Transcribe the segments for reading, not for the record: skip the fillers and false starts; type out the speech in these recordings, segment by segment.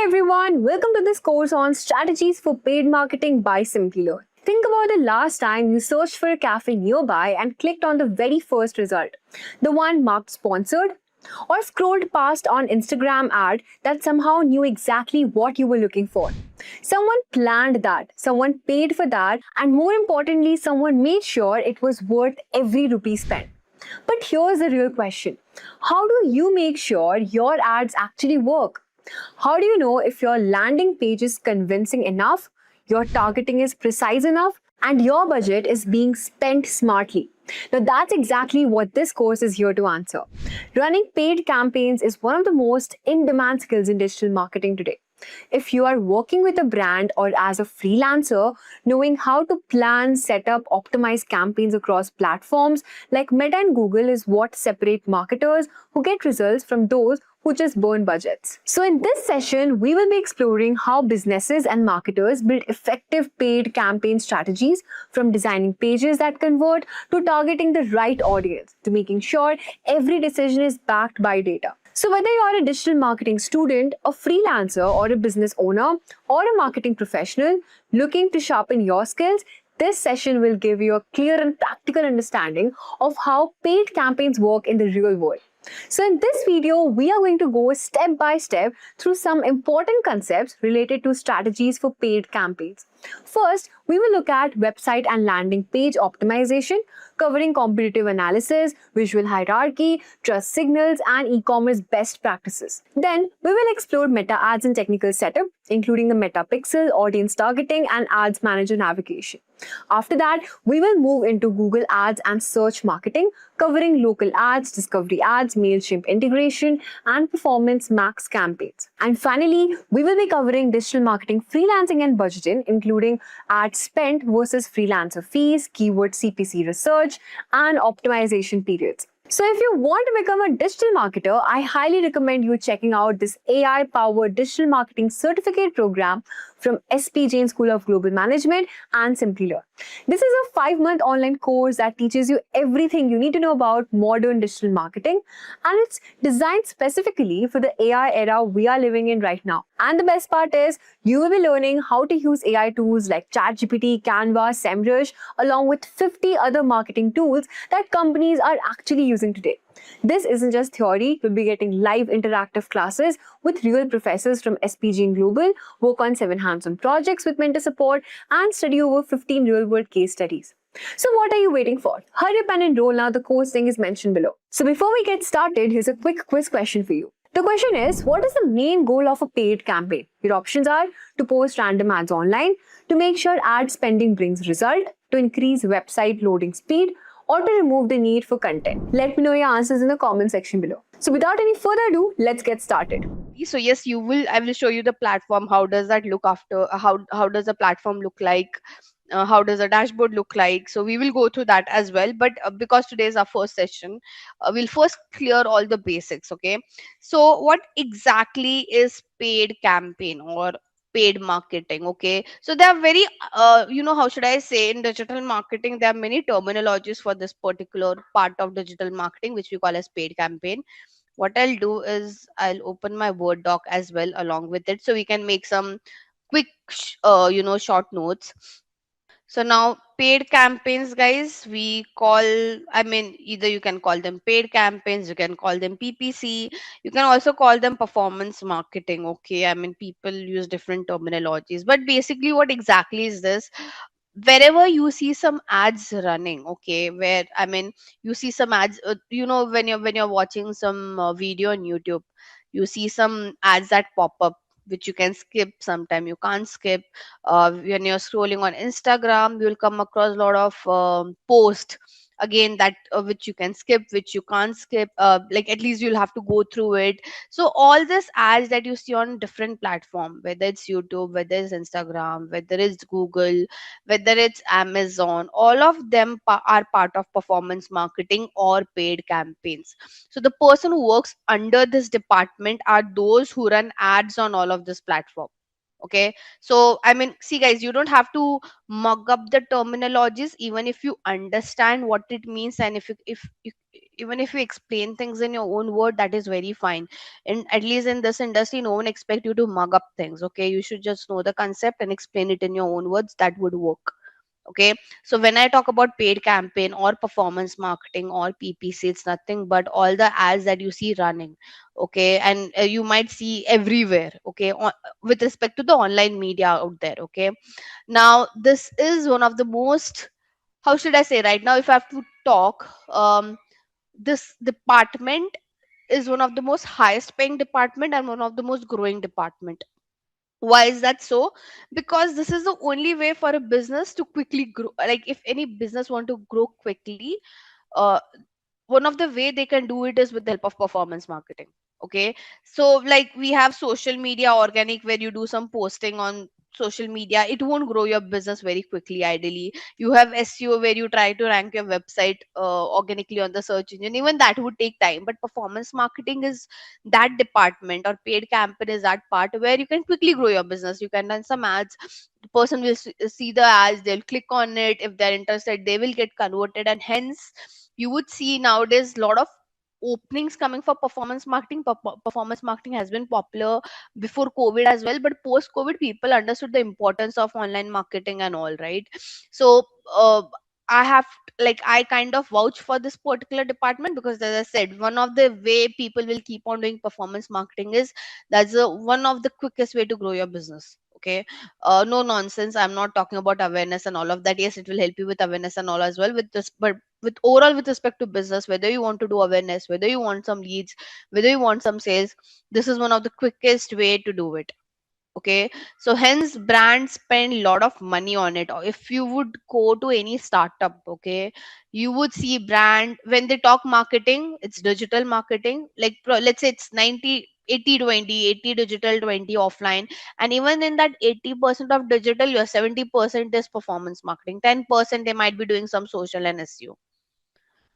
everyone, welcome to this course on strategies for paid marketing by Simplilearn. Think about the last time you searched for a cafe nearby and clicked on the very first result, the one marked sponsored, or scrolled past an Instagram ad that somehow knew exactly what you were looking for. Someone planned that, someone paid for that, and more importantly, someone made sure it was worth every rupee spent. But here's the real question. How do you make sure your ads actually work? How do you know if your landing page is convincing enough, your targeting is precise enough, and your budget is being spent smartly? Now, that's exactly what this course is here to answer. Running paid campaigns is one of the most in-demand skills in digital marketing today. If you are working with a brand or as a freelancer, knowing how to plan, set up, optimize campaigns across platforms like Meta and Google is what separate marketers who get results from those who just burn budgets. So in this session, we will be exploring how businesses and marketers build effective paid campaign strategies, from designing pages that convert to targeting the right audience to making sure every decision is backed by data. So whether you are a digital marketing student, a freelancer, or a business owner, or a marketing professional looking to sharpen your skills, this session will give you a clear and practical understanding of how paid campaigns work in the real world. So in this video, we are going to go step by step through some important concepts related to strategies for paid campaigns. First, we will look at website and landing page optimization, covering competitive analysis, visual hierarchy, trust signals, and e-commerce best practices. Then, we will explore meta ads and technical setup, including the meta pixel, audience targeting, and ads manager navigation. After that, we will move into Google Ads and search marketing, covering local ads, discovery ads, Mailchimp integration, and performance max campaigns. And finally, we will be covering digital marketing freelancing and budgeting, including ad spend versus freelancer fees, keyword CPC research, and optimization periods. So if you want to become a digital marketer, I highly recommend you checking out this AI-powered digital marketing certificate program from SP Jain Global Management and Simplilearn. This is a 5-month online course that teaches you everything you need to know about modern digital marketing, and it's designed specifically for the AI era we are living in right now. And the best part is, you will be learning how to use AI tools like ChatGPT, Canva, SEMrush, along with 50 other marketing tools that companies are actually using today. This isn't just theory. You'll be getting live interactive classes with real professors from SP Jain Global, work on 7 hands-on projects with mentor support, and study over 15 real-world case studies. So what are you waiting for? Hurry up and enroll now. The course link is mentioned below. So before we get started, here's a quick quiz question for you. The question is, what is the main goal of a paid campaign? Your options are to post random ads online, to make sure ad spending brings result, to increase website loading speed, or to remove the need for content. Let me know your answers in the comment section below. So without any further ado, let's get started. So yes, I will show you the platform. How does that look after? How does the platform look like? How does the dashboard look like? So we will go through that as well. But because today is our first session, we'll first clear all the basics. Okay. So what exactly is paid campaign or paid marketing? Okay. So there are very how should I say, in digital marketing there are many terminologies for this particular part of digital marketing, which we call as paid campaign. What I'll do is I'll open my Word doc as well along with it, so we can make some quick short notes. So now paid campaigns, guys, we call, I mean, either you can call them paid campaigns, you can call them PPC, you can also call them performance marketing. Okay, I mean, people use different terminologies, but basically what exactly is this? Wherever you see some ads running, okay, where, I mean, you see some ads, when you're watching some video on YouTube, you see some ads that pop up, which you can skip, sometime you can't skip. When you're scrolling on Instagram, you'll come across a lot of posts, again, that which you can skip, which you can't skip, like at least you'll have to go through it. So all this ads that you see on different platform, whether it's YouTube, whether it's Instagram, whether it's Google, whether it's Amazon, all of them are part of performance marketing or paid campaigns. So the person who works under this department are those who run ads on all of this platform. Okay, so I mean, see guys, you don't have to mug up the terminologies. Even if you understand what it means, and if even if you explain things in your own word, that is very fine. And at least in this industry, no one expect you to mug up things. Okay, you should just know the concept and explain it in your own words. That would work. Okay, so when I talk about paid campaign or performance marketing or PPC, it's nothing but all the ads that you see running. Okay, and you might see everywhere. Okay, with respect to the online media out there. Okay, now this is one of the most, how should I say, right now if I have to talk, this department is one of the most highest paying department and one of the most growing department. Why is that so? Because this is the only way for a business to quickly grow. Like if any business want to grow quickly, uh, one of the way they can do it is with the help of performance marketing. Okay, so like we have social media organic, where you do some posting on social media, it won't grow your business very quickly. Ideally, you have SEO, where you try to rank your website organically on the search engine. Even that would take time, but performance marketing is that department, or paid campaign is that part where you can quickly grow your business. You can run some ads, the person will see the ads, they'll click on it, if they're interested they will get converted, and hence you would see nowadays a lot of openings coming for performance marketing. Performance marketing has been popular before COVID as well, but post COVID people understood the importance of online marketing and all, right? So I have, like, I kind of vouch for this particular department, because as I said, one of the way people will keep on doing performance marketing is that's one of the quickest way to grow your business. Okay, no nonsense, I'm not talking about awareness and all of that. Yes, it will help you with awareness and all as well with this, but with overall, with respect to business, whether you want to do awareness, whether you want some leads, whether you want some sales, this is one of the quickest way to do it. Okay, so hence brands spend a lot of money on it. Or if you would go to any startup, okay, you would see brand, when they talk marketing, it's digital marketing. Like let's say it's 90 80 20, 80 digital, 20 offline. And even in that 80% of digital, your 70% is performance marketing, 10% they might be doing some social and SEO.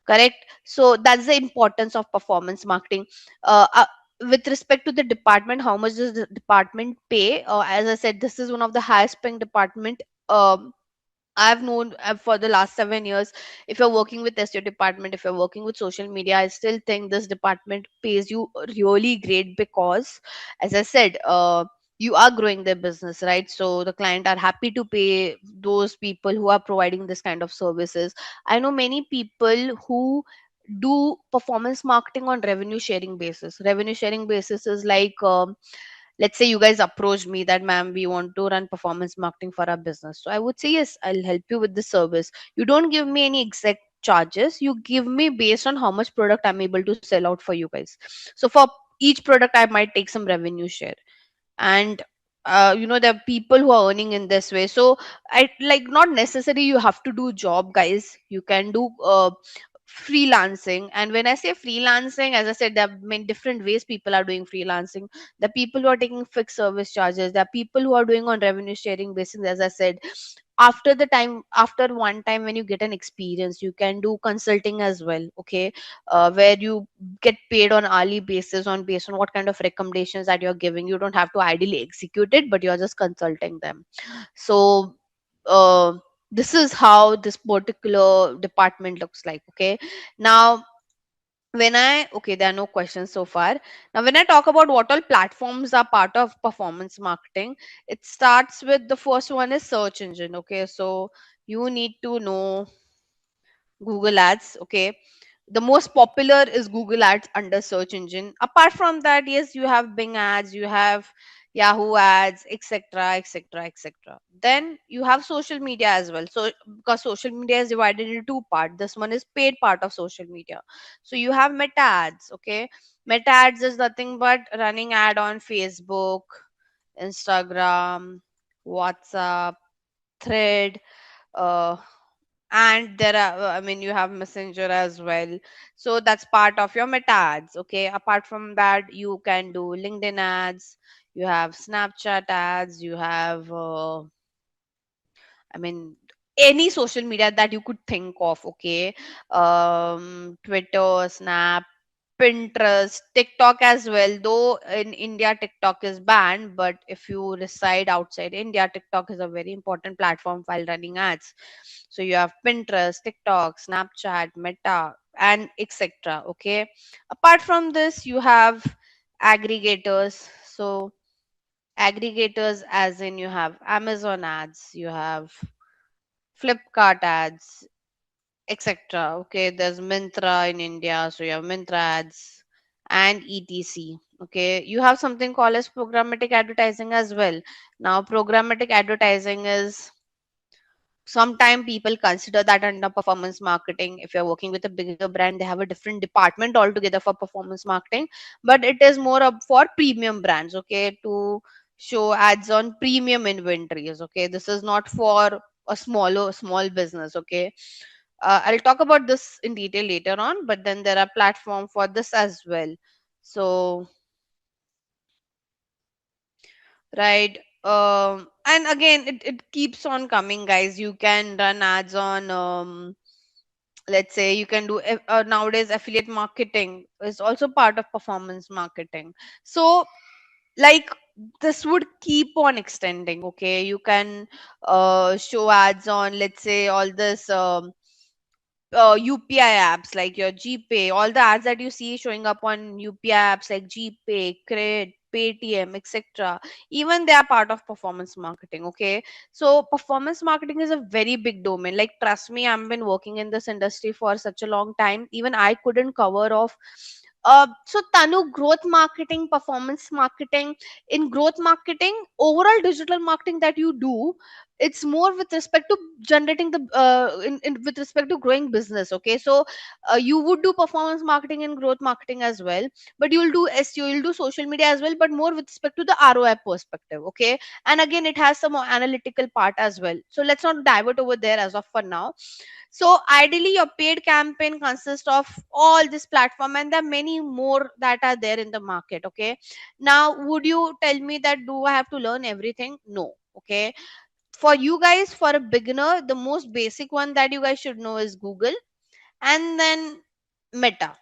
Correct. So that's the importance of performance marketing. With respect to the department, how much does the department pay? As I said, this is one of the highest paying department. I've known for the last 7 years. If you're working with SEO department, if you're working with social media, I still think this department pays you really great, because, as I said, you are growing their business, right? So the client are happy to pay those people who are providing this kind of services. I know many people who do performance marketing on revenue sharing basis. Revenue sharing basis is like, let's say you guys approach me that, ma'am, we want to run performance marketing for our business. So I would say, yes, I'll help you with the service. You don't give me any exact charges, you give me based on how much product I'm able to sell out for you guys. So for each product I might take some revenue share. And there are people who are earning in this way. So I, like, not necessary you have to do job, guys. You can do freelancing. And when I say freelancing, as I said, there are many different ways people are doing freelancing. The people who are taking fixed service charges, there are people who are doing on revenue sharing basis. As I said, after one time when you get an experience, you can do consulting as well. Okay, where you get paid on hourly basis, on based on what kind of recommendations that you're giving. You don't have to ideally execute it, but you're just consulting them. So uh, this is how this particular department looks like. Okay, now there are no questions so far. Now when I talk about what all platforms are part of performance marketing, it starts with, the first one is search engine. Okay, so you need to know Google Ads. Okay, the most popular is Google Ads under search engine. Apart from that, yes, you have Bing Ads, you have Yahoo Ads, etc., etc., etc. Then you have social media as well. So because social media is divided into two parts, this one is paid part of social media. So you have Meta Ads. Okay, Meta Ads is nothing but running ad on Facebook, Instagram, WhatsApp, Thread, uh, and there are, you have Messenger as well. So that's part of your Meta Ads. Okay, apart from that, you can do LinkedIn ads, you have Snapchat ads, you have I mean any social media that you could think of. Okay, Twitter, Snap, Pinterest, TikTok as well. Though in India, TikTok is banned, but if you reside outside India, TikTok is a very important platform while running ads. So you have Pinterest, TikTok, Snapchat, Meta, and etc. Okay. Apart from this, you have aggregators. So aggregators, as in you have Amazon ads, you have Flipkart ads, etc. Okay, there's Mintra in India, so you have Mintra ads and etc. Okay, you have something called as programmatic advertising as well. Now, programmatic advertising is, sometimes people consider that under performance marketing. If you're working with a bigger brand, they have a different department altogether for performance marketing, but it is more up for premium brands, okay, to show ads on premium inventories. Okay, this is not for a small business. Okay, I'll talk about this in detail later on, but then there are platform for this as well. So, right. And again, it keeps on coming, guys. You can run ads on, let's say you can do nowadays affiliate marketing is also part of performance marketing. So, like, this would keep on extending. Okay, you can show ads on, let's say, all this UPI apps like your GPay, all the ads that you see showing up on UPI apps like GPay, Credit, Paytm, etc. Even they are part of performance marketing. Okay, so performance marketing is a very big domain. Like, trust me, I've been working in this industry for such a long time. Even I couldn't cover off. So Tanu, growth marketing, performance marketing. In growth marketing, overall digital marketing that you do, it's more with respect to generating the with respect to growing business. Okay, so you would do performance marketing and growth marketing as well, but you'll do SEO, you'll do social media as well, but more with respect to the ROI perspective. Okay, and again, it has some more analytical part as well, so let's not divert over there as of for now. So ideally, your paid campaign consists of all this platform, and there are many more that are there in the market. Okay, now would you tell me that do I have to learn everything? No. Okay, for you guys, for a beginner, the most basic one that you guys should know is Google, and then Meta.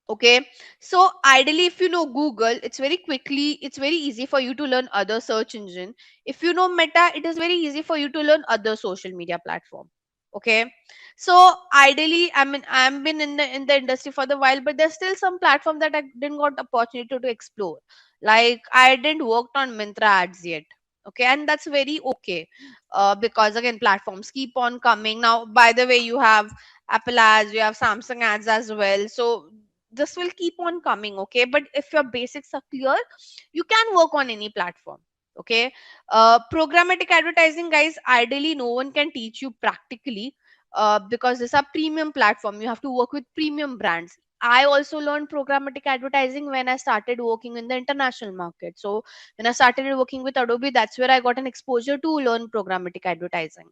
Okay, so ideally, if you know Google, it's very easy for you to learn other search engine. If you know Meta, it is very easy for you to learn other social media platform. Okay, so ideally, I mean, I've been in the industry for the while, but there's still some platform that I didn't got opportunity to explore. Like, I didn't worked on Mintra ads yet. Okay, and that's very okay, because again, platforms keep on coming. Now, by the way, you have Apple ads, you have Samsung ads as well. So this will keep on coming. Okay, but if your basics are clear, you can work on any platform. Okay, programmatic advertising, guys, ideally no one can teach you practically, because it's a premium platform. You have to work with premium brands. I also learned programmatic advertising when I started working in the international market. So when I started working with Adobe, that's where I got an exposure to learn programmatic advertising.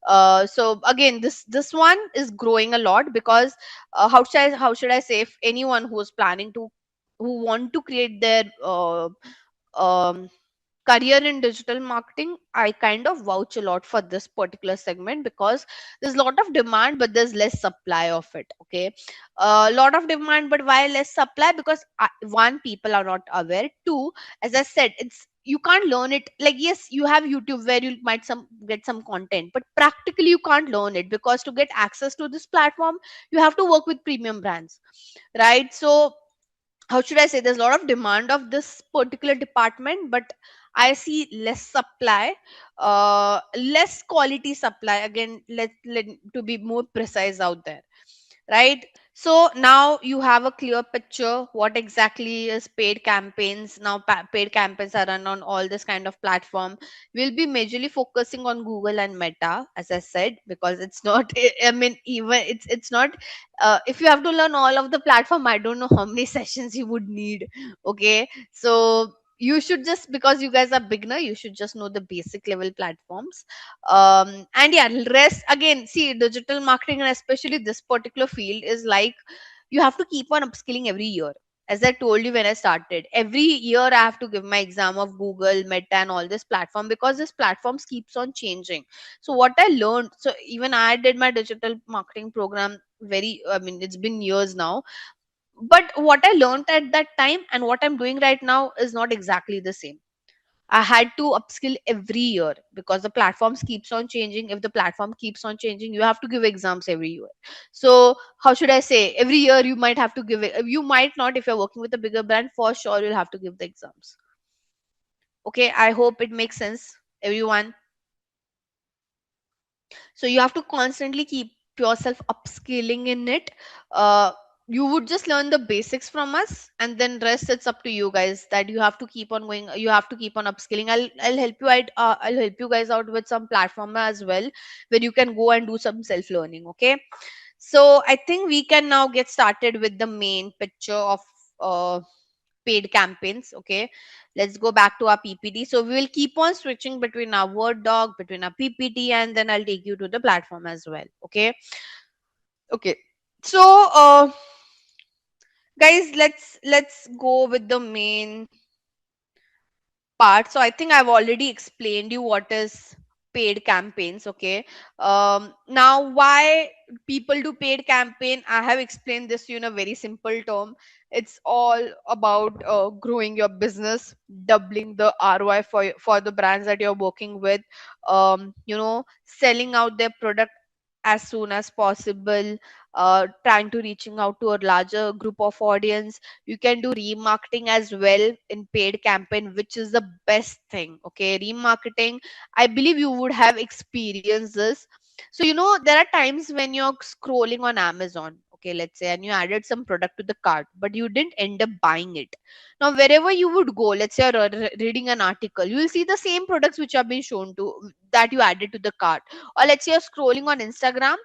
So again, this one is growing a lot, because how should I say, if anyone who is planning to, who want to create their um, career in digital marketing, I kind of vouch a lot for this particular segment, because there's a lot of demand but there's less supply of it. Okay, a lot of demand, but why less supply? Because one, people are not aware. Two, as I said, it's, you can't learn it. Like, yes, you have YouTube where you might some get some content, but practically you can't learn it, because to get access to this platform, you have to work with premium brands, right? So how should I say, there's a lot of demand of this particular department, but I see less supply, less quality supply. Again, let to be more precise out there, right? So now you have a clear picture what exactly is paid campaigns. Now, paid campaigns are run on all this kind of platform. We'll be majorly focusing on Google and Meta, as I said, because it's not I mean, even it's not, if you have to learn all of the platform, I don't know how many sessions you would need. Okay, so you should just, because you guys are beginner, you should just know the basic level platforms. And yeah, rest, again, see, digital marketing, and especially this particular field, is like, you have to keep on upskilling every year. As I told you when I started, every year I have to give my exam of Google, Meta, and all this platform, because this platforms keeps on changing. So what I learned, so even I did my digital marketing program, very, I mean, it's been years now, But what I learned at that time and what I'm doing right now is not exactly the same. I had to upskill every year because the platforms keeps on changing. If the platform keeps on changing, you have to give exams every year. So how should I say? Every year you might have to give it. You might not, if you're working with a bigger brand, for sure you'll have to give the exams. Okay, I hope it makes sense, everyone. So you have to constantly keep yourself upskilling in it. uh, you would just learn the basics from us, and then rest it's up to you guys, that you have to keep on going, you have to keep on upskilling. I'll help you out, I'll help you guys out with some platform as well, where you can go and do some self learning. Okay, so I think we can now get started with the main picture of uh, paid campaigns. Okay, let's go back to our PPT. So we will keep on switching between our Word doc, between our PPT, and then I'll take you to the platform as well. Okay. Okay. So guys, let's go with the main part. So I think I've already explained you what is paid campaigns. Okay. Now why people do paid campaign, I have explained this to you in a very simple term. It's all about growing your business, doubling the ROI for the brands that you're working with, selling out their product as soon as possible, trying to reaching out to a larger group of audience. You can do remarketing as well in paid campaign, which is the best thing. Okay, remarketing, I believe you would have experienced this. So there are times when you're scrolling on Amazon, okay, let's say, and you added some product to the cart, but you didn't end up buying it. Now wherever you would go, let's say you're reading an article, you will see the same products which are being shown to, that you added to the cart. Or let's say you're scrolling on Instagram,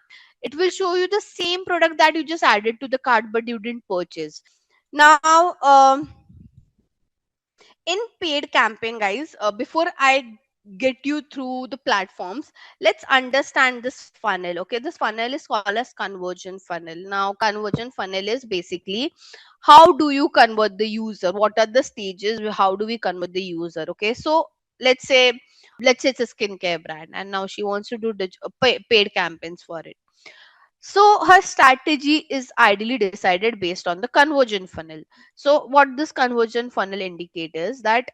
it will show you the same product that you just added to the cart but you didn't purchase. Now in paid campaign, guys, before I get you through the platforms, let's understand this funnel. Okay, this funnel is called as conversion funnel. Now conversion funnel is basically, how do you convert the user, what are the stages, how do we convert the user. Okay, so let's say it's a skincare brand, and now she wants to do paid campaigns for it. So her strategy is ideally decided based on the conversion funnel. So what this conversion funnel indicates is that,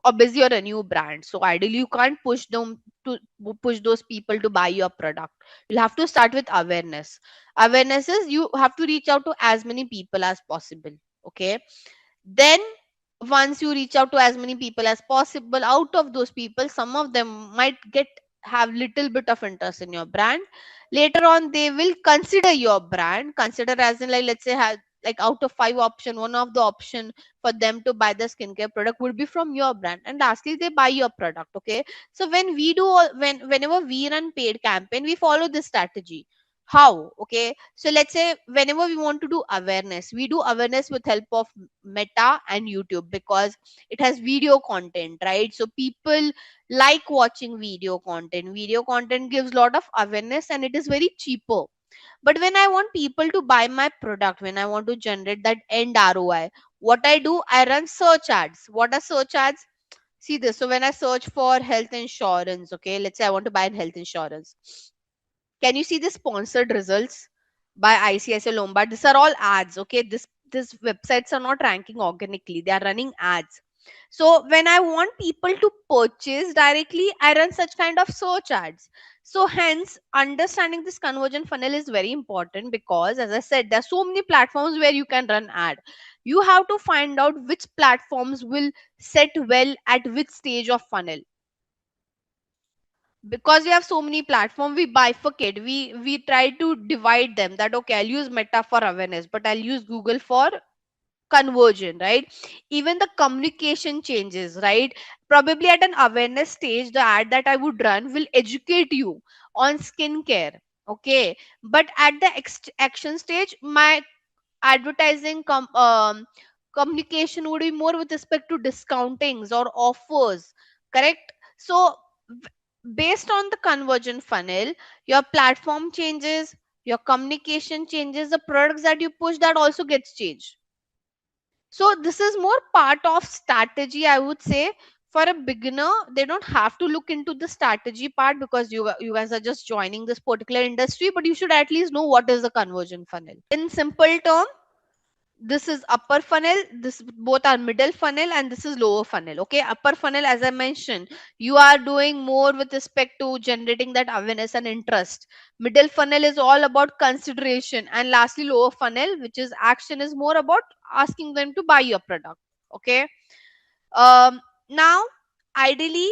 obviously you're a new brand, so ideally you can't push those people to buy your product. You'll have to start with awareness. Awareness is, you have to reach out to as many people as possible. Okay, then once you reach out to as many people as possible, out of those people, some of them might have little bit of interest in your brand. Later on they will consider your brand, consider as in, like, let's say, have, like, out of 5 option, one of the option for them to buy the skincare product would be from your brand, and lastly they buy your product. Okay, so when we do whenever we run paid campaign, we follow this strategy. How? Okay, so let's say whenever we want to do awareness, we do awareness with help of Meta and YouTube, because it has video content, right? So people like watching video content gives a lot of awareness, and it is very cheaper. But when I want people to buy my product, when I want to generate that end ROI, what I do, I run search ads. What are search ads? See this. So when I search for health insurance, okay, let's say I want to buy health insurance. Can you see the sponsored results by ICICI Lombard? These are all ads. Okay, this websites are not ranking organically; they are running ads. So when I want people to purchase directly, I run such kind of search ads. So hence, understanding this conversion funnel is very important, because, as I said, there are so many platforms where you can run ad. You have to find out which platforms will set well at which stage of funnel. Because we have so many platforms, we bifurcate, we try to divide them, that okay, I'll use Meta for awareness, but I'll use Google for conversion, right? Even the communication changes, right? Probably at an awareness stage, the ad that I would run will educate you on skincare. Okay, but at the action stage, my advertising communication would be more with respect to discountings or offers. Correct. So based on the conversion funnel, your platform changes, your communication changes, the products that you push, that also gets changed. So this is more part of strategy, I would say. For a beginner, they don't have to look into the strategy part, because you guys are just joining this particular industry, but you should at least know what is the conversion funnel in simple term. this is upper funnel, this both are middle funnel, and this is lower funnel. Okay, upper funnel, as I mentioned, you are doing more with respect to generating that awareness and interest. Middle funnel is all about consideration, and lastly lower funnel, which is action, is more about asking them to buy your product. Okay. Now ideally,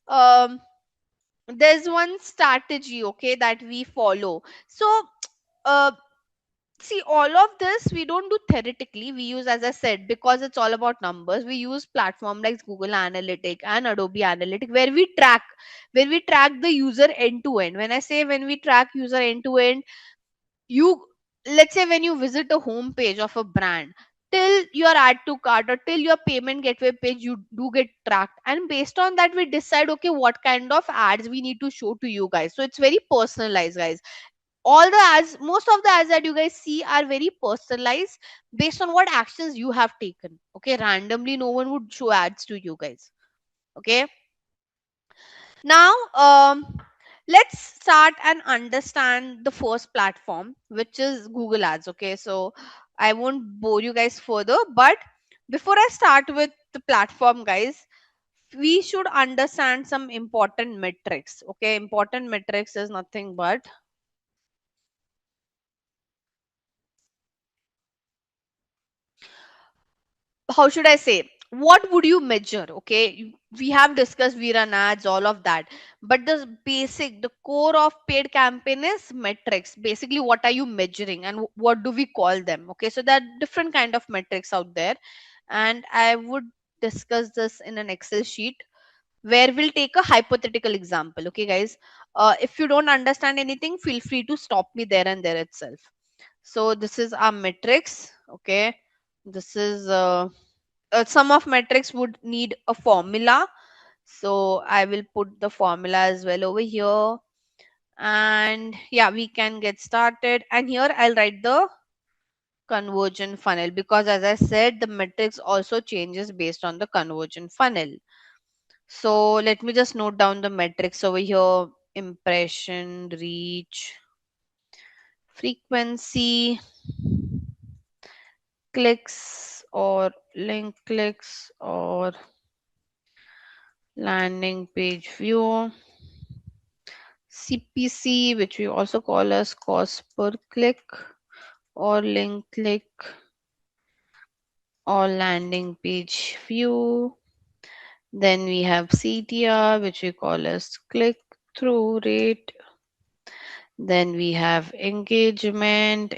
um there's one strategy, okay, that we follow. So uh, see, all of this we don't do theoretically, we use, as I said, because it's all about numbers, we use platform like Google Analytic and Adobe Analytic, where we track the user end to end. When I say when we track user end to end, you, let's say when you visit a home page of a brand, till your add to cart or till your payment gateway page, you do get tracked, and based on that we decide, okay, what kind of ads we need to show to you guys. So it's very personalized, guys. All the ads, most of the ads that you guys see are very personalized based on what actions you have taken. Okay, randomly no one would show ads to you guys. Okay. Now let's start and understand the first platform, which is Google Ads. Okay, so I won't bore you guys further, but before I start with the platform, guys, we should understand some important metrics. Okay, important metrics is nothing but, how should I say, what would you measure? Okay, we have discussed, we run ads, all of that, but the basic, the core of paid campaign is metrics. Basically, what are you measuring and what do we call them? Okay, so there are different kind of metrics out there, and I would discuss this in an Excel sheet where we'll take a hypothetical example. Okay, guys, if you don't understand anything, feel free to stop me there and there itself. So this is our metrics. Okay, this is some of metrics would need a formula, so I will put the formula as well over here. And yeah, we can get started, and here I'll write the conversion funnel, because as I said, the metrics also changes based on the conversion funnel. So let me just note down the metrics over here: impression, reach, frequency, clicks or link clicks, or landing page view, CPC, which we also call as cost per click or link click or landing page view. Then we have CTR, which we call as click through rate. Then we have engagement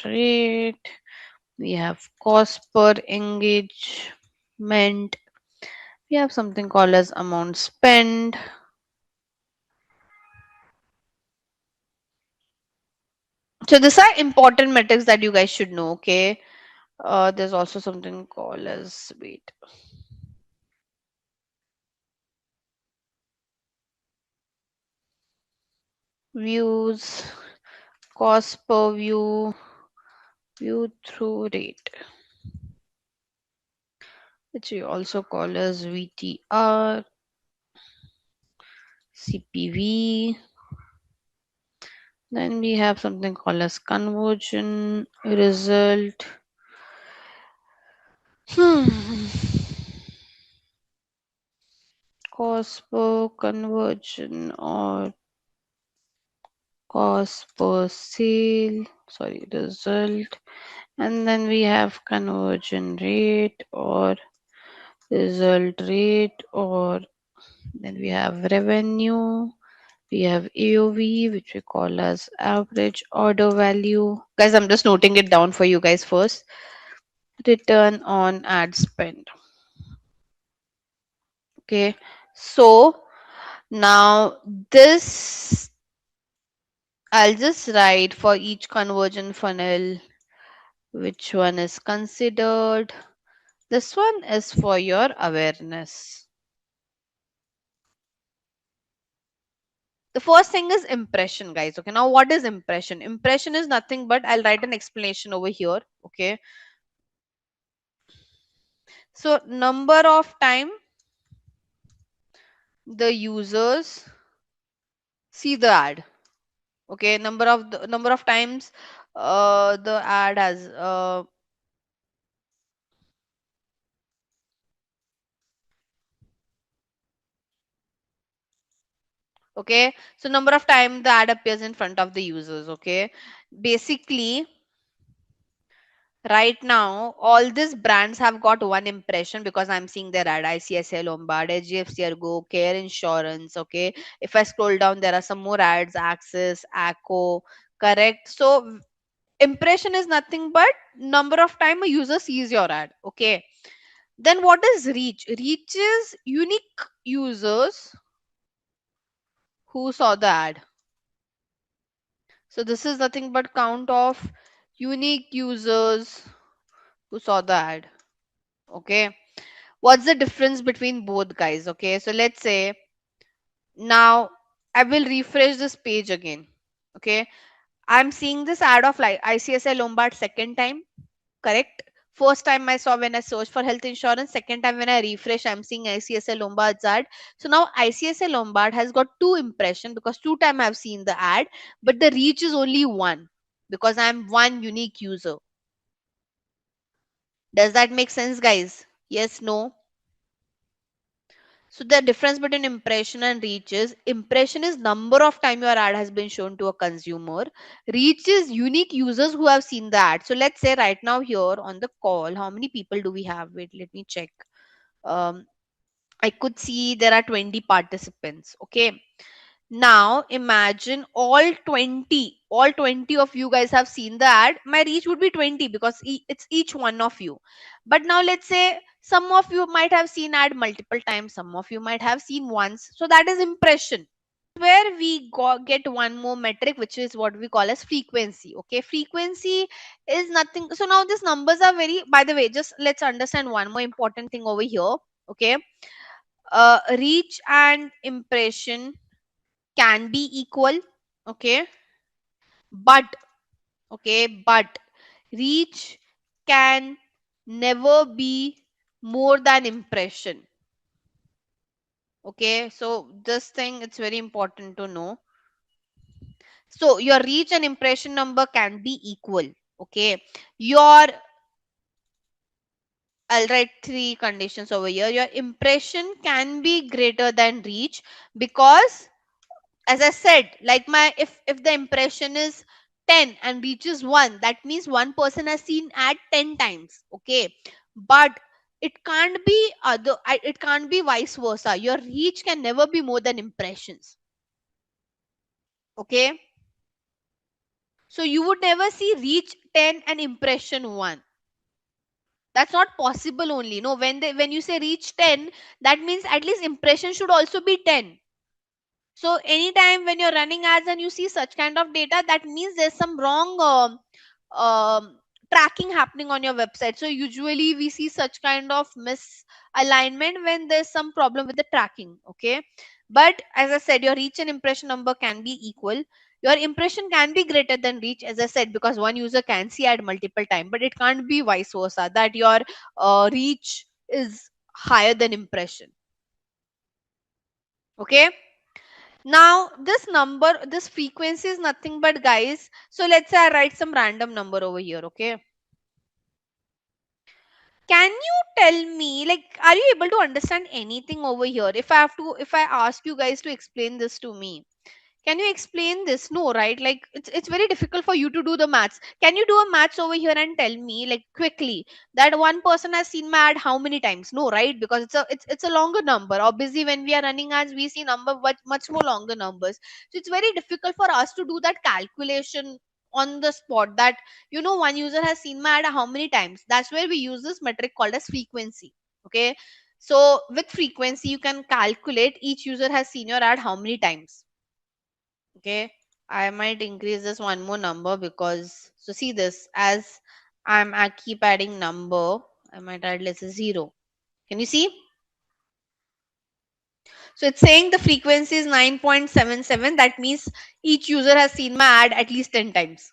rate. We have cost per engagement. We have something called as amount spent. So these are important metrics that you guys should know. Okay. There's also something called as, wait, views, cost per view, view through rate, which we also call as VTR, CPV. Then we have something called as conversion result. Cost per conversion or cost per sale, sorry, result. And then we have conversion rate or result rate, or then we have revenue. We have AOV, which we call as average order value. Guys, I'm just noting it down for you guys first. Return on ad spend. Okay. So now this, I'll just write for each conversion funnel which one is considered. This one is for your awareness. The first thing is impression, guys. Okay, now what is impression? Impression is nothing but, I'll write an explanation over here. Okay, so number of time the users see the ad. Okay, number of times the ad has Okay, so number of time the ad appears in front of the users. Okay, basically right now all these brands have got one impression because I'm seeing their ad: ICICI Lombard, HDFC Ergo, Care Insurance. Okay, if I scroll down there are some more ads: Axis, ACO. Correct. So impression is nothing but number of time a user sees your ad. Okay, then what is reach? Reach is unique users who saw the ad. So this is nothing but count of unique users who saw the ad. Okay, what's the difference between both, guys? Okay, so let's say now I will refresh this page again. Okay, I'm seeing this ad of like ICSI Lombard second time. Correct. First time I saw when I searched for health insurance. Second time when I refresh, I'm seeing ICSI Lombard's ad. So now ICSI Lombard has got two impression because two time I've seen the ad, but the reach is only one because I'm one unique user. Does that make sense, guys? Yes, no? So the difference between impression and reach is: impression is number of time your ad has been shown to a consumer. Reach is unique users who have seen the ad. So let's say right now here on the call, how many people do we have? Wait, let me check. Um, I could see there are 20 participants. Okay. Now imagine all 20 of you guys have seen the ad. My reach would be 20 because it's each one of you. But now let's say some of you might have seen ad multiple times, some of you might have seen once. So that is impression. Where we get one more metric, which is what we call as frequency. Okay, frequency is nothing. So now these numbers are very, by the way, just let's understand one more important thing over here. Okay, reach and impression can be equal. Okay, but but reach can never be more than impression. Okay, so this thing it's very important to know. So your reach and impression number can be equal. Okay, your, I'll write three conditions over here. Your impression can be greater than reach because, as I said, like my, if the impression is 10 and reaches 1, that means one person has seen ad 10 times. Okay, but it can't be it can't be vice versa. Your reach can never be more than impressions. Okay, so you would never see reach 10 and impression 1. That's not possible. Only no, when you say reach 10, that means at least impression should also be 10. So anytime when you're running ads and you see such kind of data, that means there's some wrong tracking happening on your website. So usually we see such kind of misalignment when there's some problem with the tracking. Okay, but as I said, your reach and impression number can be equal. Your impression can be greater than reach, as I said, because one user can see ad multiple time, but it can't be vice versa, that your reach is higher than impression. Okay, now this number, this frequency is nothing but, guys, so let's say I write some random number over here. Okay, can you tell me, like, are you able to understand anything over here? If I ask you guys to explain this to me, can you explain this? No, right? Like it's very difficult for you to do the maths. Can you do a maths over here and tell me, like, quickly, that one person has seen my ad how many times? No, right? Because it's a longer number. Obviously, when we are running ads, we see number much more longer numbers. So it's very difficult for us to do that calculation on the spot, that one user has seen my ad how many times. That's where we use this metric called as frequency. Okay, so with frequency you can calculate each user has seen your ad how many times. Okay, I might increase this one more number because, so see this, as I keep adding number, I might add, let's say, 0. Can you see? So it's saying the frequency is 9.77. That means each user has seen my ad at least 10 times.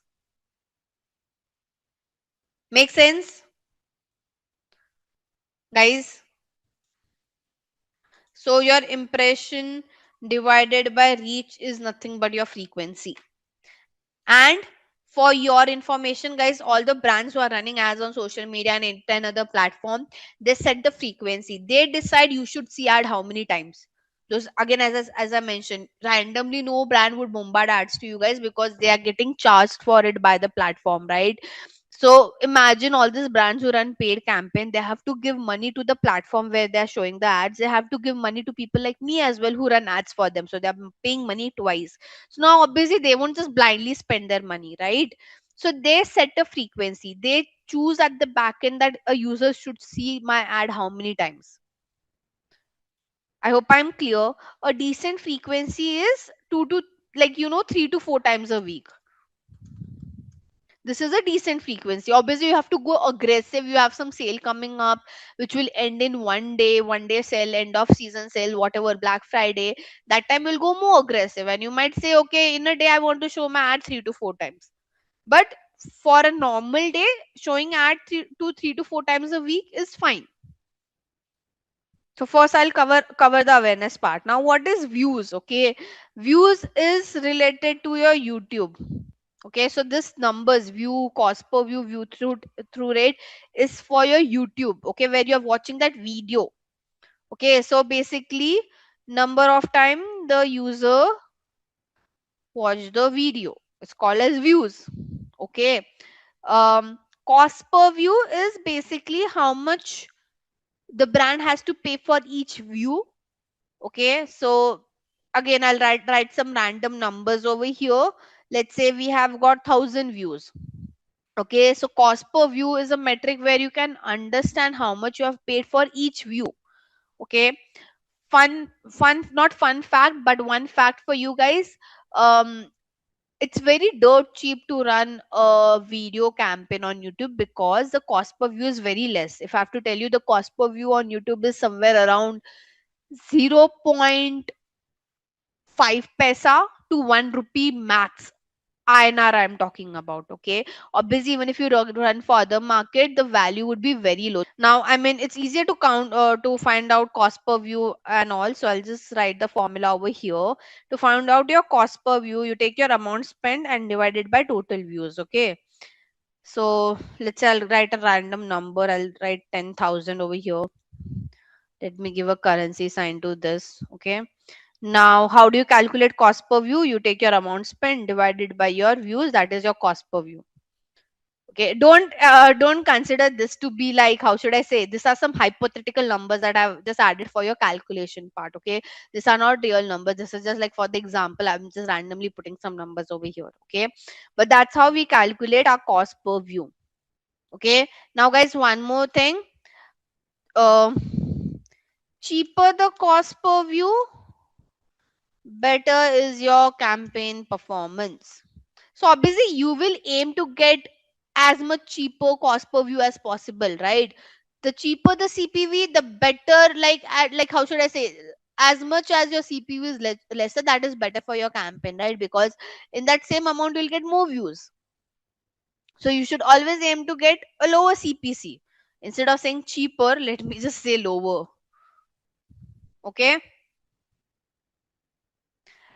Make sense, guys? So your impression divided by reach is nothing but your frequency. And for your information, guys, all the brands who are running ads on social media and any other platform, they set the frequency. They decide you should see ad how many times. Those again, as I mentioned, randomly no brand would bombard ads to you guys because they are getting charged for it by the platform, right? So imagine all these brands who run paid campaign, they have to give money to the platform where they're showing the ads. They have to give money to people like me as well who run ads for them. So they're paying money twice. So now obviously they won't just blindly spend their money, right? So they set a frequency. They choose at the back end that a user should see my ad how many times. I hope I'm clear. A decent frequency is two to, like, 3 to 4 times a week. This is a decent frequency. Obviously, you have to go aggressive. You have some sale coming up, which will end in one day sale, end of season sale, whatever, Black Friday. That time will go more aggressive. And you might say, okay, in a day, I want to show my ad 3 to 4 times. But for a normal day, showing ad 3 to 4 times a week is fine. So first I'll cover the awareness part. Now what is views? Okay, views is related to your YouTube. Okay, so this numbers, view, cost per view, view through rate is for your YouTube. Okay, where you're watching that video. Okay, so basically number of time the user watched the video. It's called as views. Okay, cost per view is basically how much the brand has to pay for each view. Okay, so again I'll write some random numbers over here. Let's say we have got 1,000 views. Okay, so cost per view is a metric where you can understand how much you have paid for each view. Okay, not fun fact, but one fact for you guys. um it's very dirt cheap to run a video campaign on YouTube because the cost per view is very less. If I have to tell you, the cost per view on YouTube is somewhere around 0.5 paisa to 1 rupee max. INR I'm talking about. Okay, obviously even if you run for other market, the value would be very low. Now I mean it's easier to count to find out cost per view and all, so I'll just write the formula over here. To find out your cost per view, you take your amount spent and divide it by total views. Okay, so let's say I'll write a random number. I'll write 10,000 over here. Let me give a currency sign to this. Okay, now, how do you calculate cost per view? You take your amount spent divided by your views. That is your cost per view. Okay, don't consider this to be like, how should I say? These are some hypothetical numbers that I've just added for your calculation part. Okay, these are not real numbers. This is just like for the example. I'm just randomly putting some numbers over here. Okay, but that's how we calculate our cost per view. Okay, now guys, one more thing. Uh, cheaper the cost per view, better is your campaign performance. So obviously you will aim to get as much cheaper cost per view as possible, right? The cheaper the CPV, the better. Like how should I say? As much as your CPV is lesser, that is better for your campaign, right? Because in that same amount you'll get more views. So you should always aim to get a lower CPC. Instead of saying cheaper, let me just say lower. Okay.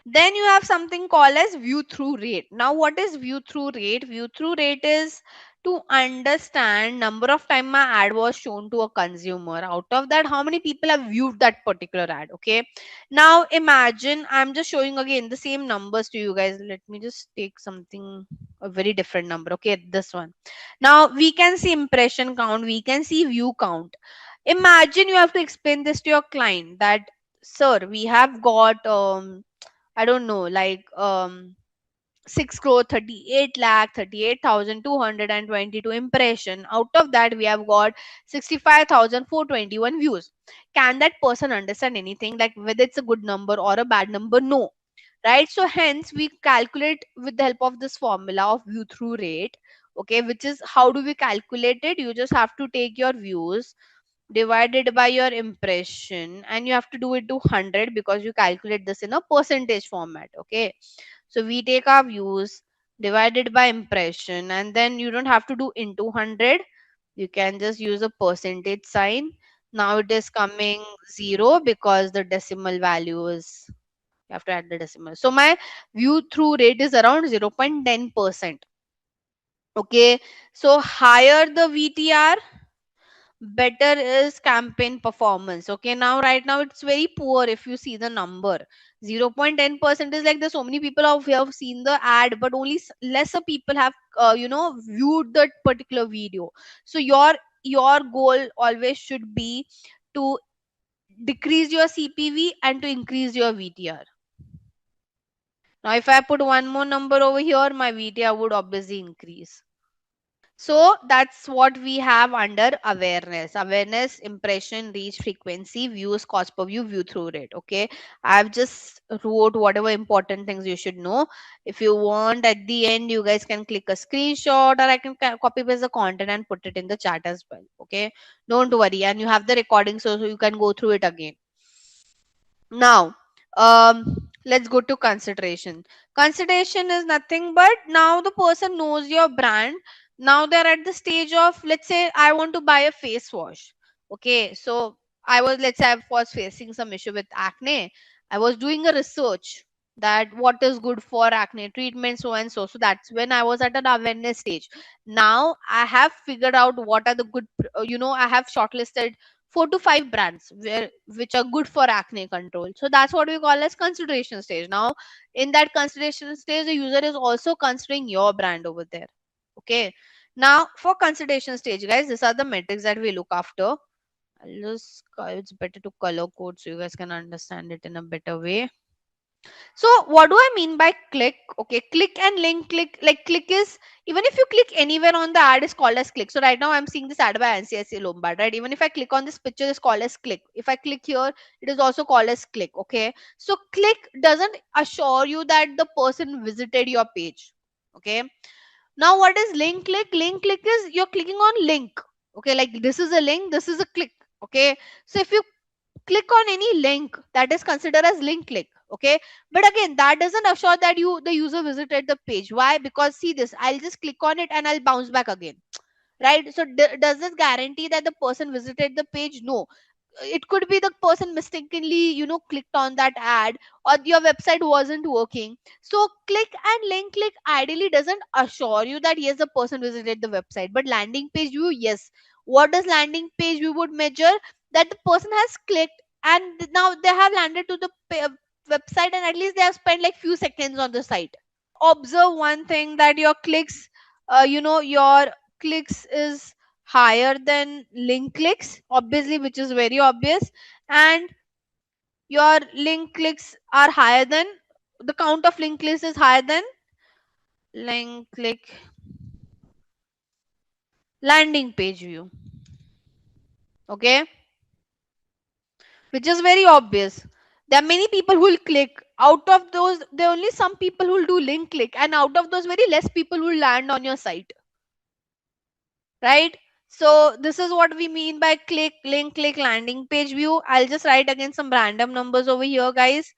Then you have something called as view through rate. Now what is view through rate? View through rate is to understand number of time my ad was shown to a consumer. Out of that, how many people have viewed that particular ad? Okay, now imagine I'm just showing again the same numbers to you guys. Let me just take something, a very different number. Okay, this one. Now we can see impression count, we can see view count. Imagine you have to explain this to your client that, sir, we have got I don't know, like 6 crore 38 lakh 38,222 impression. Out of that, we have got 65,421 views. Can that person understand anything, like whether it's a good number or a bad number? No, right? So hence we calculate with the help of this formula of view through rate. Okay, which is, how do we calculate it? You just have to take your views divided by your impression, and you have to do it to 100 because you calculate this in a percentage format. Okay, so we take our views divided by impression, and then you don't have to do into 100. You can just use a percentage sign. Now it is coming 0 because the decimal value is, you have to add the decimal. So my view through rate is around 0.10%. Okay, so higher the VTR, better is campaign performance. Okay, now right now it's very poor. If you see the number, 0.10% is like there's so many people who have seen the ad, but only lesser people have viewed that particular video. So your goal always should be to decrease your CPV and to increase your VTR. Now if I put one more number over here, my VTR would obviously increase. So that's what we have under awareness. Awareness, impression, reach, frequency, views, cost per view, view through rate. Okay. I've just wrote whatever important things you should know. If you want at the end, you guys can click a screenshot, or I can copy paste the content and put it in the chat as well. Okay. Don't worry. And you have the recording so you can go through it again. Now, let's go to consideration. Consideration is nothing but now the person knows your brand. Now they're at the stage of, let's say, I want to buy a face wash. Okay, so let's say, I was facing some issue with acne. I was doing a research that what is good for acne treatment, so and so. So that's when I was at an awareness stage. Now I have figured out what are the good, I have shortlisted 4 to 5 brands which are good for acne control. So that's what we call as consideration stage. Now in that consideration stage, the user is also considering your brand over there. Okay, now for consideration stage, guys, these are the metrics that we look after. It's better to color code so you guys can understand it in a better way. So what do I mean by click? Okay, click and link click. Like click is, even if you click anywhere on the ad, is called as click. So right now I'm seeing this ad by NCSC Lombard, right? Even if I click on this picture, it's called as click. If I click here, it is also called as click. Okay. So click doesn't assure you that the person visited your page. Okay. Now what is link click? Link click is you're clicking on link. Okay, like this is a link, this is a click. Okay. So if you click on any link, that is considered as link click. Okay, but again that doesn't assure that the user visited the page. Why? Because see this, I'll just click on it and I'll bounce back again, right? So does this guarantee that the person visited the page? No. It could be the person mistakenly clicked on that ad, or your website wasn't working. So click and link click ideally doesn't assure you that yes, the person visited the website. But landing page view, yes. What does landing page view would measure? That the person has clicked and now they have landed to the website, and at least they have spent like few seconds on the site. Observe one thing, that your clicks, your clicks is higher than link clicks, obviously, which is very obvious. And your link clicks are higher than, the count of link clicks is higher than link click landing page view. Okay, which is very obvious. There are many people who will click. Out of those, there are only some people who will do link click, and out of those, very less people will land on your site. Right? So this is what we mean by click, link, click, landing page view. I'll just write again some random numbers over here, guys.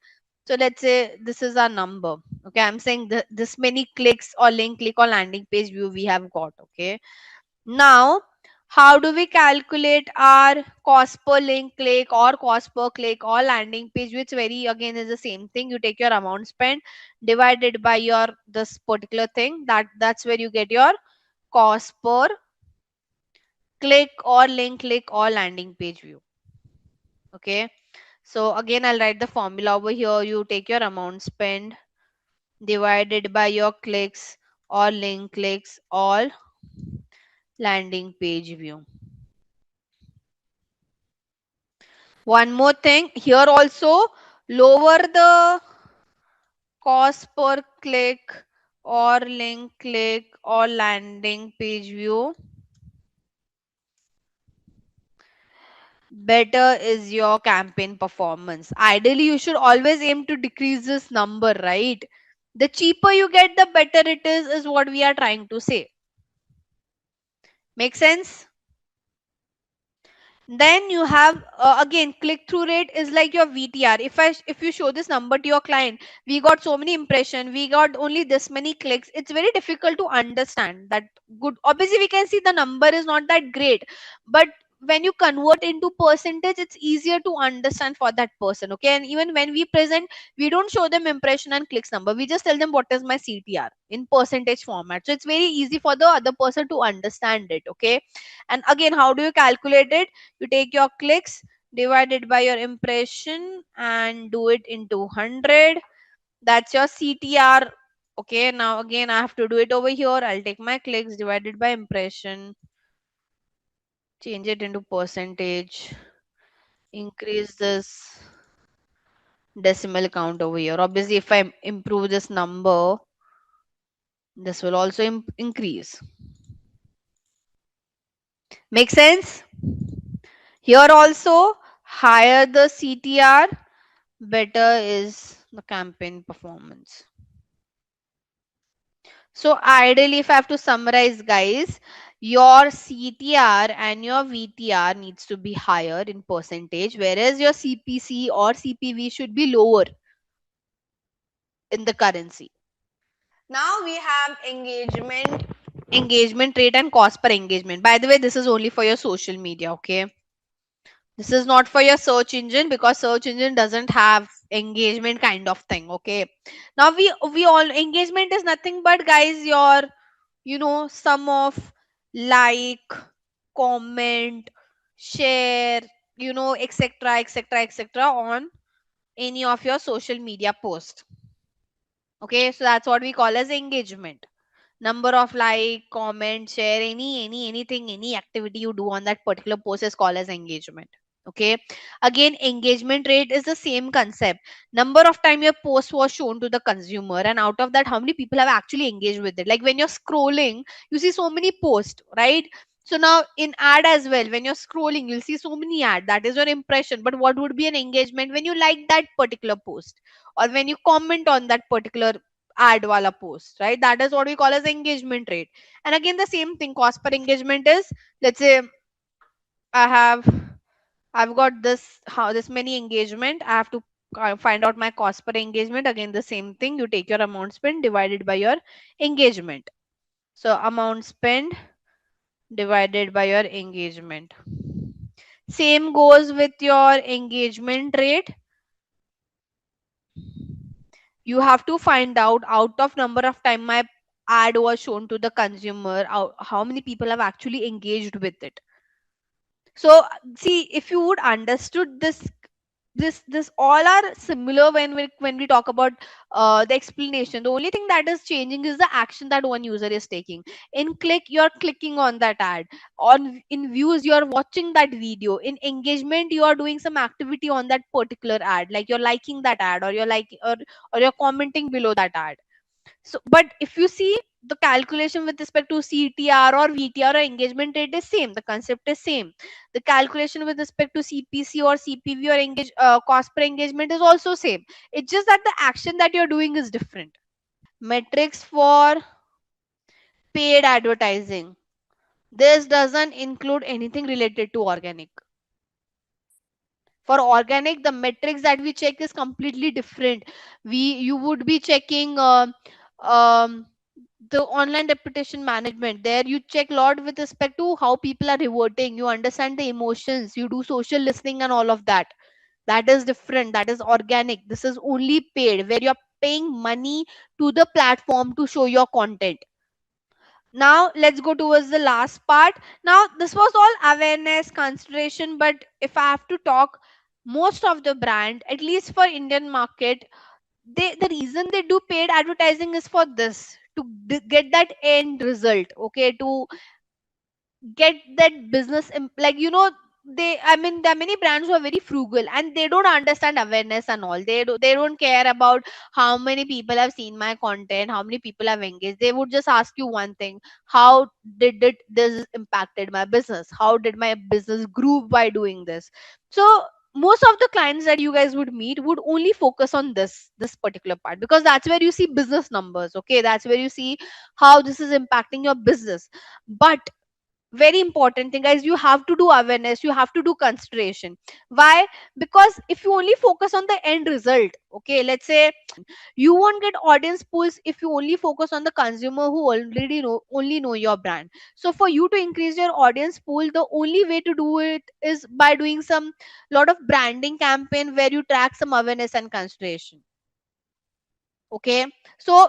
So let's say this is our number. Okay, I'm saying this many clicks or link, click, or landing page view we have got. Okay. Now, how do we calculate our cost per link click or cost per click or landing page? Which very again is the same thing. You take your amount spent divided by your this particular thing. That's where you get your cost per click or link click or landing page view. Okay, so again I'll write the formula over here. You take your amount spent divided by your clicks or link clicks or landing page view. One more thing here also, lower the cost per click or link click or landing page view, better is your campaign performance. Ideally, you should always aim to decrease this number, right? The cheaper you get, the better it is what we are trying to say. Make sense? Then you have again click through rate is like your VTR. If you show this number to your client, we got so many impression, we got only this many clicks, it's very difficult to understand that. Good, obviously we can see the number is not that great, but when you convert into percentage, it's easier to understand for that person. Okay, and even when we present, we don't show them impression and clicks number, we just tell them what is my CTR in percentage format, so it's very easy for the other person to understand it. Okay, and again, how do you calculate it? You take your clicks divided by your impression and do it into 100. That's your CTR. Okay, now again I have to do it over here. I'll take my clicks divided by impression, change it into percentage, increase this decimal count over here. Obviously, if I improve this number, this will also increase. Make sense? Here also, higher the CTR, better is the campaign performance. So ideally, if I have to summarize, guys, your CTR and your VTR needs to be higher in percentage, whereas your CPC or CPV should be lower in the currency. Now we have engagement rate and cost per engagement. By the way, this is only for your social media. Okay, this is not for your search engine, because search engine doesn't have engagement kind of thing. Okay, now we all, engagement is nothing but, guys, your, sum of like, comment, share, etc, etc, etc on any of your social media post. Okay, so that's what we call as engagement. Number of like, comment, share, anything, any activity you do on that particular post is called as engagement. Okay, again, engagement rate is the same concept. Number of time your post was shown to the consumer, and out of that, how many people have actually engaged with it. Like when you're scrolling, you see so many posts, right? So now in ad as well, when you're scrolling, you'll see so many ad, that is your impression. But what would be an engagement? When you like that particular post, or when you comment on that particular ad wala post, right? That is what we call as engagement rate. And again, the same thing, cost per engagement is, let's say I have, I've got this many engagement, I have to find out my cost per engagement. Again, the same thing, you take your amount spent divided by your engagement. So amount spent divided by your engagement. Same goes with your engagement rate. You have to find out of number of time my ad was shown to the consumer, how many people have actually engaged with it. So see, if you would understood this all are similar when we talk about the explanation. The only thing that is changing is the action that one user is taking. In click, you're clicking on that ad. On in views, you're watching that video. In engagement, you are doing some activity on that particular ad, like you're liking that ad, or or you're commenting below that ad. So, but if you see, the calculation with respect to CTR or VTR or engagement rate is same. The concept is same. The calculation with respect to CPC or CPV or cost per engagement is also same. It's just that the action that you're doing is different. Metrics for paid advertising. This doesn't include anything related to organic. For organic, the metrics that we check is completely different. You would be checking um, the online reputation management. There you check a lot with respect to how people are reverting, you understand the emotions, you do social listening and all of that. That is different, that is organic. This is only paid, where you're paying money to the platform to show your content. Now let's go towards the last part. Now this was all awareness consideration, but if I have to talk, most of the brand, at least for Indian market, the reason they do paid advertising is for this, to get that end result. Okay, to get that business like, they, I mean, there are many brands who are very frugal and they don't understand awareness and all. They don't care about how many people have seen my content, how many people have engaged. They would just ask you one thing: how did it this impacted my business, how did my business grew by doing this. So most of the clients that you guys would meet would only focus on this particular part, because that's where you see business numbers. Okay, that's where you see how this is impacting your business. But Very important thing, guys. You have to do awareness, you have to do consideration. Why? Because if you only focus on the end result, okay, let's say you won't get audience pulls if you only focus on the consumer who already know your brand. So for you to increase your audience pool, the only way to do it is by doing some lot of branding campaign where you track some awareness and consideration. Okay, so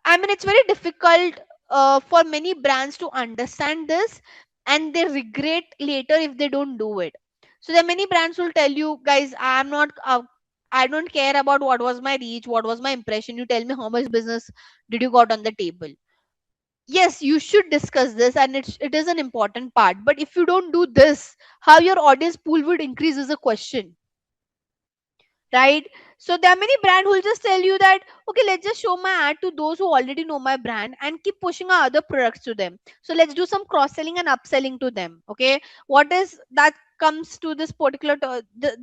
I mean, it's very difficult for many brands to understand this, and they regret later if they don't do it. So there are many brands will tell you, guys, I don't care about what was my reach, what was my impression. You tell me how much business did you got on the table. Yes, you should discuss this, and it is an important part. But if you don't do this, how your audience pool would increase is a question, right? So there are many brands who will just tell you that, okay, let's just show my ad to those who already know my brand and keep pushing our other products to them. So let's do some cross selling and upselling to them. Okay, what is that comes to this particular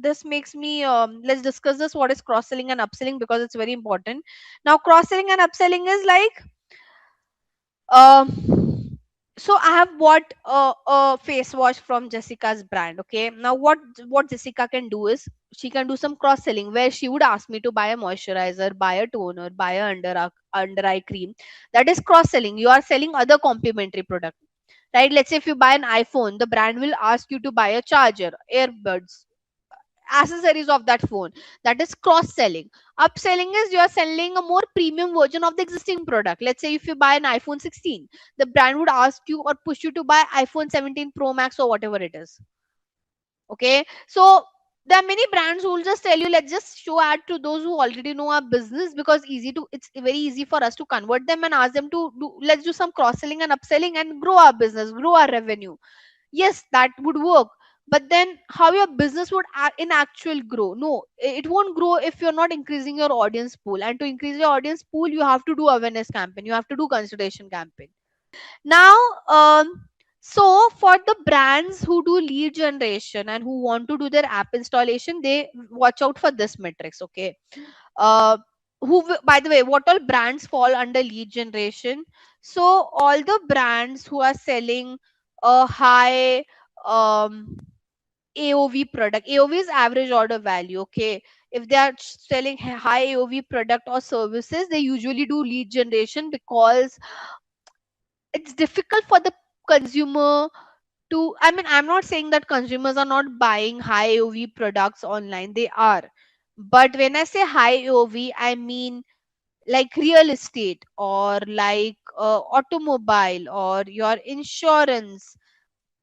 this makes me let's discuss this, what is cross selling and upselling, because it's very important. Now cross selling and upselling is like, so I have bought a face wash from Jessica's brand. Okay, now what Jessica can do is she can do some cross selling where she would ask me to buy a moisturizer, buy a toner, buy a under eye cream. That is cross selling. You are selling other complementary product, right? Let's say if you buy an iPhone, the brand will ask you to buy a charger, earbuds, accessories of that phone. That is cross selling. Upselling is you are selling a more premium version of the existing product. Let's say if you buy an iPhone 16, the brand would ask you or push you to buy iPhone 17 Pro Max or whatever it is. Okay, so there are many brands who will just tell you, let's just show ad to those who already know our business, because it's very easy for us to convert them and ask them to do, let's do some cross selling and upselling and grow our business, grow our revenue. Yes, that would work. But then how your business would in actual grow? No, it won't grow if you're not increasing your audience pool. And to increase your audience pool, you have to do awareness campaign, you have to do consideration campaign. Now, so for the brands who do lead generation and who want to do their app installation, they watch out for this metrics. Okay, uh, by the way, what all brands fall under lead generation? So all the brands who are selling a high um AOV product. AOV is average order value. Okay, if they are selling high AOV product or services, they usually do lead generation, because it's difficult for the consumer to, I mean, I'm not saying that consumers are not buying high AOV products online, they are. But when I say high AOV, I mean like real estate, or like automobile, or your insurance,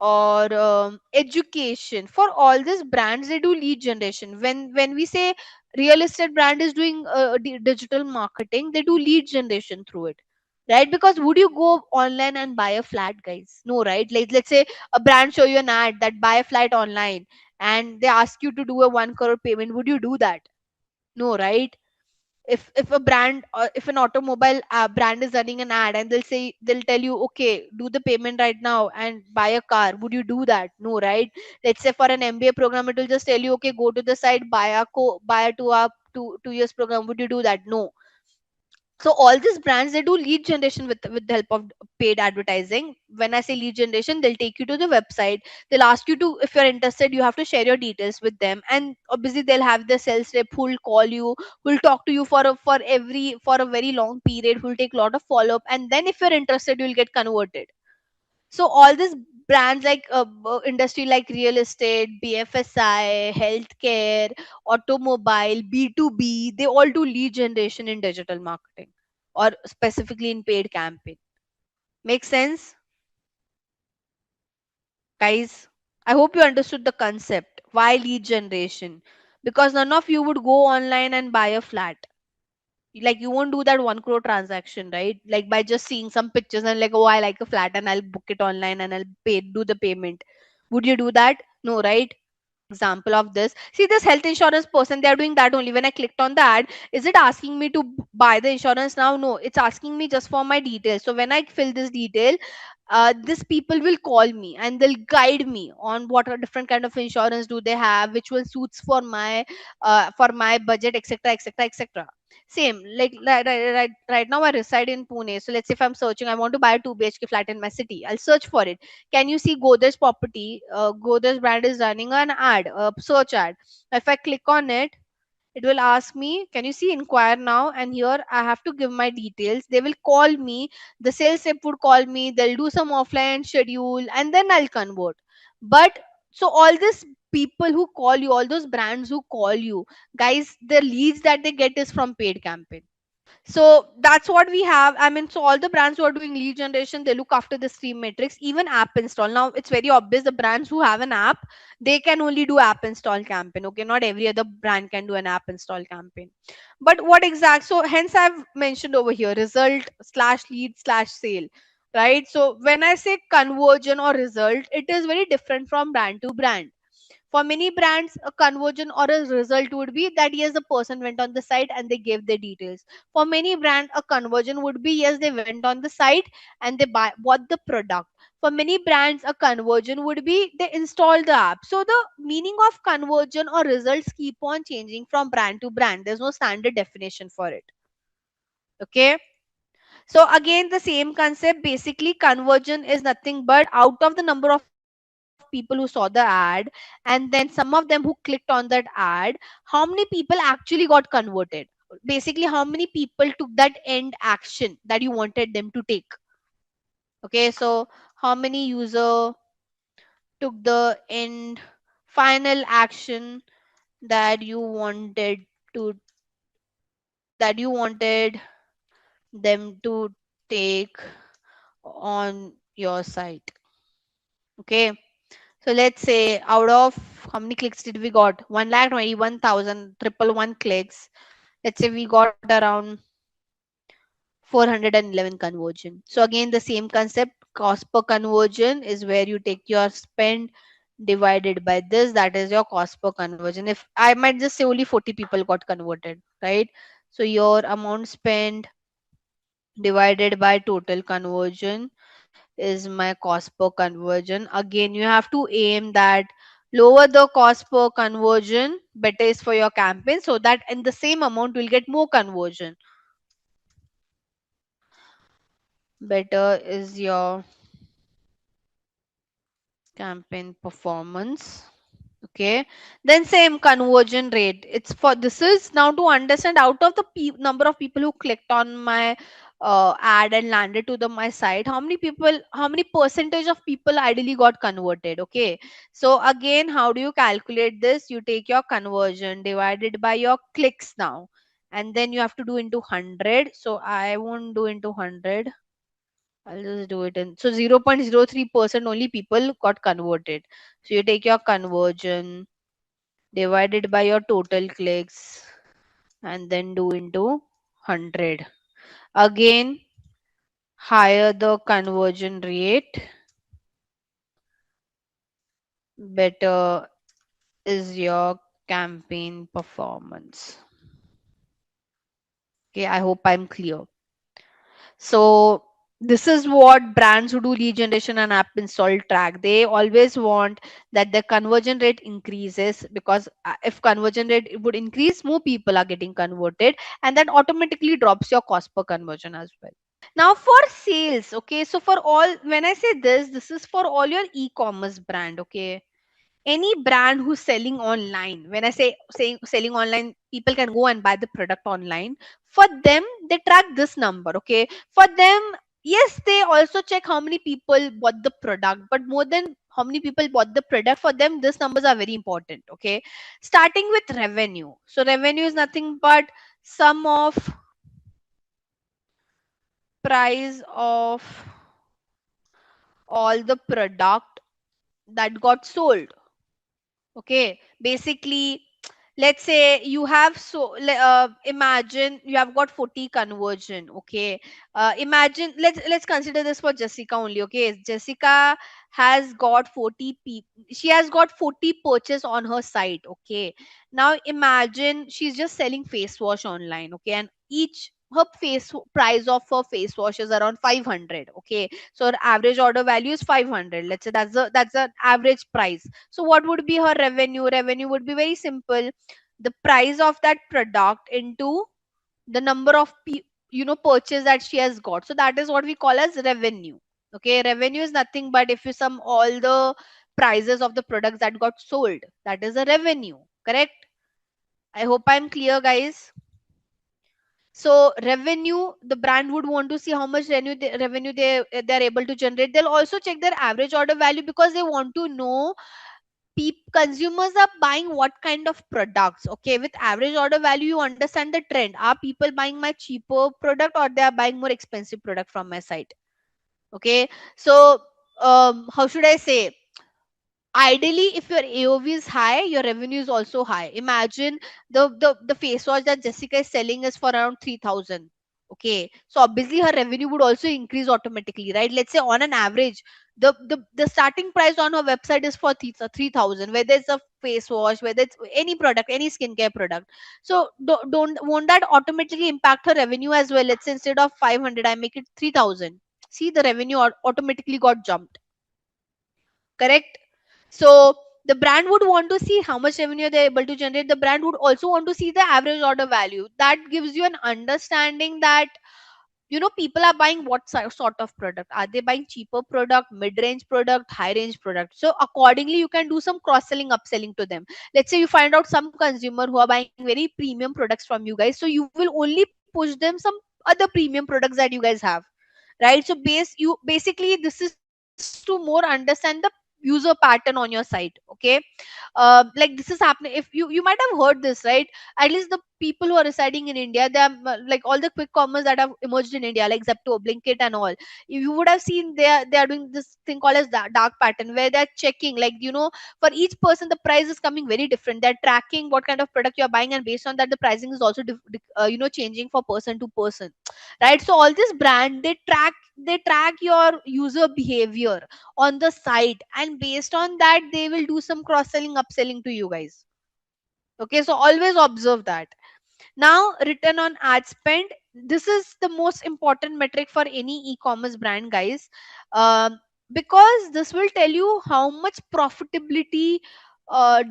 or education. For all these brands, they do lead generation. When we say real estate brand is doing digital marketing, they do lead generation through it, right? Because would you go online and buy a flat, guys? No, right? Like, let's say a brand show you an ad that buy a flat online, and they ask you to do a 1 crore payment. Would you do that? No, right? If a brand, or if an automobile brand is running an ad, and they'll tell you, okay, do the payment right now and buy a car, would you do that? No, right? Let's say for an MBA program, it will just tell you, okay, go to the site, buy a 2 years program. Would you do that? No. So all these brands, they do lead generation with the help of paid advertising. When I say lead generation, they'll take you to the website, they'll ask you to, if you're interested, you have to share your details with them, and obviously they'll have the sales rep who'll call you, who'll talk to you for a very long period, who'll take a lot of follow up, and then if you're interested, you'll get converted. So all these brands, like industry like real estate, BFSI, healthcare, automobile, B2B, they all do lead generation in digital marketing, or specifically in paid campaign. Make sense, guys? I hope you understood the concept. Why lead generation? Because none of you would go online and buy a flat. Like, you won't do that 1 crore transaction, right? Like, by just seeing some pictures and like, oh, I like a flat, and I'll book it online and I'll do the payment. Would you do that? No, right? Example of this, see, this health insurance person, they're doing that only. When I clicked on the ad, is it asking me to buy the insurance now? No, it's asking me just for my details. So when I fill this detail, this people will call me and they'll guide me on what are different kind of insurance do they have, which one suits for my budget, etc, etc, etc. Same like right now I reside in Pune. So let's say if I'm searching, I want to buy a 2 BHK flat in my city, I'll search for it. Can you see Godrej property, Godrej brand is running an ad, a search ad. If I click on it, it will ask me, can you see inquire now? And here I have to give my details. They will call me, the sales rep would call me, they'll do some offline schedule, and then I'll convert. But so all these people who call you, all those brands who call you, guys, the leads that they get is from paid campaign. So that's what we have. I mean, so all the brands who are doing lead generation, they look after the stream metrics, even app install. Now it's very obvious the brands who have an app, they can only do app install campaign. Okay, not every other brand can do an app install campaign. But what exact? So hence I've mentioned over here result slash lead slash sale. Right. So when I say conversion or result, it is very different from brand to brand. For many brands, a conversion or a result would be that yes, the person went on the site and they gave their details. For many brands, a conversion would be yes, they went on the site and bought the product. For many brands, a conversion would be they installed the app. So the meaning of conversion or results keep on changing from brand to brand. There's no standard definition for it. Okay. So again, the same concept. Basically, conversion is nothing but out of the number of people who saw the ad, and then some of them who clicked on that ad, how many people actually got converted? Basically, how many people took that end action that you wanted them to take? Okay, so how many user took the end final action that you wanted to that you wanted them to take on your site? Okay. So let's say out of how many clicks did we got? 1,21,111 clicks. Let's say we got around 411 conversion. So again, the same concept, cost per conversion is where you take your spend divided by this. That is your cost per conversion. If I might just say only 40 people got converted, right? So your amount spent divided by total conversion is my cost per conversion. Again, you have to aim that lower the cost per conversion, better is for your campaign, so that in the same amount will get more conversion. Better is your campaign performance. Okay, then same conversion rate, it's for this is now to understand out of the number of people who clicked on my ad and landed to the my site, how many people, how many percentage of people ideally got converted. Okay, so again, how do you calculate this? You take your conversion divided by your clicks now, and then you have to do into 100. So I won't do into 100, I'll just do it in, so 0.03% only people got converted. So you take your conversion divided by your total clicks and then do into 100. Again, higher the conversion rate, better is your campaign performance. Okay, I hope I'm clear. So this is what brands who do lead generation and app install track. They always want that the conversion rate increases, because if conversion rate would increase, more people are getting converted, and that automatically drops your cost per conversion as well. Now for sales, okay, so for all, when I say this is for all your e-commerce brand. Okay, any brand who's selling online, when I say saying selling online, people can go and buy the product online. For them, they track this number. Okay, for them, yes, they also check how many people bought the product, but more than how many people bought the product, for them these numbers are very important. Okay, starting with revenue. So revenue is nothing but sum of price of all the product that got sold. Okay, basically, let's say you have, imagine you have got 40 conversion. Okay, imagine, let's consider this for Jessica only. Okay, Jessica has got 40 she has got 40 purchase on her site. Okay, now imagine she's just selling face wash online. Okay, and each her face price of her face wash is around 500. Okay, so her average order value is 500. Let's say that's the average price. So what would be her revenue? Revenue would be very simple: the price of that product into the number of purchase that she has got. So that is what we call as revenue. Okay, revenue is nothing but if you sum all the prices of the products that got sold, that is a revenue. Correct? I hope I'm clear, guys. So revenue, the brand would want to see how much revenue they're able to generate. They'll also check their average order value because they want to know consumers are buying what kind of products. Okay, with average order value you understand the trend. Are people buying my cheaper product or they are buying more expensive product from my site? Okay, so how should I say, ideally if your AOV is high, your revenue is also high. Imagine the face wash that Jessica is selling is for around 3000. Okay, so obviously her revenue would also increase automatically, right? Let's say on an average the starting price on her website is for 3000, whether it's a face wash, whether it's any product, any skincare product. So don't won't that automatically impact her revenue as well? Let's say instead of 500 I make it 3000. See, the revenue automatically got jumped. Correct? So the brand would want to see how much revenue they're able to generate. The brand would also want to see the average order value. That gives you an understanding that people are buying what sort of product. Are they buying cheaper product, mid-range product, high-range product? So accordingly you can do some cross-selling, upselling to them. Let's say you find out some consumer who are buying very premium products from you guys, so you will only push them some other premium products that you guys have, right? So basically this is to more understand the user pattern on your site. Okay, like this is happening. If you might have heard this, right? At least the people who are residing in India, they are like all the quick commerce that have emerged in India, like Zepto, Blinkit and all. You would have seen they are doing this thing called as dark pattern, where they're checking, like for each person the price is coming very different. They're tracking what kind of product you're buying, and based on that the pricing is also changing for person to person, right? So all this brand, they track your user behavior on the site, and based on that they will do some cross selling, upselling to you guys. Okay, so always observe that. Now, return on ad spend. This is the most important metric for any e-commerce brand, guys. um, because this will tell you how much profitability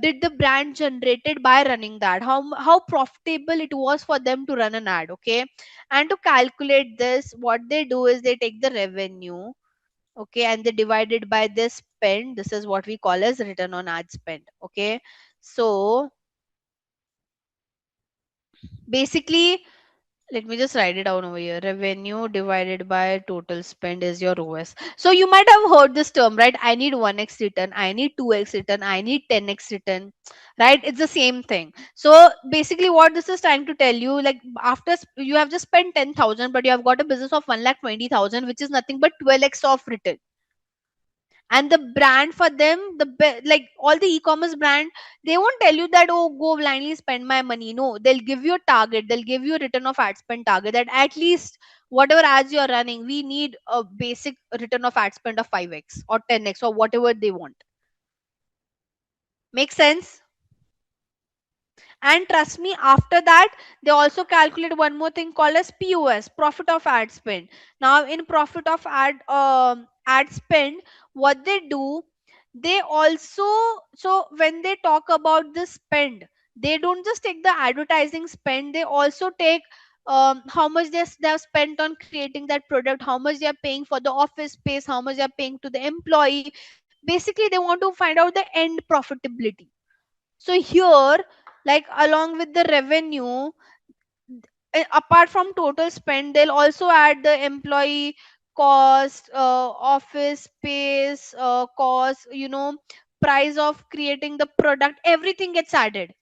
did the brand generated by running that, how profitable it was for them to run an ad. Okay, and to calculate this, what they do is they take the revenue, okay, and they divide it by this spend. This is what we call as return on ad spend. Okay, so basically, let me just write it down over here. Revenue divided by total spend is your OS. So you might have heard this term, right? I need 1x return, I need 2x return, I need 10x return, right? It's the same thing. So basically, what this is trying to tell you, like after you have just spent 10,000, but you have got a business of 1,20,000, which is nothing but 12x of return. And the brand for them, like all the e-commerce brand, they won't tell you that, oh, go blindly spend my money. No, they'll give you a target, they'll give you a return of ad spend target, that at least whatever ads you're running, we need a basic return of ad spend of 5x or 10x or whatever they want. Make sense? And trust me, after that, they also calculate one more thing called as POS, profit of ad spend. Now, in profit of ad spend, what they do, they also, so when they talk about the spend, they don't just take the advertising spend, they also take how much they have spent on creating that product, how much they are paying for the office space, how much they are paying to the employee. Basically, they want to find out the end profitability. So here, like along with the revenue, apart from total spend, they'll also add the employee cost, office space cost, price of creating the product, everything gets added.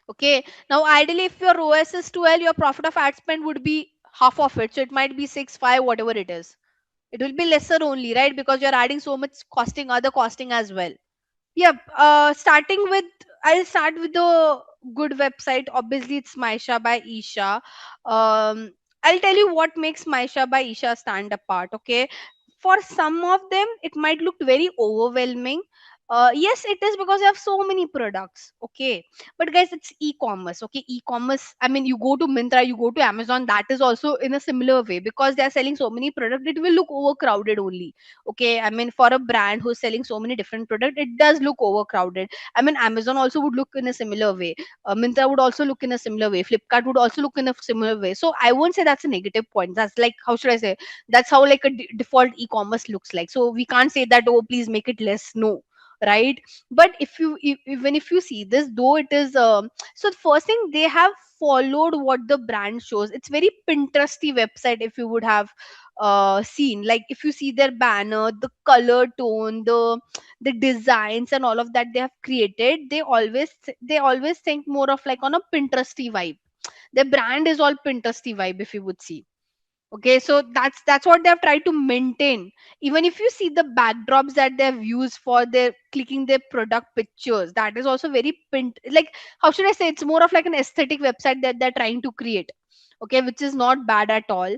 Okay, now ideally if your OS is 12, your profit of ad spend would be half of it, so it might be 6 5, whatever it is. It will be lesser only, right? Because you're adding so much costing, other costing as well. Yep. Starting with, I'll start with the good website. Obviously, it's Maisha by Isha. I'll tell you what makes Maisha by Isha stand apart. Okay, for some of them, it might look very overwhelming. Yes, it is because you have so many products. Okay, but guys, it's e-commerce. Okay, e-commerce, I mean, you go to Myntra, you go to Amazon, that is also in a similar way, because they are selling so many products, it will look overcrowded only. Okay, I mean, for a brand who's selling so many different products, it does look overcrowded. I mean, Amazon also would look in a similar way. Myntra would also look in a similar way. Flipkart would also look in a similar way. So I won't say that's a negative point. That's like, how should I say, that's how like a default e-commerce looks like. So we can't say that, oh, please make it less. No, right? But if you even if you see this, though it is so the first thing, they have followed what the brand shows. It's very Pinteresty website. If you would have seen, like, if you see their banner, the color tone, the designs and all of that they have created, they always think more of like on a Pinteresty vibe. Their brand is all Pinteresty vibe, if you would see. Okay, so that's what they've tried to maintain. Even if you see the backdrops that they've used for their clicking their product pictures, that is also very like, how should I say, it's more of like an aesthetic website that they're trying to create. Okay, which is not bad at all.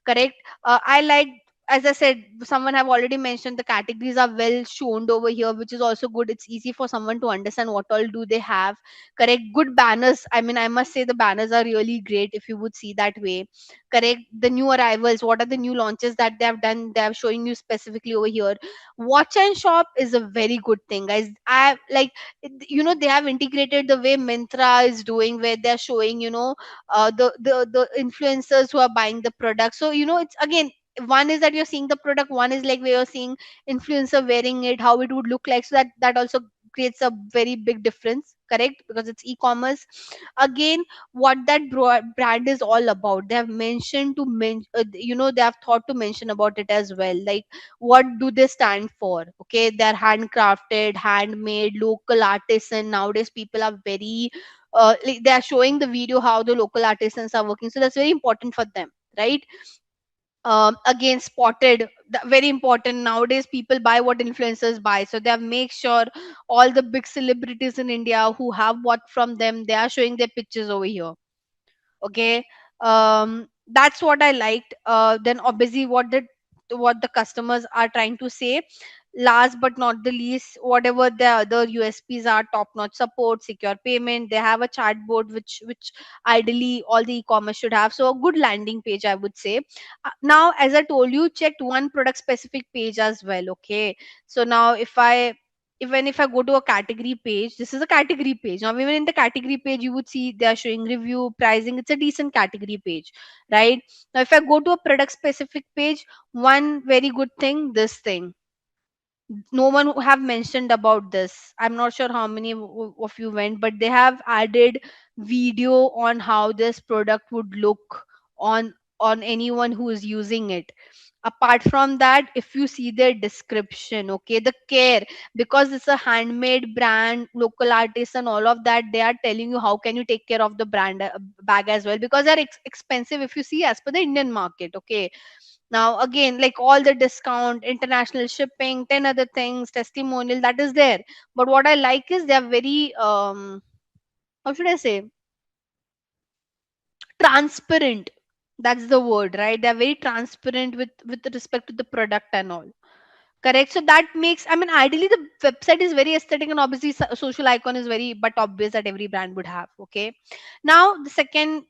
Correct. I like, as I said, someone have already mentioned, the categories are well shown over here, which is also good. It's easy for someone to understand what all do they have. Correct. Good banners, I mean, I must say the banners are really great, if you would see that way. Correct. The new arrivals, what are the new launches that they have done, they are showing you specifically over here. Watch and shop is a very good thing, guys. I like, they have integrated the way Myntra is doing, where they're showing, the influencers who are buying the product. So it's again, one is that you're seeing the product, one is like where you're seeing influencer wearing it, how it would look like. So that also creates a very big difference. Correct, because it's e-commerce. Again, what that brand is all about, they have mentioned to they have thought to mention about it as well, like what do they stand for. Okay, they're handcrafted, handmade, local artisan. Nowadays people are very like, they are showing the video how the local artisans are working, so that's very important for them, right? Again, spotted, very important. Nowadays people buy what influencers buy, so they have make sure all the big celebrities in India who have bought from them, they are showing their pictures over here. Okay, that's what I liked. Then obviously what the customers are trying to say. Last but not the least, whatever the other USPs are, top notch support, secure payment, they have a chatbot, which ideally all the e-commerce should have. So a good landing page, I would say. Now, as I told you, checked one product specific page as well. Okay, so now even if I go to a category page, this is a category page. Now, even in the category page, you would see they are showing review, pricing. It's a decent category page, right? Now, if I go to a product specific page, one very good thing, this thing, no one who have mentioned about this. I'm not sure how many of you went, but they have added video on how this product would look on anyone who is using it. Apart from that, if you see their description, okay, the care, because it's a handmade brand, local artists and all of that, they are telling you how can you take care of the brand bag as well, because they're expensive if you see as per the Indian market. Okay, now again, like all the discount, international shipping, 10 other things, testimonial, that is there. But what I like is they're very how should I say, transparent. That's the word, right? They're very transparent with respect to the product and all. Correct. So that makes, I mean, ideally the website is very aesthetic, and obviously social icon is very but obvious that every brand would have. Okay. Now the second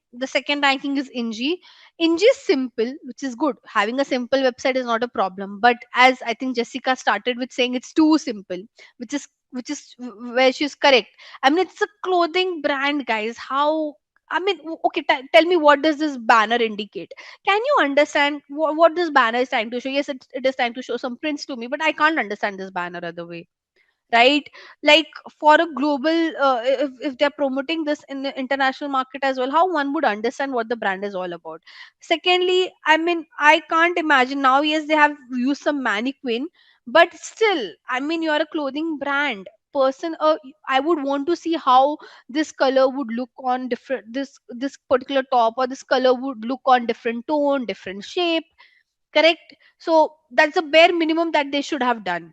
ranking is Inji. Inji is simple, which is good. Having a simple website is not a problem. But as I think Jessica started with saying, it's too simple, which is where she's correct. I mean, it's a clothing brand, guys. How, I mean, okay, tell me, what does this banner indicate? Can you understand what this banner is trying to show? Yes, it is trying to show some prints to me, but I can't understand this banner other way, right? Like, for a global, if they're promoting this in the international market as well, how one would understand what the brand is all about? Secondly, I mean, I can't imagine now. Yes, they have used some mannequin, but still, I mean, you're a clothing brand person. I would want to see how this color would look on different, this particular top, or this color would look on different tone, different shape. Correct. So that's the bare minimum that they should have done.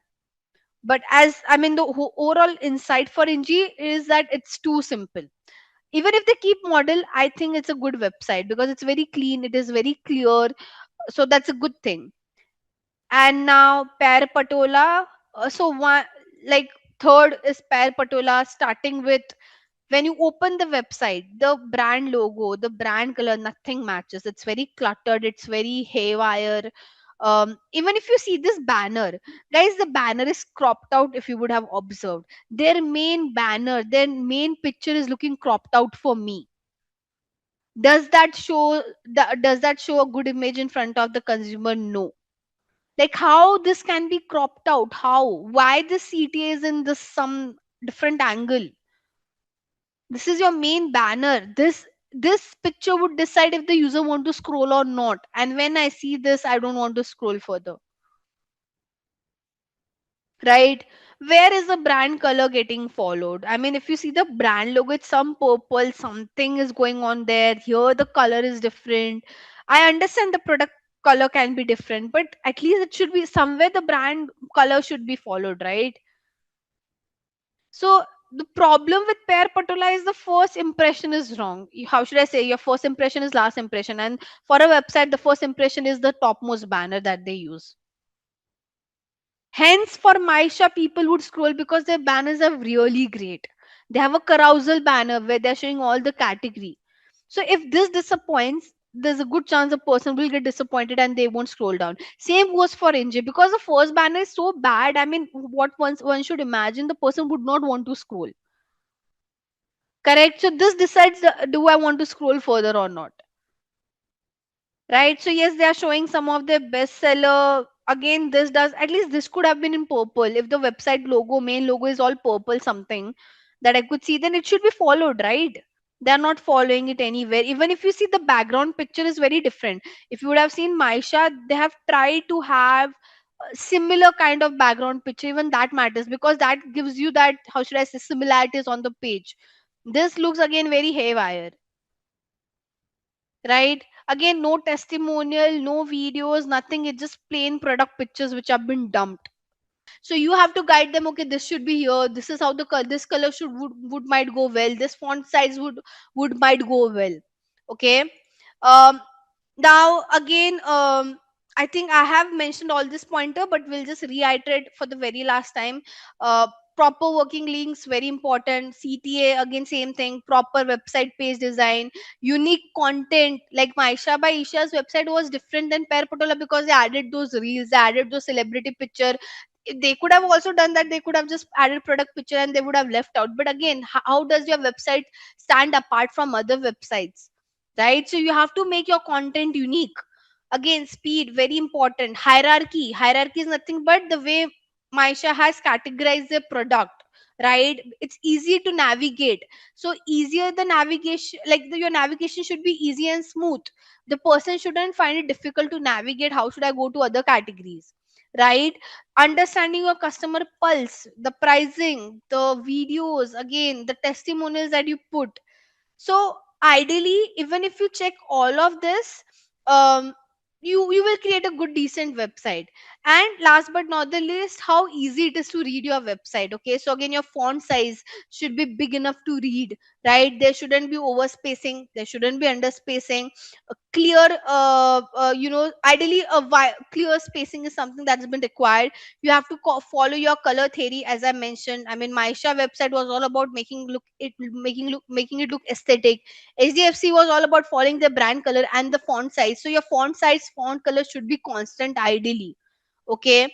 But as I mean, the overall insight for Inji is that it's too simple. Even if they keep model, I think it's a good website because it's very clean, it is very clear. So that's a good thing. And now Per Patola, so one, like Third is pair patola, starting with when you open the website, the brand logo, the brand color, nothing matches. It's very cluttered, it's very haywire. Even if you see this banner, guys, the banner is cropped out. If you would have observed, their main banner, their main picture is looking cropped out for me. Does that show does that show a good image in front of the consumer? No. Like, how this can be cropped out? How? Why the CTA is in this some different angle? This is your main banner. This picture would decide if the user want to scroll or not. And when I see this, I don't want to scroll further. Right? Where is the brand color getting followed? I mean, if you see the brand logo, it's some purple, something is going on there. Here the color is different. I understand the product color can be different, but at least it should be somewhere the brand color should be followed, right? So the problem with pair patola is the first impression is wrong. How should I say? Your first impression is last impression, and for a website, the first impression is the topmost banner that they use. Hence, for Maisha, people would scroll because their banners are really great. They have a carousel banner where they're showing all the category. So if this disappoints, there's a good chance the person will get disappointed and they won't scroll down. Same goes for NJ because the first banner is so bad. I mean, what one should imagine, the person would not want to scroll. Correct. So this decides do I want to scroll further or not. Right. So yes, they are showing some of their bestseller. Again, this does at least this could have been in purple. If the website logo, main logo is all purple, something that I could see, then it should be followed, right? They are not following it anywhere. Even if you see the background picture is very different. If you would have seen Maisha, they have tried to have a similar kind of background picture. Even that matters because that gives you that, how should I say, similarities on the page. This looks again very haywire, right? Again, no testimonial, no videos, nothing. It's just plain product pictures which have been dumped. So you have to guide them. Okay, this should be here. This is how the color, this color should would might go well. This font size would might go well. Okay. Um, Now again, I think I have mentioned all this pointer, but we'll just reiterate for the very last time. Proper working links very important. CTA again, same thing. Proper website page design, unique content. Like Maisha by Isha's website was different than Pair Patola because they added those reels, they added those celebrity picture. They could have also done that. They could have just added product picture and they would have left out. But again, how does your website stand apart from other websites? Right? So you have to make your content unique. Again, speed very important. Hierarchy is nothing but the way Maisha has categorized the product, right? It's easy to navigate. So easier the navigation, like your navigation should be easy and smooth. The person shouldn't find it difficult to navigate. How should I go to other categories, right? Understanding your customer pulse, the pricing, the videos, again the testimonials that you put. So ideally, even if you check all of this, um, you will create a good decent website. And last but not the least, how easy it is to read your website. Okay, so again, your font size should be big enough to read, right? There shouldn't be overspacing, there shouldn't be underspacing. A clear, ideally clear spacing is something that's been required. You have to follow your color theory, as I mentioned. I mean, Maisha website was all about making it look aesthetic. HDFC was all about following the brand color and the font size. So your font size, font color should be constant ideally. Okay,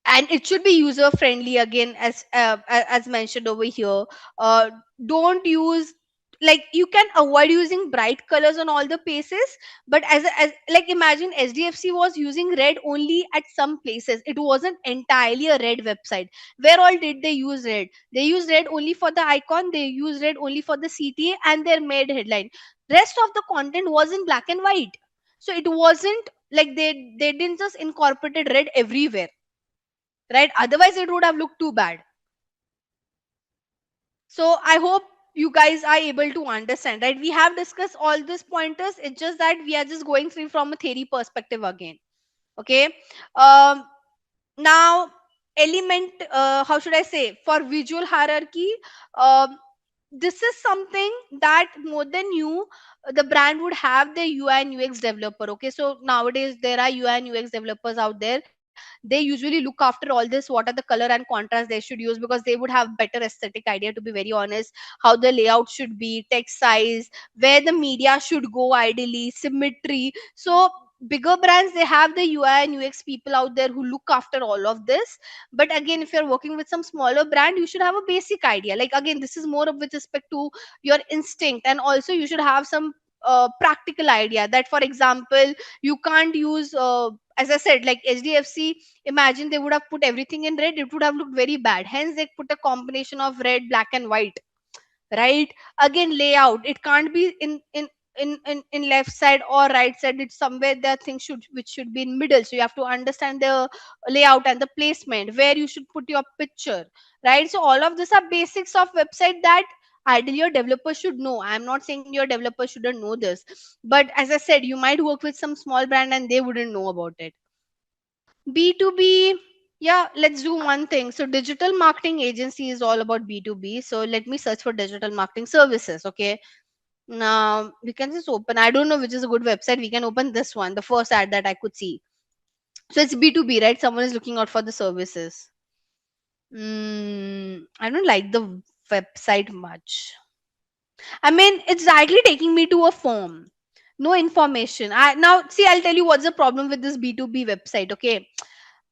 and it should be user friendly again, as mentioned over here. uh, don't use, like, you can avoid using bright colors on all the pages. But as like, imagine SDFC was using red only at some places. It wasn't entirely a red website. Where all did they use red? They used red only for the icon, they used red only for the CTA and their made headline. Rest of the content was in black and white. So it wasn't like they didn't just incorporated red everywhere, right? Otherwise it would have looked too bad. So I hope you guys are able to understand, right? We have discussed all these pointers. It's just that we are just going through from a theory perspective again. Okay. um Now, element, how should I say, for visual hierarchy, um, this is something that more than you, the brand would have the UI and UX developer. Okay, so nowadays there are UI and UX developers out there. They usually look after all this, what are the color and contrast they should use, because they would have better aesthetic idea, to be very honest, how the layout should be, text size, where the media should go, ideally symmetry. So bigger brands, they have the UI and UX people out there who look after all of this. But again, if you're working with some smaller brand, you should have a basic idea. Like, again, this is more of with respect to your instinct, and also you should have some practical idea, that for example, you can't use as I said, like HDFC, imagine they would have put everything in red, it would have looked very bad. Hence they put a combination of red, black and white, right? Again, layout, it can't be in left side or right side, it's somewhere that thing should, which should be in middle. So you have to understand the layout and the placement, where you should put your picture, right? So all of these are basics of website that ideally your developer should know. I'm not saying your developer shouldn't know this, but as I said, you might work with some small brand and they wouldn't know about it. B2B, yeah, let's do one thing. So digital marketing agency is all about B2B. So let me search for digital marketing services. Okay. Now we can just open. I don't know which is a good website. We can open this one, the first ad that I could see. So it's B2B, right? Someone is looking out for the services. I don't like the website much. I mean, it's directly taking me to a form. No information. I now see, I'll tell you what's the problem with this B2B website. Okay.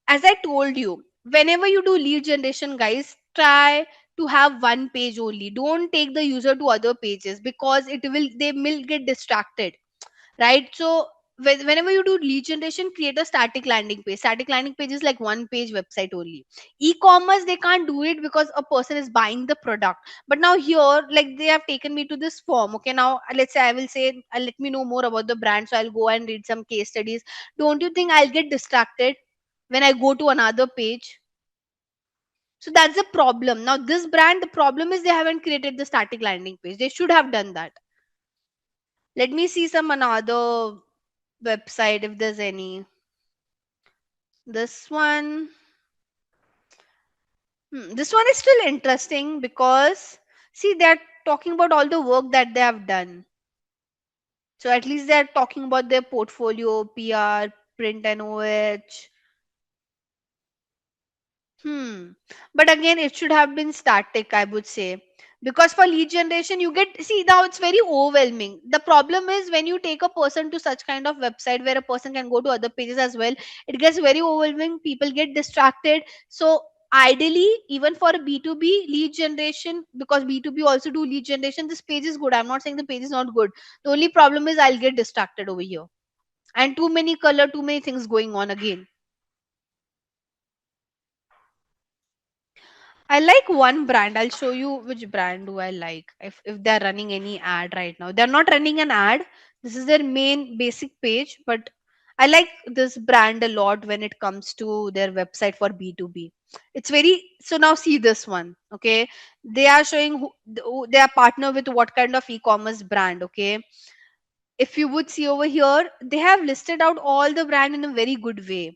As I told you, whenever you do lead generation, guys, try to have one page only. Don't take the user to other pages, because they will get distracted, right? So whenever you do lead generation, create a static landing page. Static landing page is like one page website only. E-commerce, they can't do it because a person is buying the product. But now here, like, they have taken me to this form. Okay, now let's say I will say, let me know more about the brand, so I'll go and read some case studies. Don't you think I'll get distracted when I go to another page? So that's the problem. Now this brand, the problem is they haven't created the static landing page. They should have done that. Let me see some another website if there's any. This one. This one is still interesting because, see, they're talking about all the work that they have done. So at least they're talking about their portfolio, PR, print and OH. Hmm. But again, it should have been static, I would say. Because for lead generation, you get, see, now it's very overwhelming. The problem is when you take a person to such kind of website where a person can go to other pages as well, it gets very overwhelming. People get distracted. So ideally, even for a B2B lead generation, because B2B also do lead generation, this page is good. I'm not saying the page is not good. The only problem is I'll get distracted over here. And too many color, too many things going on again. I like one brand. I'll show you which brand do I like. If they're running any ad right now. They're not running an ad. This is their main basic page, but I like this brand a lot when it comes to their website for B2B. It's very, so now see this one. Okay. They are showing who they are partner with what kind of e-commerce brand. Okay. If you would see over here, they have listed out all the brand in a very good way.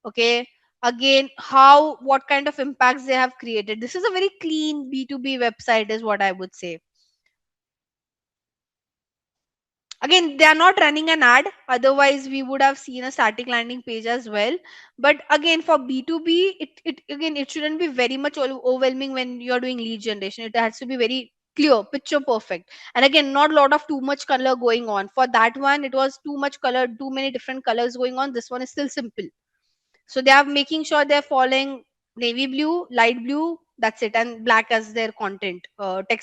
Okay, again, how, what kind of impacts they have created. This is a very clean B2B website is what I would say. Again, they are not running an ad, otherwise we would have seen a static landing page as well. But again, for B2B, it again, it shouldn't be very much overwhelming when you're doing lead generation. It has to be very clear, picture perfect. And again, not a lot of too much color going on. For that one, it was too much color, too many different colors going on. This one is still simple. So they are making sure they're following navy blue, light blue, that's it, and black as their content,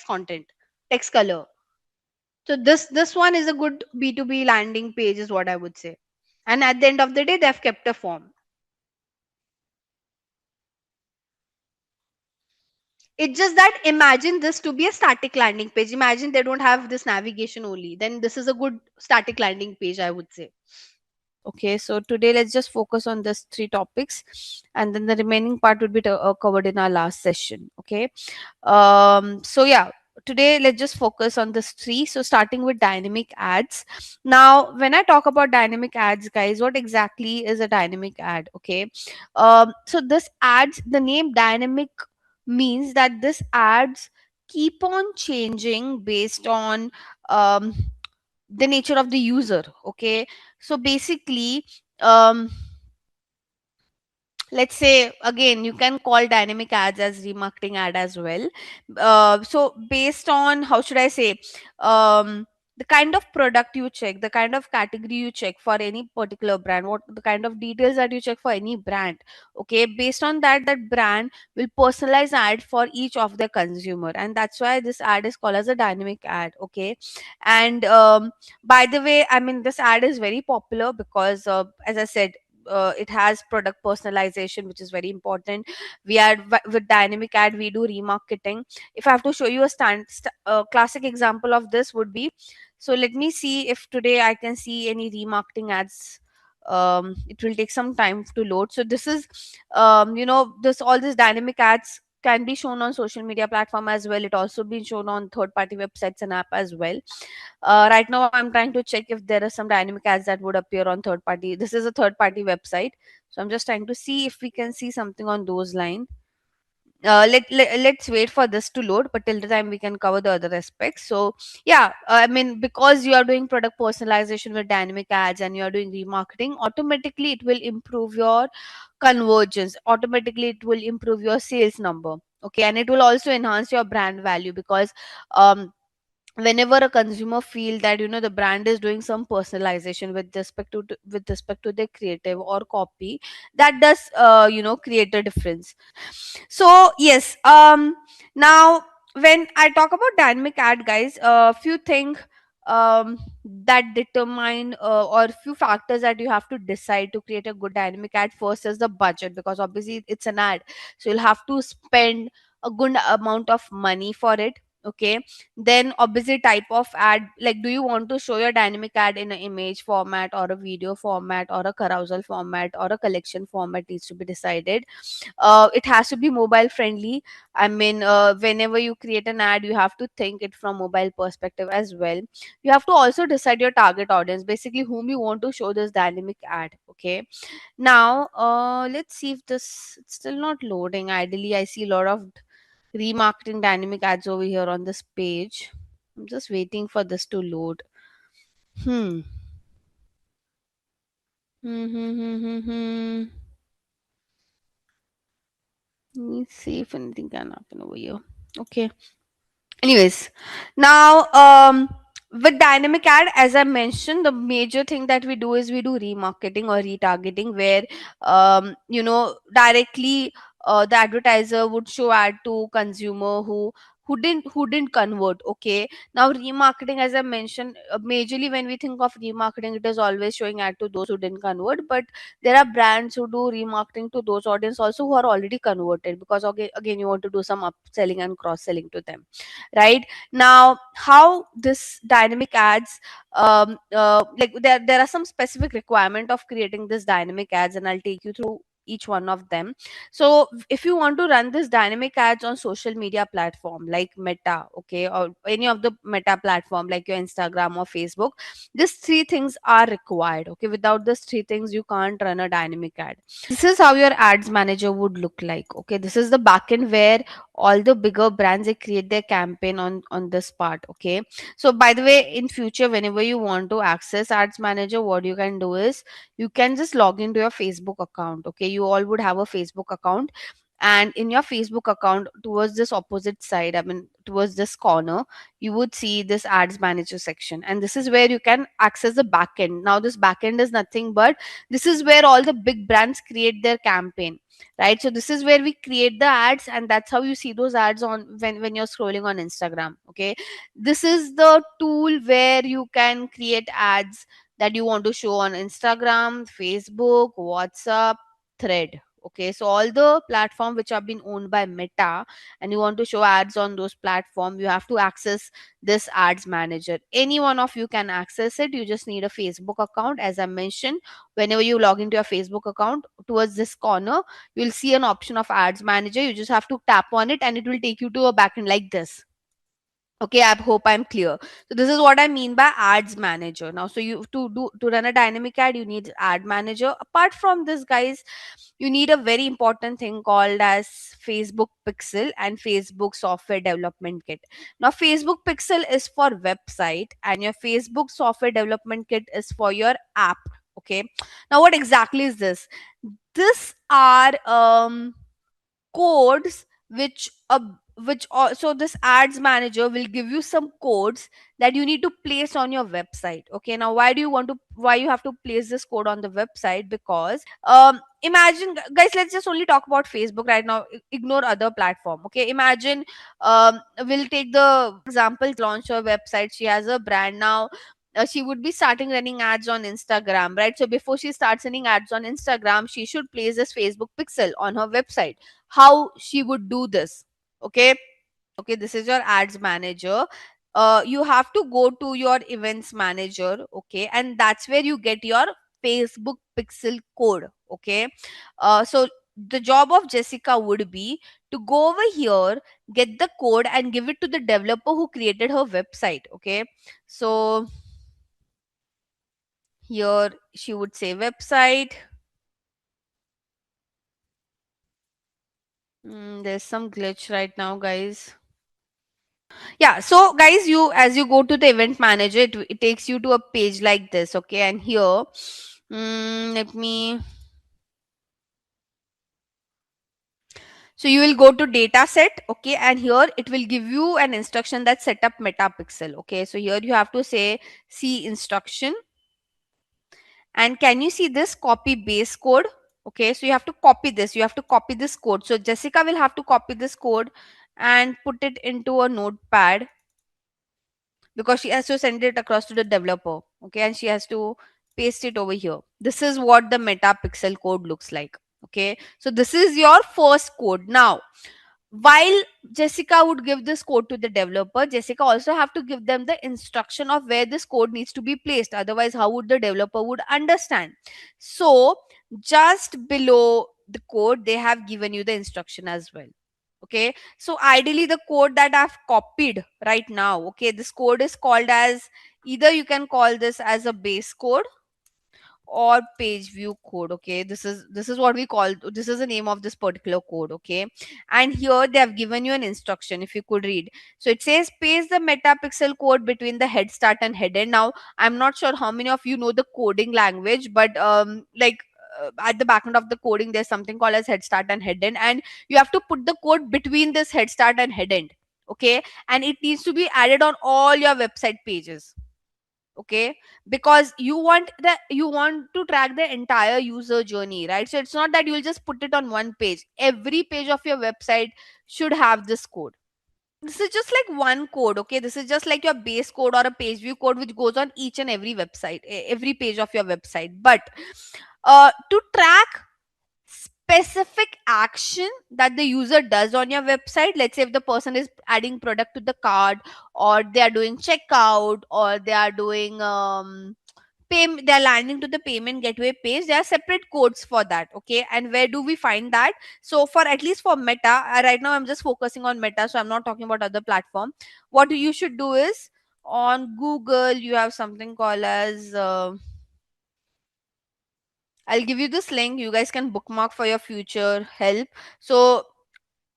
content, text color. So this one is a good B2B landing page, is what I would say. And at the end of the day, they've kept a form. It's just that imagine this to be a static landing page. Imagine they don't have this navigation only. Then this is a good static landing page, I would say. Okay, so today let's just focus on these three topics, and then the remaining part would be covered in our last session. Okay, so yeah, today let's just focus on this three. So starting with dynamic ads. Now, when I talk about dynamic ads, guys, what exactly is a dynamic ad? Okay, so this ads, the name dynamic means that this ads keep on changing based on um, the nature of the user. Okay, so basically, um let's say again, you can call dynamic ads as remarketing ad as well. So based on, how should I say, um the kind of product you check, the kind of category you check for any particular brand, what the kind of details that you check for any brand, okay, based on that, that brand will personalize ad for each of their consumer, and that's why this ad is called as a dynamic ad. Okay. And by the way, I mean, this ad is very popular because as I said, it has product personalization, which is very important. With dynamic ad, we do remarketing. If I have to show you a classic example of this would be, so let me see if today I can see any remarketing ads. It will take some time to load. So this is, this all these dynamic ads can be shown on social media platform as well. It also been shown on third party websites and app as well. Right now I'm trying to check if there are some dynamic ads that would appear on third party. This is a third party website, so I'm just trying to see if we can see something on those lines. Let's wait for this to load, but till the time we can cover the other aspects. So yeah, I mean, because you are doing product personalization with dynamic ads and you are doing remarketing, automatically it will improve your convergence, automatically it will improve your sales number. Okay. And it will also enhance your brand value, because um whenever a consumer feel that, the brand is doing some personalization with respect to their creative or copy, that does create a difference. So yes, now when I talk about dynamic ad, guys, few things that determine, or few factors that you have to decide to create a good dynamic ad. First is the budget, because obviously it's an ad, so you'll have to spend a good amount of money for it. Okay. Then obviously type of ad, like, do you want to show your dynamic ad in an image format or a video format or a carousel format or a collection format, needs to be decided. It has to be mobile friendly. I mean, whenever you create an ad, you have to think it from mobile perspective as well. You have to also decide your target audience, basically whom you want to show this dynamic ad. Okay. Now let's see if this, it's still not loading. Ideally I see a lot of remarketing dynamic ads over here on this page. I'm just waiting for this to load. Hmm. Hmm. Hmm. Hmm. Hmm. Hmm. Let me see if anything can happen over here. Okay. Anyways, now with dynamic ad, as I mentioned, the major thing that we do is we do remarketing or retargeting, where directly the advertiser would show ad to consumer who didn't convert. Okay. Now remarketing, as I mentioned, majorly when we think of remarketing, it is always showing ad to those who didn't convert, but there are brands who do remarketing to those audience also who are already converted, because again you want to do some upselling and cross selling to them. Right. Now how this dynamic ads, like, there are some specific requirement of creating this dynamic ads, and I'll take you through each one of them. So if you want to run this dynamic ads on social media platform like Meta, okay, or any of the Meta platform like your Instagram or Facebook, these three things are required. Okay. Without these three things, you can't run a dynamic ad. This is how your ads manager would look like. Okay. This is the backend where all the bigger brands, they create their campaign on this part. Okay. So by the way, in future, whenever you want to access ads manager, what you can do is you can just log into your Facebook account. Okay. You all would have a Facebook account, and in your Facebook account, towards this opposite side, I mean towards this corner, you would see this ads manager section, and this is where you can access the backend. Now this backend is nothing but, this is where all the big brands create their campaign. Right. So this is where we create the ads, and that's how you see those ads on when you're scrolling on Instagram. Okay. This is the tool where you can create ads that you want to show on Instagram, Facebook, WhatsApp, Thread. Okay. So all the platform which have been owned by Meta, and you want to show ads on those platform, you have to access this ads manager. Any one of you can access it. You just need a Facebook account. As I mentioned, whenever you log into your Facebook account, towards this corner, you'll see an option of ads manager. You just have to tap on it, and it will take you to a backend like this. Okay, I hope I'm clear. So this is what I mean by ads manager. Now, so you to run a dynamic ad, you need ad manager. Apart from this, guys, you need a very important thing called as Facebook Pixel and Facebook Software Development Kit. Now, Facebook Pixel is for website, and your Facebook Software Development Kit is for your app. Okay. Now, what exactly is this? This are codes which also this ads manager will give you some codes that you need to place on your website. Okay, now why you have to place this code on the website? Because imagine, guys, let's just only talk about Facebook right now. Ignore other platform. Okay, imagine, we'll take the example, launch her website, she has a brand now. She would be starting running ads on Instagram, right? So before she starts running ads on Instagram, she should place this Facebook pixel on her website. How she would do this? Okay, okay, this is your ads manager. You have to go to your events manager, okay, and that's where you get your Facebook pixel code. Okay, so the job of Jessica would be to go over here, get the code, and give it to the developer who created her website. Okay, so here she would say website. There's some glitch right now, guys. Yeah, so guys, you as you go to the event manager, it takes you to a page like this. Okay, and here, let me. So you will go to data set. Okay, and here it will give you an instruction that set up metapixel. Okay, so here you have to say see instruction, and can you see this copy base code? Okay, so you have to copy this. You have to copy this code. So Jessica will have to copy this code and put it into a notepad, because she has to send it across to the developer. Okay, and she has to paste it over here. This is what the metapixel code looks like. Okay, so this is your first code. Now, while Jessica would give this code to the developer, Jessica also have to give them the instruction of where this code needs to be placed. Otherwise, how would the developer would understand? So just below the code, they have given you the instruction as well. Okay, so ideally the code that I've copied right now, okay, this code is called as, either you can call this as a base code or page view code. Okay, this is what we call, this is the name of this particular code. Okay, and here they have given you an instruction, if you could read. So it says paste the metapixel code between the head start and head end. Now I'm not sure how many of you know the coding language, but at the back end of the coding there's something called as head start and head end, and you have to put the code between this head start and head end. Okay, and it needs to be added on all your website pages. Okay, because you want to track the entire user journey, right? So it's not that you'll just put it on one page. Every page of your website should have this code. This is just like one code. Okay, this is just like your base code or a page view code which goes on each and every website, every page of your website. But to track specific action that the user does on your website, let's say if the person is adding product to the cart, or they are doing checkout, or they are doing they are landing to the payment gateway page, there are separate codes for that. Okay, and where do we find that? So for at least for Meta, right now I'm just focusing on Meta, so I'm not talking about other platform. What you should do is, on Google you have something called as I'll give you this link, you guys can bookmark for your future help. So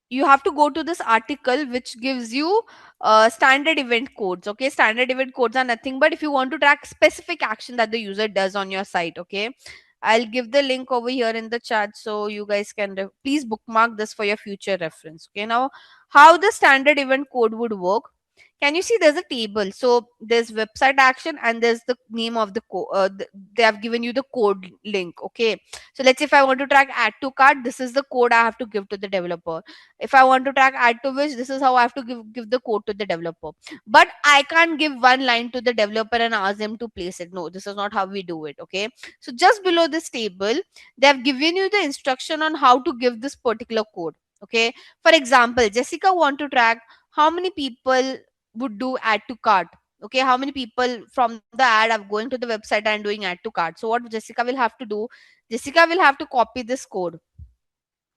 you have to go to this article which gives you standard event codes. Okay, standard event codes are nothing but if you want to track specific action that the user does on your site. Okay, I'll give the link over here in the chat, so you guys can please bookmark this for your future reference. Okay, now how the standard event code would work, can you see there's a table? So there's website action and there's the name of the they have given you the code link. Okay, so let's say if I want to track add to cart, this is the code I have to give to the developer. If I want to track add to which, this is how I have to give the code to the developer. But I can't give one line to the developer and ask them to place it. No, this is not how we do it. Okay, so just below this table, they have given you the instruction on how to give this particular code. Okay, for example, Jessica want to track how many people would do add to cart. Okay, how many people from the ad are going to the website and doing add to cart. So what Jessica will have to do, Jessica will have to copy this code.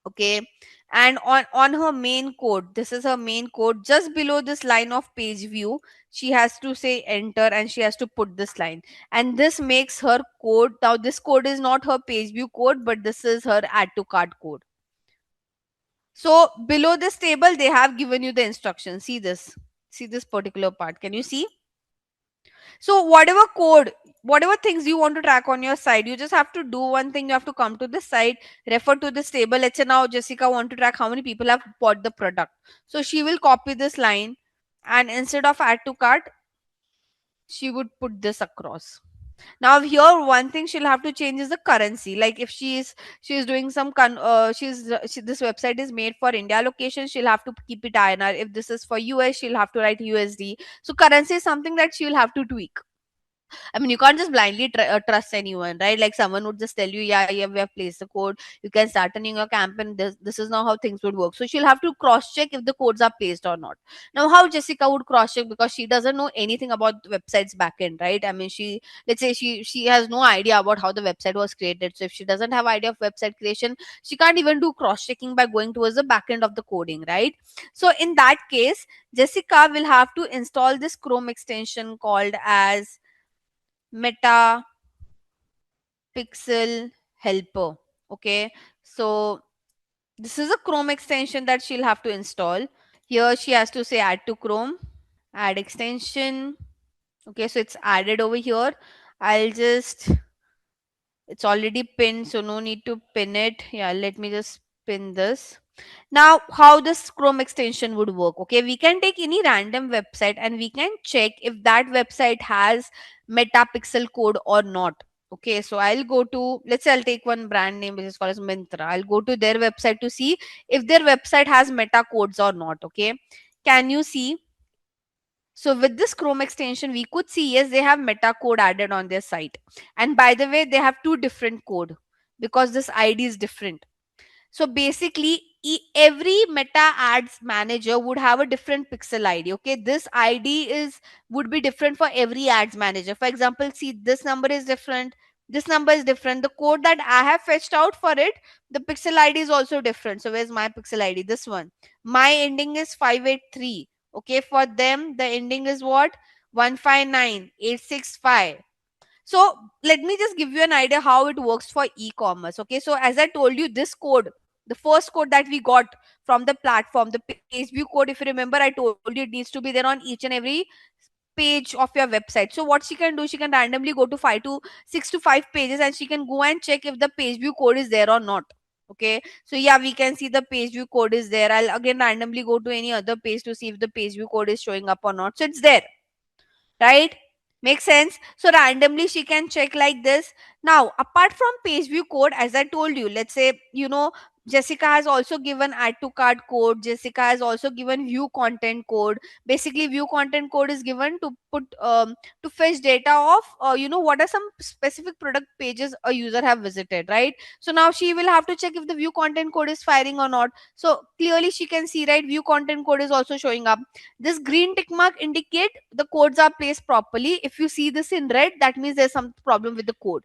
Okay, and on her main code, this is her main code, just below this line of page view, she has to say enter and she has to put this line, and this makes her code. Now this code is not her page view code, but this is her add to cart code. So below this table they have given you the instructions. See this particular part, can you see? So whatever things you want to track on your site, you just have to do one thing. You have to come to this site, refer to this table. Let's say now Jessica want to track how many people have bought the product. So she will copy this line, and instead of add to cart, she would put this across. Now here one thing she'll have to change is the currency. Like if she's doing some this website is made for India location, she'll have to keep it INR. If this is for US, she'll have to write USD. So currency is something that she'll have to tweak. I mean, you can't just blindly trust anyone, right? Like someone would just tell you, yeah, yeah, we have placed the code. You can start running your campaign. This is not how things would work. So she'll have to cross check if the codes are placed or not. Now, how Jessica would cross check, because she doesn't know anything about the website's backend, right? I mean, let's say she has no idea about how the website was created. So if she doesn't have idea of website creation, she can't even do cross checking by going towards the backend of the coding, right? So in that case, Jessica will have to install this Chrome extension called as Meta Pixel Helper. Okay, so this is a Chrome extension that she'll have to install. Here she has to say add to Chrome, add extension. Okay, so it's added over here. I'll just, it's already pinned, so no need to pin it. Yeah, let me just pin this. Now, how this Chrome extension would work? Okay, we can take any random website and we can check if that website has metapixel code or not. Okay, so I'll go to, let's say I'll take one brand name which is called as Mintra. I'll go to their website to see if their website has meta codes or not. Okay, can you see? So with this Chrome extension, we could see, yes, they have meta code added on their site. And by the way, they have two different code because this ID is different. So basically, every meta ads manager would have a different pixel ID. Okay, this ID is would be different for every ads manager. For example, see, this number is different. This number is different. The code that I have fetched out for it, the pixel ID is also different. So where's my pixel ID? This one. My ending is 583. Okay, for them, the ending is what? 159865. So let me just give you an idea how it works for e-commerce. Okay, so as I told you, this code, the first code that we got from the platform, the page view code, if you remember, I told you it needs to be there on each and every page of your website. So what she can do, she can randomly go to 6 to 5 pages and she can go and check if the page view code is there or not. Okay, so yeah, we can see the page view code is there. I'll again randomly go to any other page to see if the page view code is showing up or not. So it's there, right? Makes sense. So randomly she can check like this. Now apart from page view code, as I told you, let's say, Jessica has also given add to cart code. Jessica has also given view content code. Basically view content code is given to put to fetch data of what are some specific product pages a user have visited, right? So now she will have to check if the view content code is firing or not. So clearly she can see, right, view content code is also showing up. This green tick mark indicate the codes are placed properly. If you see this in red, that means there's some problem with the code.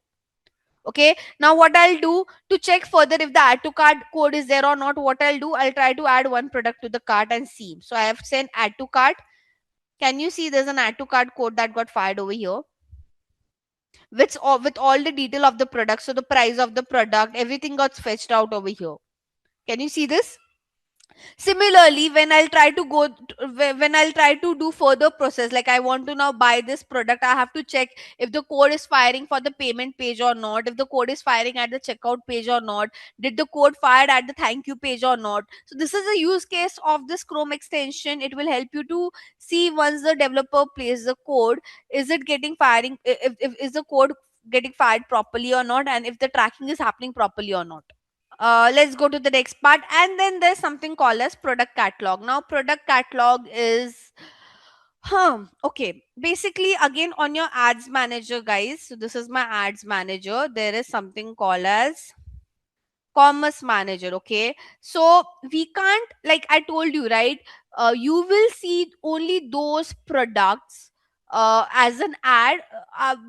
Okay, now what I'll do to check further if the add to cart code is there or not, what I'll do, I'll try to add one product to the cart and see. So I have sent add to cart. Can you see there's an add to cart code that got fired over here with all the detail of the product? So the price of the product, everything got fetched out over here. Can you see this? Similarly, when I'll try to do further process, like I want to now buy this product, I have to check if the code is firing for the payment page or not, if the code is firing at the checkout page or not, did the code fired at the thank you page or not. So this is a use case of this Chrome extension. It will help you to see, once the developer plays the code, is it getting firing, if is the code getting fired properly or not, and if the tracking is happening properly or not. Let's go to the next part. And then there's something called as product catalog. Now product catalog is, okay, basically again on your ads manager, guys. So this is my ads manager. There is something called as commerce manager. Okay, so we can't, like I told you, right, you will see only those products as an ad,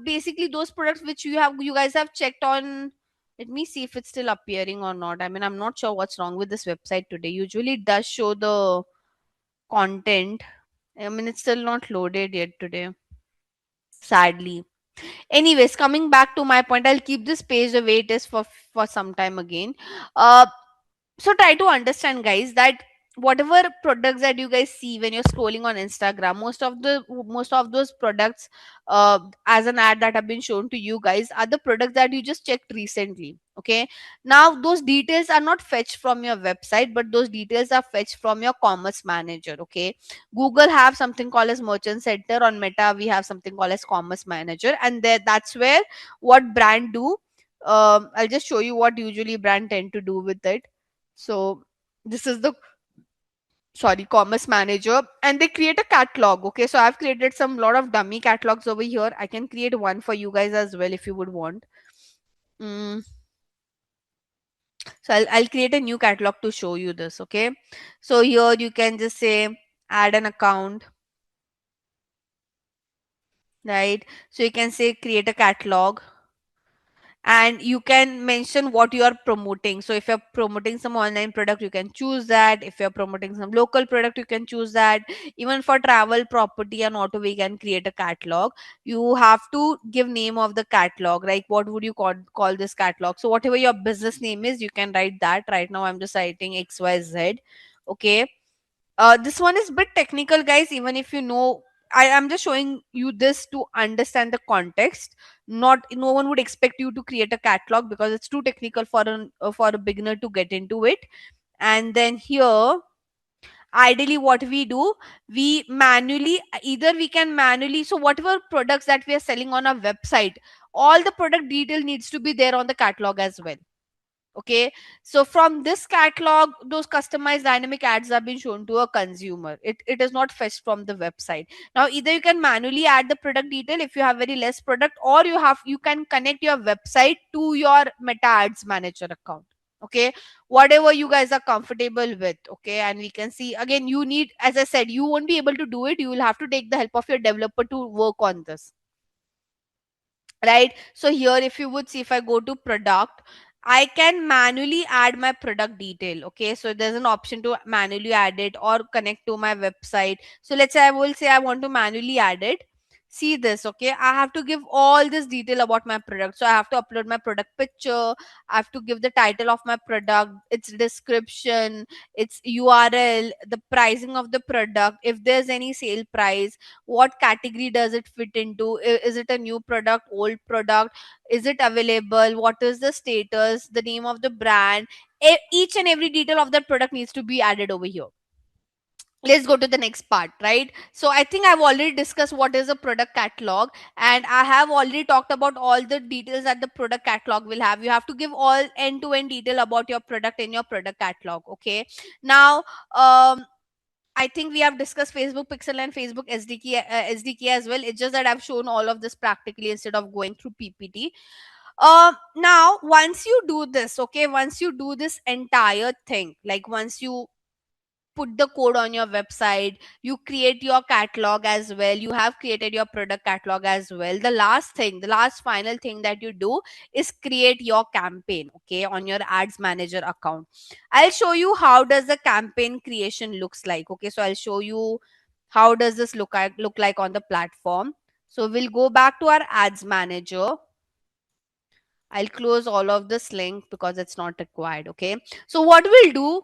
basically those products which you guys have checked on. Let me see if it's still appearing or not. I mean, I'm not sure what's wrong with this website today. Usually it does show the content. I mean, it's still not loaded yet today, sadly. Anyways, coming back to my point, I'll keep this page the way it is for some time again. uh so try to understand, guys, that whatever products that you guys see when you're scrolling on Instagram, most of those products, as an ad that have been shown to you guys, are the products that you just checked recently. Okay, now those details are not fetched from your website, but those details are fetched from your commerce manager. Okay, Google have something called as merchant center. On Meta we have something called as commerce manager, and there, that's where what brand do. I'll just show you what usually brand tend to do with it. So this is the, sorry, commerce manager, and they create a catalog. Okay, so I've created some lot of dummy catalogs over here. I can create one for you guys as well if you would want. mm, so I'll create a new catalog to show you this. Okay, so here you can just say add an account, right? So you can say create a catalog, and you can mention what you are promoting. So if you're promoting some online product, you can choose that. If you're promoting some local product, you can choose that. Even for travel, property and auto, we can create a catalog. You have to give name of the catalog, like what would you call this catalog. So whatever your business name is, you can write that. Right now I'm just writing XYZ. Okay, this one is bit technical, guys. Even if you know, I am just showing you this to understand the context. Not, no one would expect you to create a catalog because it's too technical for a beginner to get into it. And then here, ideally what we do, we manually, either we can manually, so whatever products that we are selling on our website, all the product detail needs to be there on the catalog as well. Okay, so from this catalog, those customized dynamic ads are being shown to a consumer. It is not fetched from the website. Now either you can manually add the product detail if you have very less product, or you can connect your website to your Meta Ads Manager account. Okay, whatever you guys are comfortable with. Okay, and we can see again, you need, as I said, you won't be able to do it, you will have to take the help of your developer to work on this, right? So here, if you would see, if I go to product, I can manually add my product detail. Okay, so there's an option to manually add it or connect to my website. So let's say I will say I want to manually add it. See this. Okay, I have to give all this detail about my product. So I have to upload my product picture, I have to give the title of my product, its description, its URL, the pricing of the product, if there's any sale price, what category does it fit into, is it a new product, old product, is it available, what is the status, the name of the brand. Each and every detail of that product needs to be added over here. Let's go to the next part, right? So I think I've already discussed what is a product catalog, and I have already talked about all the details that the product catalog will have. You have to give all end to end detail about your product in your product catalog. Okay, now I think we have discussed Facebook Pixel and Facebook SDK as well. It's just that I've shown all of this practically instead of going through PPT. Now, once you do this, okay, once you do this entire thing, like once you put the code on your website, you create your catalog as well, you have created your product catalog as well, the last thing, the last final thing that you do is create your campaign, okay, on your ads manager account. I'll show you how does the campaign creation looks like. Okay, so I'll show you how does this look like on the platform. So we'll go back to our ads manager. I'll close all of this link because it's not required. Okay, so what we'll do,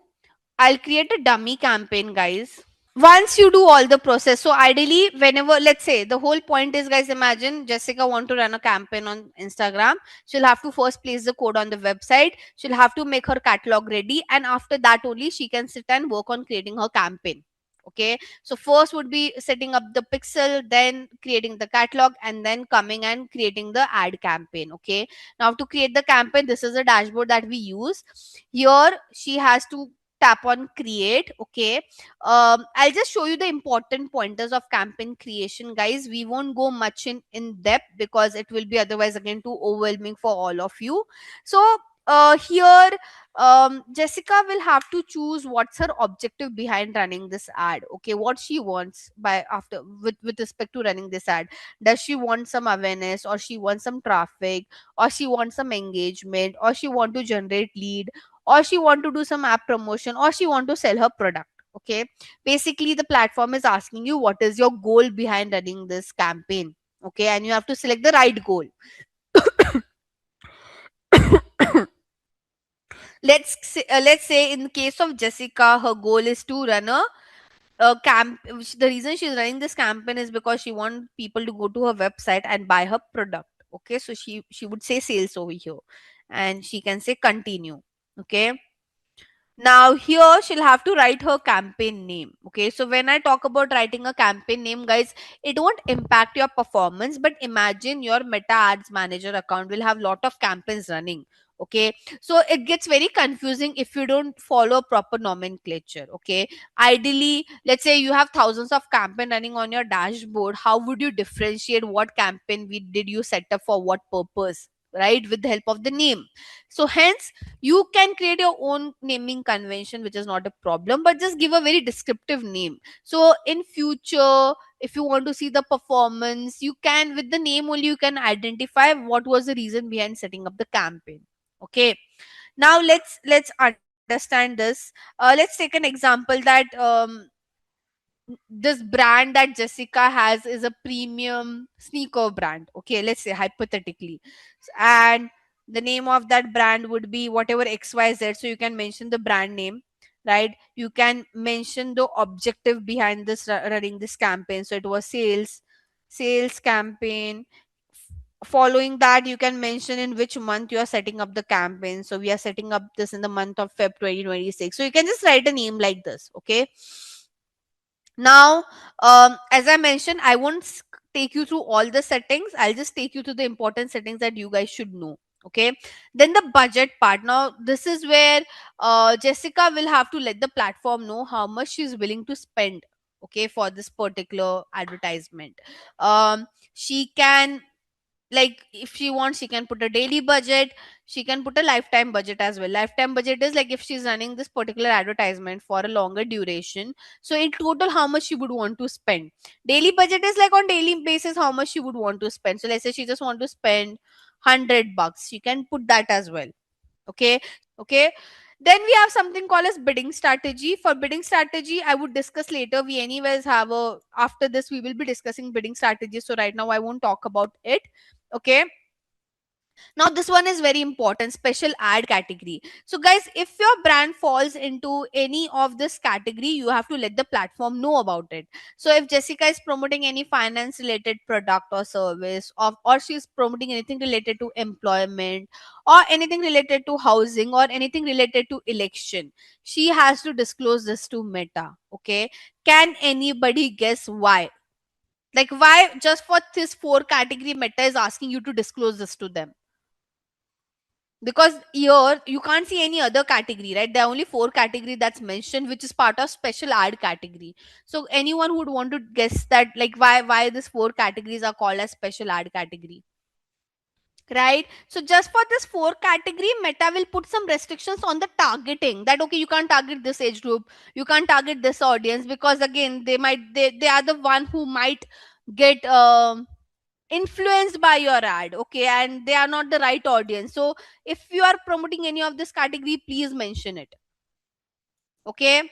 I'll create a dummy campaign, guys. Once you do all the process, so ideally, whenever, let's say, the whole point is, guys, imagine Jessica want to run a campaign on Instagram. She'll have to first place the code on the website, she'll have to make her catalog ready, and after that only she can sit and work on creating her campaign. Okay, so first would be setting up the pixel, then creating the catalog, and then coming and creating the ad campaign. Okay, now to create the campaign, this is a dashboard that we use. Here she has to tap on create. Okay, I'll just show you the important pointers of campaign creation, guys. We won't go much in depth because it will be otherwise again too overwhelming for all of you. So here, Jessica will have to choose what's her objective behind running this ad. Okay, what she wants by after with respect to running this ad. Does she want some awareness, or she wants some traffic, or she wants some engagement, or she want to generate lead, or she want to do some app promotion, or she want to sell her product. Okay, basically the platform is asking you what is your goal behind running this campaign. Okay, and you have to select the right goal. Let's say in the case of Jessica, her goal is to run a camp. The reason she's running this campaign is because she wants people to go to her website and buy her product. Okay, so she would say sales over here, and she can say continue. Okay, now here she'll have to write her campaign name. Okay, so when I talk about writing a campaign name, guys, it won't impact your performance, but imagine your Meta Ads Manager account will have lot of campaigns running. Okay, so it gets very confusing if you don't follow proper nomenclature. Okay, ideally, let's say you have thousands of campaign running on your dashboard, how would you differentiate what campaign did you set up for what purpose, right? With the help of the name. So hence you can create your own naming convention, which is not a problem, but just give a very descriptive name. So in future, if you want to see the performance, you can, with the name only, you can identify what was the reason behind setting up the campaign. Okay, now let's understand this. Let's take an example that this brand that Jessica has is a premium sneaker brand. Okay, let's say hypothetically. And the name of that brand would be whatever XYZ. So you can mention the brand name, right? You can mention the objective behind this running this campaign. So it was sales campaign. Following that, you can mention in which month you are setting up the campaign. So we are setting up this in the month of Feb 2026. So you can just write a name like this. Okay, now, as I mentioned, I won't take you through all the settings. I'll just take you to the important settings that you guys should know. Okay. Then the budget part. Now, this is where Jessica will have to let the platform know how much she's willing to spend. Okay, for this particular advertisement. She can, like, if she wants, she can put a daily budget. She can put a lifetime budget as well. Lifetime budget is like if she's running this particular advertisement for a longer duration, so in total how much she would want to spend. Daily budget is like on daily basis how much she would want to spend. So let's say she just want to spend 100 bucks, she can put that as well. Okay. Okay, then we have something called as bidding strategy. For bidding strategy, I would discuss later. We anyways have a, after this we will be discussing bidding strategy, so right now I won't talk about it. Okay, now this one is very important, special ad category. So guys, if your brand falls into any of this category, you have to let the platform know about it. So if Jessica is promoting any finance related product or service, or she's promoting anything related to employment, or anything related to housing, or anything related to election, she has to disclose this to Meta. Okay, can anybody guess why? Like, why just for this four category Meta is asking you to disclose this to them? Because here you can't see any other category, right? There are only four category that's mentioned, which is part of special ad category. So anyone who would want to guess that, like, why these four categories are called as special ad category, right? So just for this four category, Meta will put some restrictions on the targeting, that okay, you can't target this age group, you can't target this audience, because again they are the one who might get influenced by your ad. Okay, and they are not the right audience. So if you are promoting any of this category, please mention it. Okay,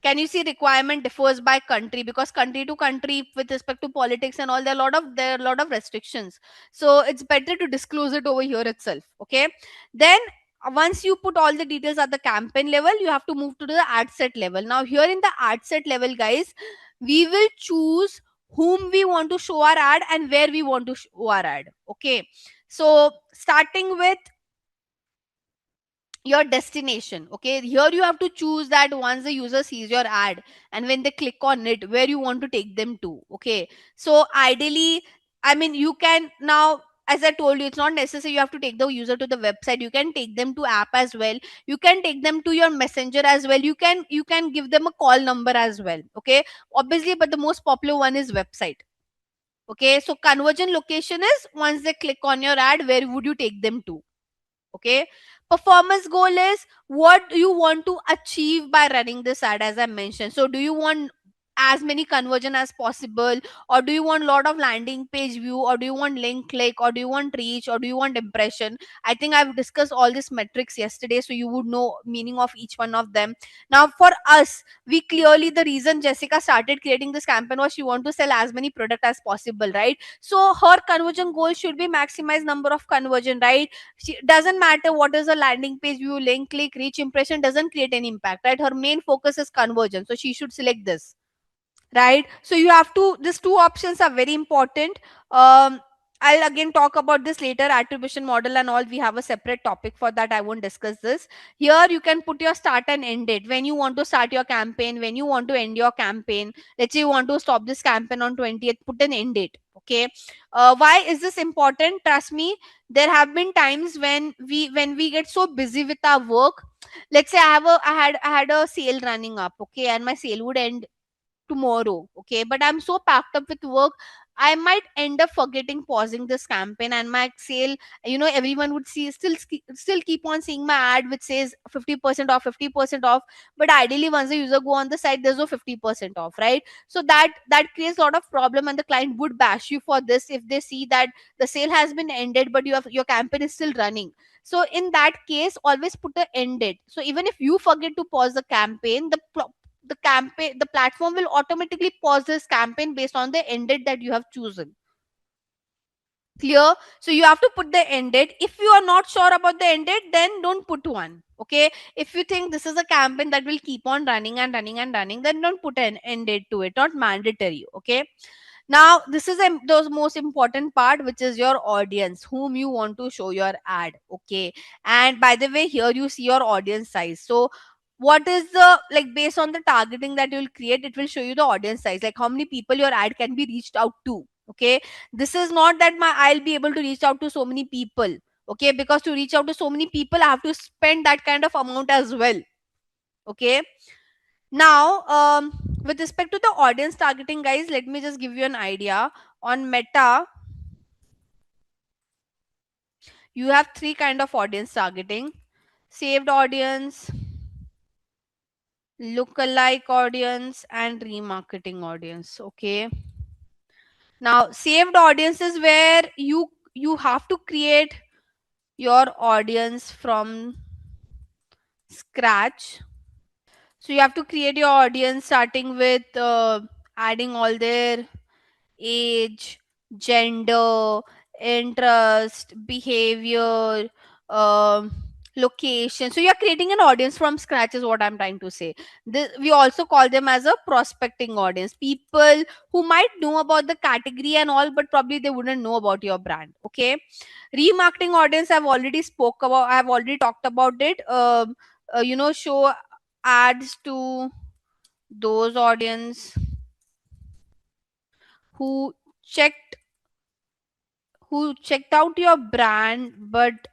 can you see requirement differs by country, because country to country with respect to politics and all, there are a lot of restrictions. So it's better to disclose it over here itself. Okay, then once you put all the details at the campaign level, you have to move to the ad set level. Now here in the ad set level, guys, we will choose whom we want to show our ad and where we want to show our ad. Okay, so starting with your destination. Okay, here you have to choose that once the user sees your ad and when they click on it, where you want to take them to. Okay, so ideally, I mean, you can now, as I told you, it's not necessary you have to take the user to the website. You can take them to app as well, you can take them to your messenger as well, you can give them a call number as well. Okay, obviously, but the most popular one is website. Okay, so conversion location is once they click on your ad, where would you take them to? Okay, performance goal is what do you want to achieve by running this ad, as I mentioned. So do you want as many conversion as possible, or do you want a lot of landing page view, or do you want link click, or do you want reach, or do you want impression? I think I've discussed all these metrics yesterday, so you would know meaning of each one of them. Now for us, we clearly, the reason Jessica started creating this campaign was she want to sell as many product as possible, right? So her conversion goal should be maximize number of conversion, right? She doesn't matter what is a landing page view, link click, reach, impression, doesn't create any impact, right? Her main focus is conversion, so she should select this, right? So you have to, these two options are very important. um I'll again talk about this later, attribution model and all. We have a separate topic for that, I won't discuss this here. You can put your start and end date, when you want to start your campaign, when you want to end your campaign. Let's say you want to stop this campaign on 20th, put an end date, okay? Why is this important? Trust me, there have been times when we get so busy with our work. Let's say I had a sale running up, okay, and my sale would end tomorrow, okay, but I'm so packed up with work, I might end up forgetting pausing this campaign, and my sale, everyone would see, still keep on seeing my ad which says 50% off, 50% off. But ideally, once the user go on the site, there's no 50% off, right? So that creates a lot of problem, and the client would bash you for this if they see that the sale has been ended but your campaign is still running. So in that case, always put a end date, so even if you forget to pause the campaign, the platform will automatically pause this campaign based on the end date that you have chosen. Clear? So you have to put the end date. If you are not sure about the end date, then don't put one, okay? If you think this is a campaign that will keep on running and running and running, then don't put an end date to it, not mandatory, okay? Now this is the most important part, which is your audience, whom you want to show your ad, okay? And by the way, here you see your audience size. So what is the, like, based on the targeting that you'll create, it will show you the audience size, like how many people your ad can be reached out to, okay? This is not that I'll be able to reach out to so many people, okay? Because to reach out to so many people, I have to spend that kind of amount as well, okay? Now, with respect to the audience targeting, guys, let me just give you an idea. On Meta, you have three kind of audience targeting: saved audience, lookalike audience, and remarketing audience. Okay. Now, saved audience is where you have to create your audience from scratch. So you have to create your audience starting with adding all their age, gender, interest, behavior, um, location. So you're creating an audience from scratch, is what I'm trying to say. We also call them as a prospecting audience, people who might know about the category and all, but probably they wouldn't know about your brand, okay? Remarketing audience, I've already talked about it. Show ads to those audience who checked who checked out your brand but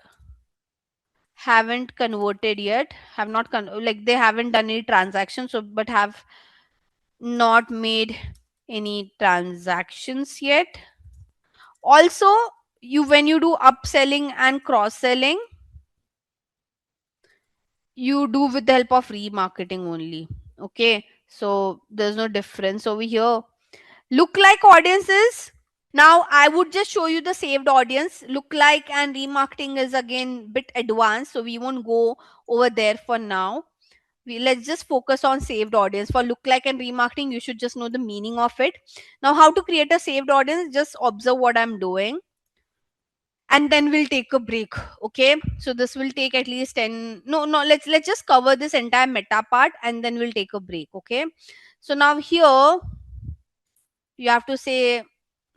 haven't converted yet, have not like they haven't done any transactions, so but have not made any transactions yet. Also, you when you do upselling and cross selling, you do with the help of remarketing only, okay? So there's no difference over here. Look like audiences. Now I would just show you the saved audience. Lookalike and remarketing is again bit advanced, so we won't go over there for now. Let's just focus on saved audience. For lookalike and remarketing, you should just know the meaning of it. Now, how to create a saved audience? Just observe what I'm doing, and then we'll take a break. Okay, so this will take at least 10. No, let's just cover this entire meta part, and then we'll take a break. Okay, so now here you have to say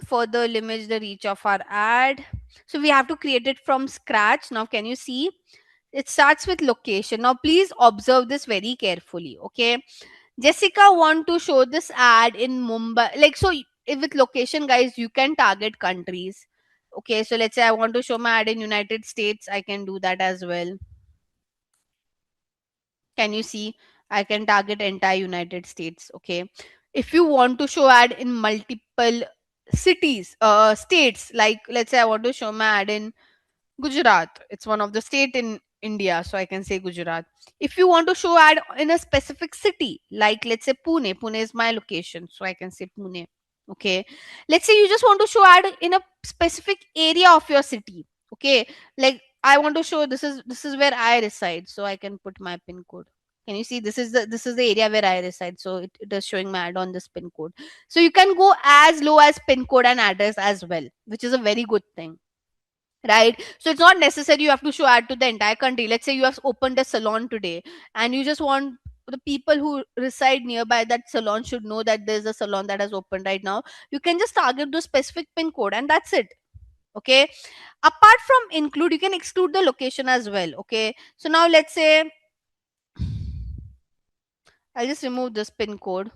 further limit the reach of our ad. So we have to create it from scratch. Now can you see, it starts with location. Now please observe this very carefully, okay? Jessica want to show this ad in Mumbai, like, so with location, guys, you can target countries. Okay, so let's say I want to show my ad in United States, I can do that as well. Can you see, I can target entire United States, okay? If you want to show ad in multiple states, like let's say I want to show my ad in Gujarat, it's one of the state in India, so I can say Gujarat. If you want to show ad in a specific city, like let's say Pune, Pune is my location, so I can say Pune. Okay. Let's say you just want to show ad in a specific area of your city. Okay. Like I want to show this is where I reside, so I can put my pin code. Can you see this is the area where I reside? So it is showing my ad on this pin code. So you can go as low as pin code and address as well, which is a very good thing, right? So it's not necessary you have to show ad to the entire country. Let's say you have opened a salon today and you just want the people who reside nearby that salon should know that there's a salon that has opened right now. You can just target the specific pin code and that's it. Okay. Apart from include, you can exclude the location as well. Okay. So now let's say I'll just remove this pin code.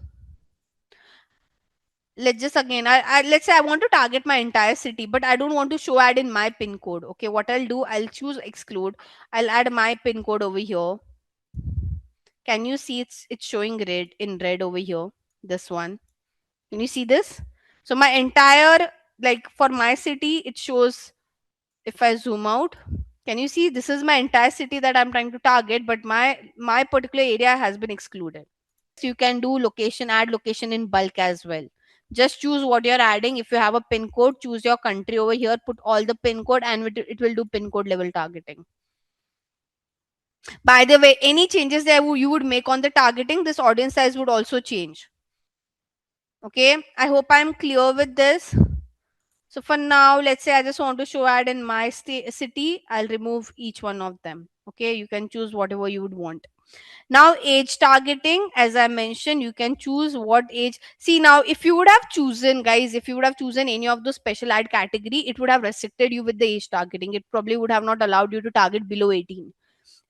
Let's just again let's say I want to target my entire city, but I don't want to show ad in my pin code. Okay, what I'll do, I'll choose exclude. I'll add my pin code over here. Can you see it's showing red in red over here? This one. Can you see this? So my entire, like for my city, it shows. If I zoom out, can you see this is my entire city that I'm trying to target, but my particular area has been excluded. So you can do location, add location in bulk as well. Just choose what you're adding. If you have a pin code, choose your country over here, put all the pin code, and it will do pin code level targeting. By the way, any changes that you would make on the targeting, this audience size would also change. Okay, I hope I'm clear with this. So for now, let's say I just want to show ad in my city. I'll remove each one of them. Okay, you can choose whatever you would want. Now age targeting, as I mentioned, you can choose what age. See, now if you would have chosen, guys, if you would have chosen any of the special ad category, it would have restricted you with the age targeting. It probably would have not allowed you to target below 18,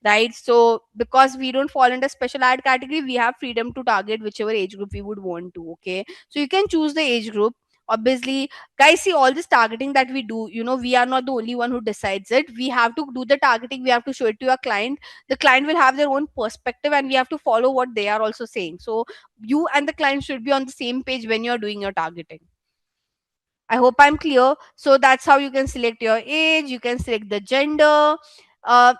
right? So because we don't fall under special ad category, we have freedom to target whichever age group we would want to. Okay, so you can choose the age group. Obviously, guys, see, all this targeting that we do, we are not the only one who decides it. We have to do the targeting, we have to show it to our client. The client will have their own perspective and we have to follow what they are also saying. So you and the client should be on the same page when you're doing your targeting. I hope I'm clear. So that's how you can select your age, you can select the gender. Uh,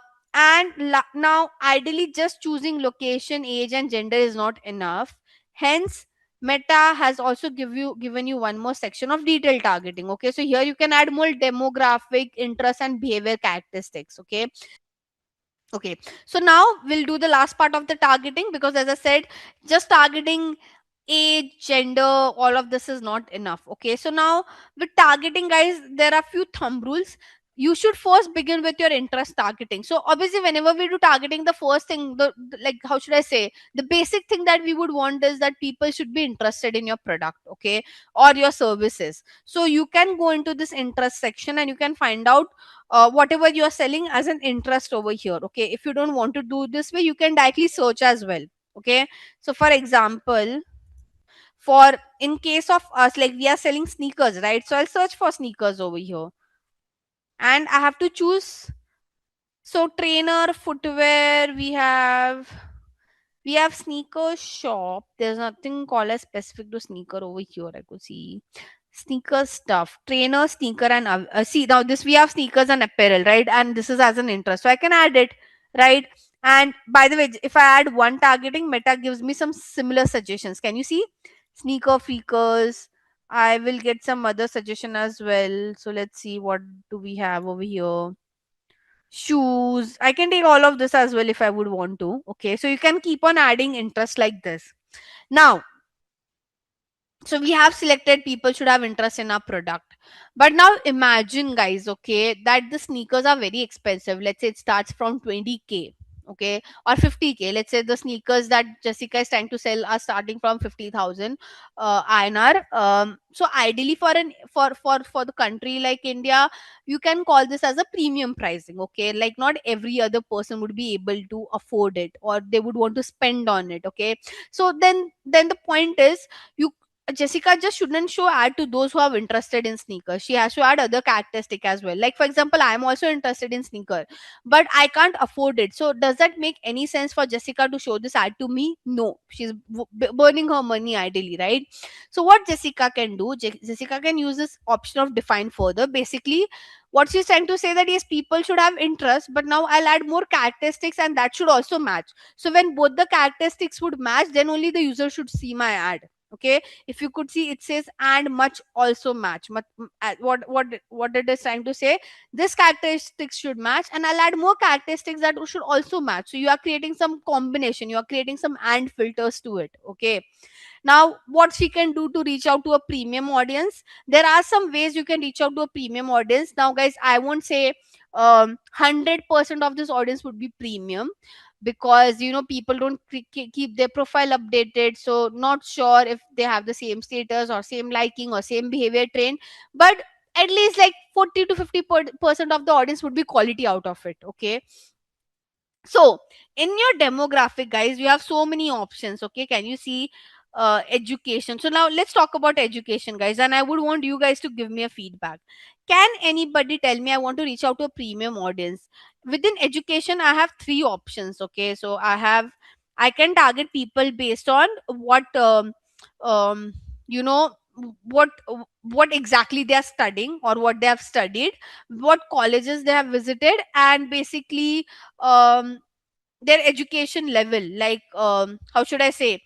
now, ideally, just choosing location, age, and gender is not enough. Hence, Meta has also given you one more section of detailed targeting. Okay, so here you can add more demographic, interest, and behavior characteristics. Okay, so now we'll do the last part of the targeting, because as I said, just targeting age, gender, all of this is not enough. Okay, so now with targeting, guys, there are few thumb rules. You should first begin with your interest targeting. So obviously, whenever we do targeting, the first thing, like, how should I say, the basic thing that we would want is that people should be interested in your product, okay, or your services. So you can go into this interest section and you can find out whatever you are selling as an interest over here. Okay, if you don't want to do this way, you can directly search as well. Okay, so for example, for in case of us, like we are selling sneakers, right? So I'll search for sneakers over here and I have to choose. So trainer, footwear, we have sneaker shop. There's nothing called as specific to sneaker over here. I could see sneaker stuff, trainer, sneaker, and see, now this we have sneakers and apparel, right? And this is as an interest, so I can add it, right? And by the way, if I add one targeting, Meta gives me some similar suggestions. Can you see sneaker freakers? I will get some other suggestion as well. So let's see, what do we have over here? Shoes, I can take all of this as well if I would want to. Okay, so you can keep on adding interest like this. Now, so we have selected people should have interest in our product, but now imagine, guys, okay, that the sneakers are very expensive. Let's say it starts from 20K, okay, or 50K. Let's say the sneakers that Jessica is trying to sell are starting from 50,000 INR. So ideally, for the country like India, you can call this as a premium pricing. Okay, like not every other person would be able to afford it or they would want to spend on it. Okay, so then the point is, you Jessica just shouldn't show ad to those who are interested in sneakers. She has to add other characteristic as well. Like for example, I am also interested in sneaker, but I can't afford it. So does that make any sense for Jessica to show this ad to me? No, she's burning her money ideally, right? So what Jessica can do, Jessica can use this option of define further. Basically, what she's trying to say that yes, people should have interest, but now I'll add more characteristics and that should also match. So when both the characteristics would match, then only the user should see my ad. Okay, if you could see, it says and much also match. What it is trying to say, this characteristics should match and I'll add more characteristics that should also match. So you are creating some combination, you are creating some and filters to it. Okay, now what she can do to reach out to a premium audience, there are some ways you can reach out to a premium audience. Now guys, I won't say 100% of this audience would be premium, because people don't keep their profile updated, so not sure if they have the same status or same liking or same behavior train. But at least like 40 to 50% of the audience would be quality out of it. Okay, so in your demographic, guys, you have so many options. Okay, can you see education? So now let's talk about education, guys, and I would want you guys to give me a feedback. Can anybody tell me, I want to reach out to a premium audience within education? I have three options. Okay, so I can target people based on what um you know what what exactly they are studying or what they have studied, what colleges they have visited, and basically um their education level, like how should I say,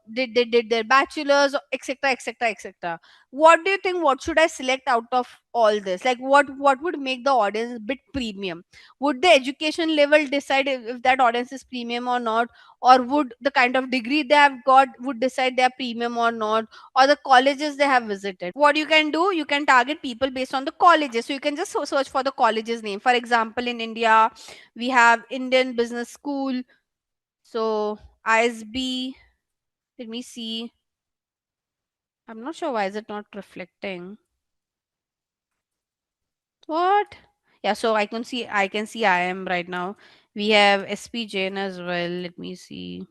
they did their bachelor's, etc, etc, etc. What do you think, what should I select out of all this? Like what would make the audience bit premium? Would the education level decide if that audience is premium or not, or would the kind of degree they have got would decide they are premium or not, or the colleges they have visited? What you can do, you can target people based on the colleges. So you can just search for the college's name. For example, in India we have Indian Business School. So ISB, let me see. I'm not sure why is it not reflecting. What? Yeah, so I can see I am right now. We have SP Jain as well. Let me see.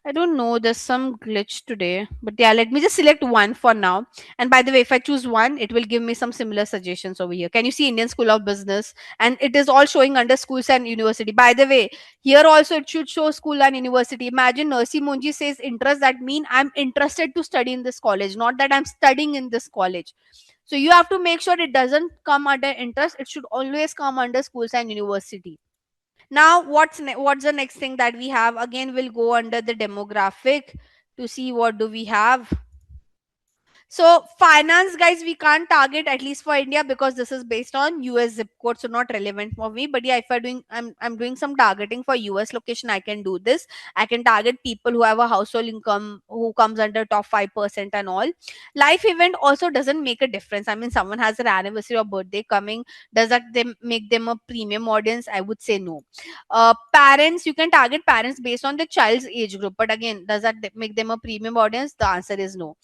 I don't know. There's some glitch today. But yeah, let me just select one for now. And by the way, if I choose one, it will give me some similar suggestions over here. Can you see Indian School of Business? And it is all showing under schools and university. By the way, here also it should show school and university. Imagine Nursi Munji says interest. That mean I'm interested to study in this college, not that I'm studying in this college. So you have to make sure it doesn't come under interest. It should always come under schools and university. Now what's the next thing that we have? Again, we'll go under the demographic to see what do we have. So finance, guys, we can't target, at least for India, because this is based on US zip code, so not relevant for me. But yeah, if I'm doing some targeting for US location, I can do this. I can target people who have a household income who comes under top 5% and all. Life event also doesn't make a difference. I mean, someone has an anniversary or birthday coming, does that make them a premium audience? I would say no. Parents, you can target parents based on the child's age group, but again, does that make them a premium audience? The answer is no.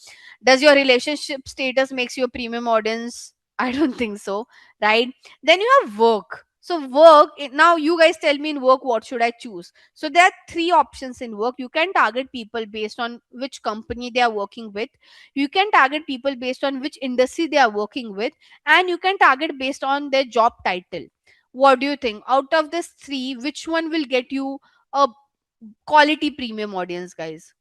Does your relationship status makes you a premium audience? I don't think so, right? Then you have work. So work, now you guys tell me in work what should I choose. So there are three options in work. You can target people based on which company they are working with, you can target people based on which industry they are working with, and you can target based on their job title. What do you think, out of this three, which one will get you a quality premium audience, guys?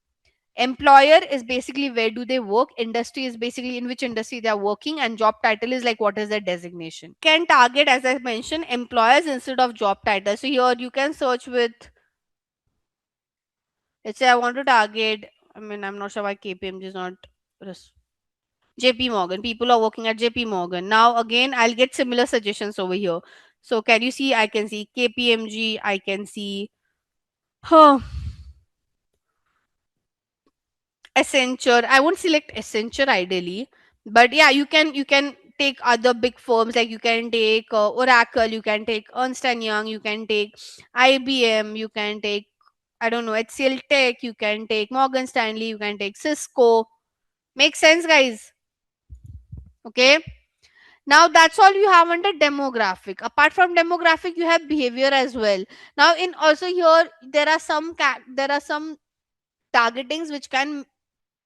Employer is basically where do they work, industry is basically in which industry they are working, and job title is like what is their designation. Can target, as I mentioned, employers instead of job title. So here you can search with, let's say I want to target, I mean, I'm not sure why KPMG is not res- JP Morgan, people are working at JP Morgan. Now again, I'll get similar suggestions over here. So can you see, I can see KPMG, I can see huh, Accenture. I won't select Accenture ideally, but yeah, you can take other big firms, like you can take Oracle, you can take Ernst and Young, you can take IBM, you can take, I don't know, HCL Tech, you can take Morgan Stanley, you can take Cisco. Make sense, guys? Okay. Now that's all you have under demographic. Apart from demographic, you have behavior as well. Now in also here there are some targetings which can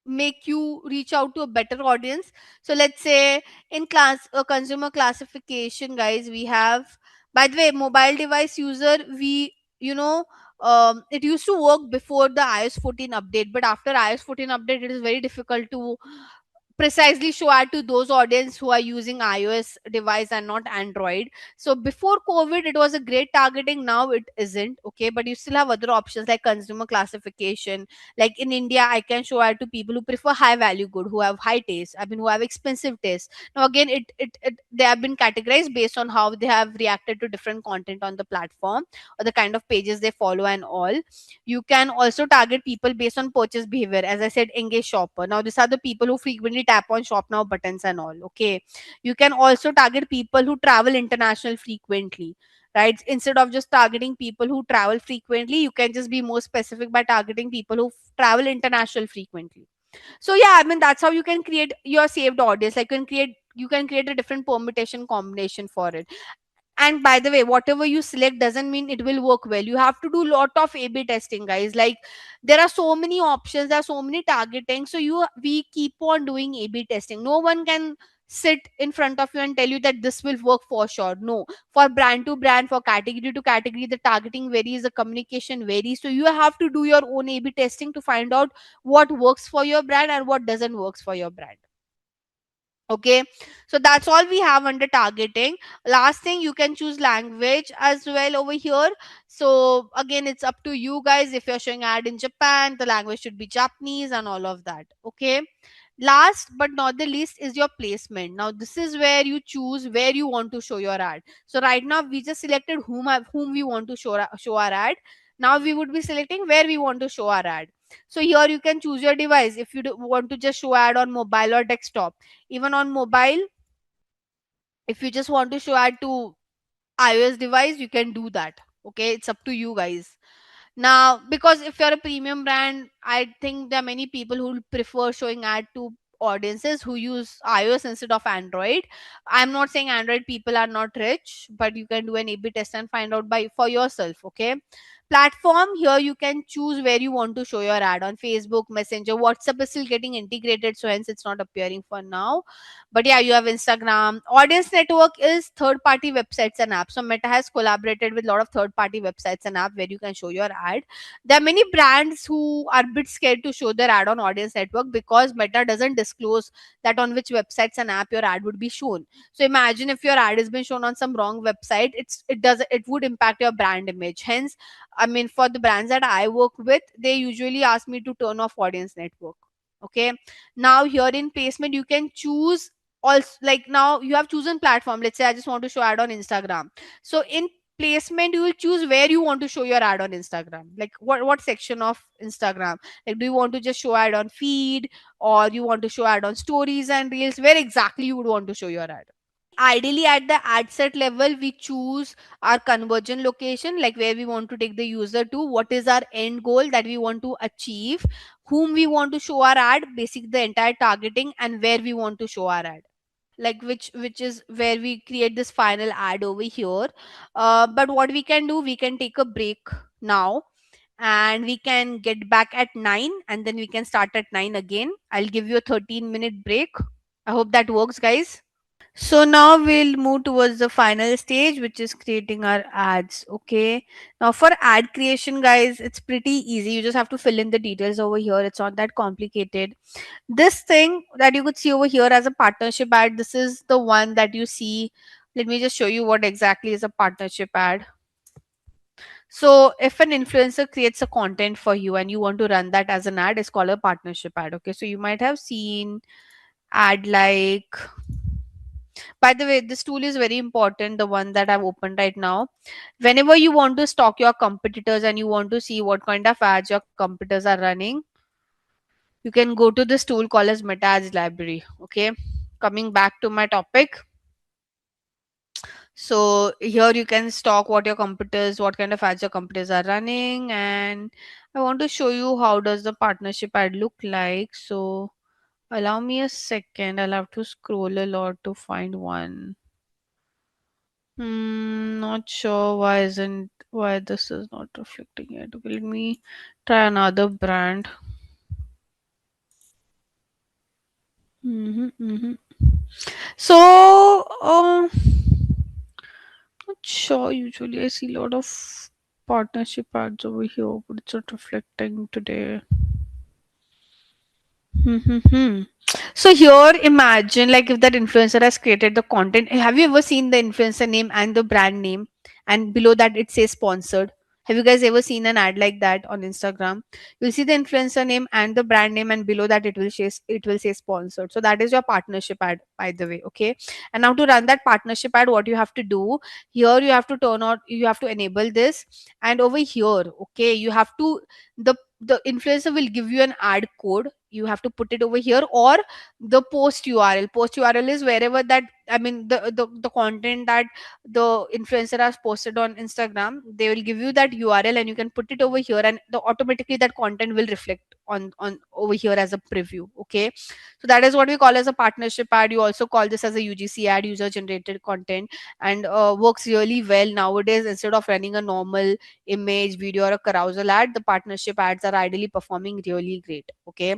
make you reach out to a better audience. So let's say in class consumer classification, guys, we have, by the way, mobile device user, we, you know, it used to work before the iOS 14 update, but after iOS 14 update it is very difficult to precisely show ad to those audience who are using iOS device and not Android. So before COVID, it was a great targeting. Now it isn't. Okay, but you still have other options like consumer classification. Like in India, I can show ad to people who prefer high value good, who have high taste. I mean, who have expensive taste. Now again, it they have been categorized based on how they have reacted to different content on the platform or the kind of pages they follow and all. You can also target people based on purchase behavior. As I said, engage shopper. Now these are the people who frequently tap on shop now buttons and all. Okay, you can also target people who travel international frequently, right? Instead of just targeting people who travel frequently, you can just be more specific by targeting people who travel international frequently. So yeah, I mean, that's how you can create your saved audience. Like you can create a different permutation combination for it. And by the way, whatever you select doesn't mean it will work well. You have to do lot of A/B testing, guys. Like there are so many options, there are so many targeting. So we keep on doing A/B testing. No one can sit in front of you and tell you that this will work for sure. No, for brand to brand, for category to category, the targeting varies, the communication varies. So you have to do your own A/B testing to find out what works for your brand and what doesn't works for your brand. Okay, so that's all we have under targeting. Last thing, you can choose language as well over here. So again, it's up to you guys. If you're showing ad in Japan, the language should be Japanese and all of that. Okay, last but not the least is your placement. Now this is where you choose where you want to show your ad. So right now we just selected whom we want to show our ad. Now we would be selecting where we want to show our ad. So here you can choose your device. If you want to just show ad on mobile or desktop, even on mobile, if you just want to show ad to iOS device, you can do that. Okay, it's up to you guys. Now, because if you're a premium brand, I think there are many people who prefer showing ad to audiences who use iOS instead of Android. I'm not saying Android people are not rich, but you can do an A/B test and find out by for yourself. Okay. Platform, here you can choose where you want to show your ad on Facebook, Messenger. WhatsApp is still getting integrated, so hence it's not appearing for now. But yeah, you have Instagram. Audience network is third party websites and apps. So Meta has collaborated with a lot of third party websites and apps where you can show your ad. There are many brands who are a bit scared to show their ad on audience network because Meta doesn't disclose that on which websites and app your ad would be shown. So imagine if your ad has been shown on some wrong website, it would impact your brand image. Hence, I mean, for the brands that I work with, they usually ask me to turn off audience network. Okay. Now here in placement, you can choose also, like now you have chosen platform. Let's say I just want to show ad on Instagram. So in placement, you will choose where you want to show your ad on Instagram. Like what section of Instagram? Like do you want to just show ad on feed, or you want to show ad on stories and reels? Where exactly you would want to show your ad? Ideally at the ad set level, we choose our conversion location, like where we want to take the user to, what is our end goal that we want to achieve, whom we want to show our ad, basic the entire targeting, and where we want to show our ad, like which is where we create this final ad over here. But what we can do, we can take a break now, and we can get back at 9, and then we can start at 9 again. I'll give you a 13-minute break. I hope that works, guys. So now we'll move towards the final stage, which is creating our ads. Okay. Now for ad creation, guys, it's pretty easy. You just have to fill in the details over here. It's not that complicated. This thing that you could see over here as a partnership ad, this is the one that you see. Let me just show you what exactly is a partnership ad. So if an influencer creates a content for you and you want to run that as an ad, it's called a partnership ad. Okay. So you might have seen ad like, by the way, this tool is very important, the one that I've opened right now. Whenever you want to stalk your competitors and you want to see what kind of ads your competitors are running, you can go to this tool called as Meta Ads Library. Okay. Coming back to my topic. So here you can stalk what your competitors, what kind of ads your competitors are running. And I want to show you how does the partnership ad look like. So allow me a second. I'll have to scroll a lot to find one. Not sure why this is not reflecting yet. Okay, let me try another brand. Mm-hmm, mm-hmm. So, not sure. Usually, I see a lot of partnership ads over here, but it's not reflecting today. Hmm. So here, imagine like if that influencer has created the content. Have you ever seen the influencer name and the brand name, and below that it says sponsored? Have you guys ever seen an ad like that on Instagram? You'll see the influencer name and the brand name, and below that it will say sponsored. So that is your partnership ad, by the way. Okay. And now to run that partnership ad, what you have to do here, you have to enable this, and over here, okay, you have to the influencer will give you an ad code. You have to put it over here, or the post url is wherever that, I mean, the content that the influencer has posted on Instagram, they will give you that url and you can put it over here, and automatically that content will reflect on over here as a preview. Okay, so that is what we call as a partnership ad. You also call this as a UGC ad, user generated content, and works really well nowadays. Instead of running a normal image, video, or a carousel ad, the partnership ads are ideally performing really great. Okay,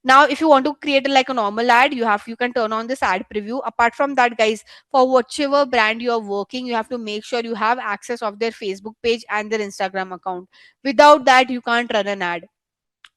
now if you want to create like a normal ad, you can turn on this ad preview. Apart from that, guys, for whichever brand you are working, you have to make sure you have access of their Facebook page and their Instagram account. Without that, you can't run an ad.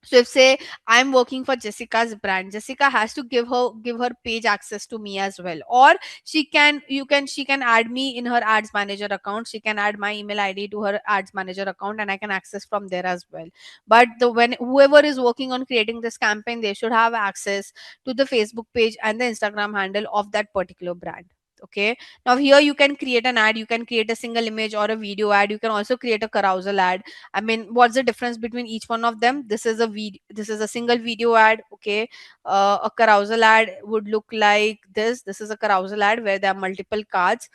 So if say I'm working for Jessica's brand, Jessica has to give her page access to me as well. Or she can add me in her ads manager account. She can add my email ID to her ads manager account, and I can access from there as well. But the when whoever is working on creating this campaign, they should have access to the Facebook page and the Instagram handle of that particular brand. Okay, now here you can create an ad. You can create a single image or a video ad. You can also create a carousel ad. I mean, what's the difference between each one of them? This is a single video ad. Okay, a carousel ad would look like this. This is a carousel ad where there are multiple cards,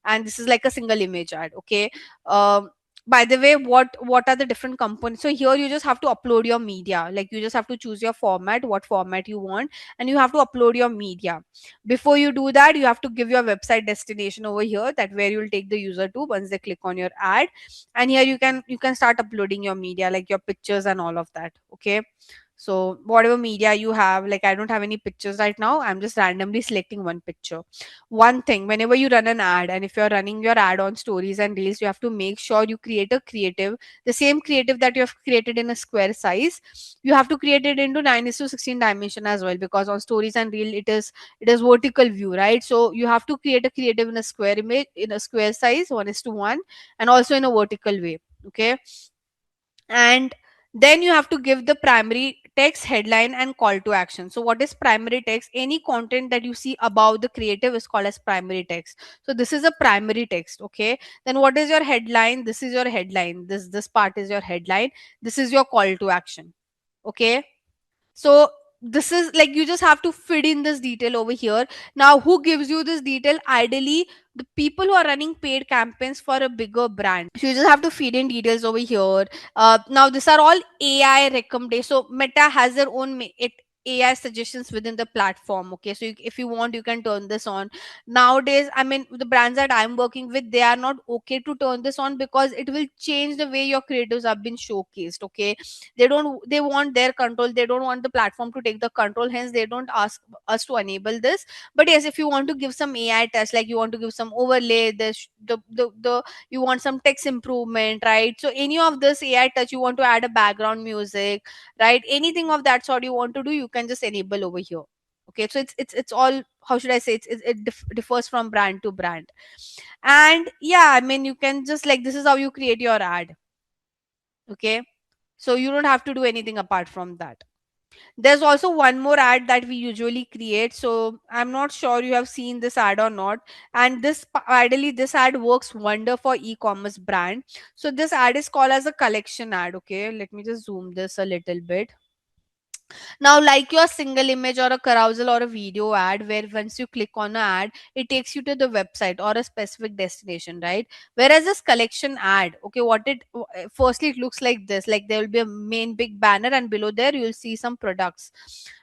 and this is like a single image ad. Okay. By the way, what are the different components? So here you just have to upload your media. Like, you just have to choose your format, what format you want, and you have to upload your media. Before you do that, you have to give your website destination over here, that where you'll take the user to once they click on your ad. And here you can start uploading your media, like your pictures and all of that. Okay, so whatever media you have, like I don't have any pictures right now, I'm just randomly selecting one picture. One thing, whenever you run an ad, and if you're running your ad on stories and reels, you have to make sure you create a creative, the same creative that you have created in a square size, you have to create it into 9 is to 16 dimension as well, because on stories and reel it is vertical view, right? So you have to create a creative in a square image, in a square size, 1 is to 1, and also in a vertical way. Okay, and then you have to give the primary text, headline, and call to action. So what is primary text? Any content that you see above the creative is called as primary text. So this is a primary text. Okay, then what is your headline? This is your headline. This part is your headline. This is your call to action. Okay, so this is like, you just have to fit in this detail over here. Now, who gives you this detail? Ideally, the people who are running paid campaigns for a bigger brand. So you just have to feed in details over here. Now these are all AI recommendations. So Meta has their own AI suggestions within the platform. Okay, so if you want, you can turn this on. Nowadays, I mean, the brands that I'm working with, they are not okay to turn this on, because it will change the way your creatives have been showcased. Okay, they want their control, they don't want the platform to take the control, hence they don't ask us to enable this. But yes, if you want to give some AI test, like you want to give some overlay, the you want some text improvement, right? So any of this AI touch, you want to add a background music, right? Anything of that sort you want to do, you can just enable over here. Okay, so it's all, how should I say, it differs from brand to brand. And yeah, I mean, you can just, like, this is how you create your ad. Okay, so you don't have to do anything apart from that. There's also one more ad that we usually create. So I'm not sure you have seen this ad or not. And ideally, this ad works wonder for e-commerce brand. So this ad is called as a collection ad. Okay, let me just zoom this a little bit. Now, like your single image or a carousel or a video ad, where once you click on an ad, it takes you to the website or a specific destination, right? Whereas this collection ad, okay, firstly, it looks like this, like there will be a main big banner, and below there you'll see some products.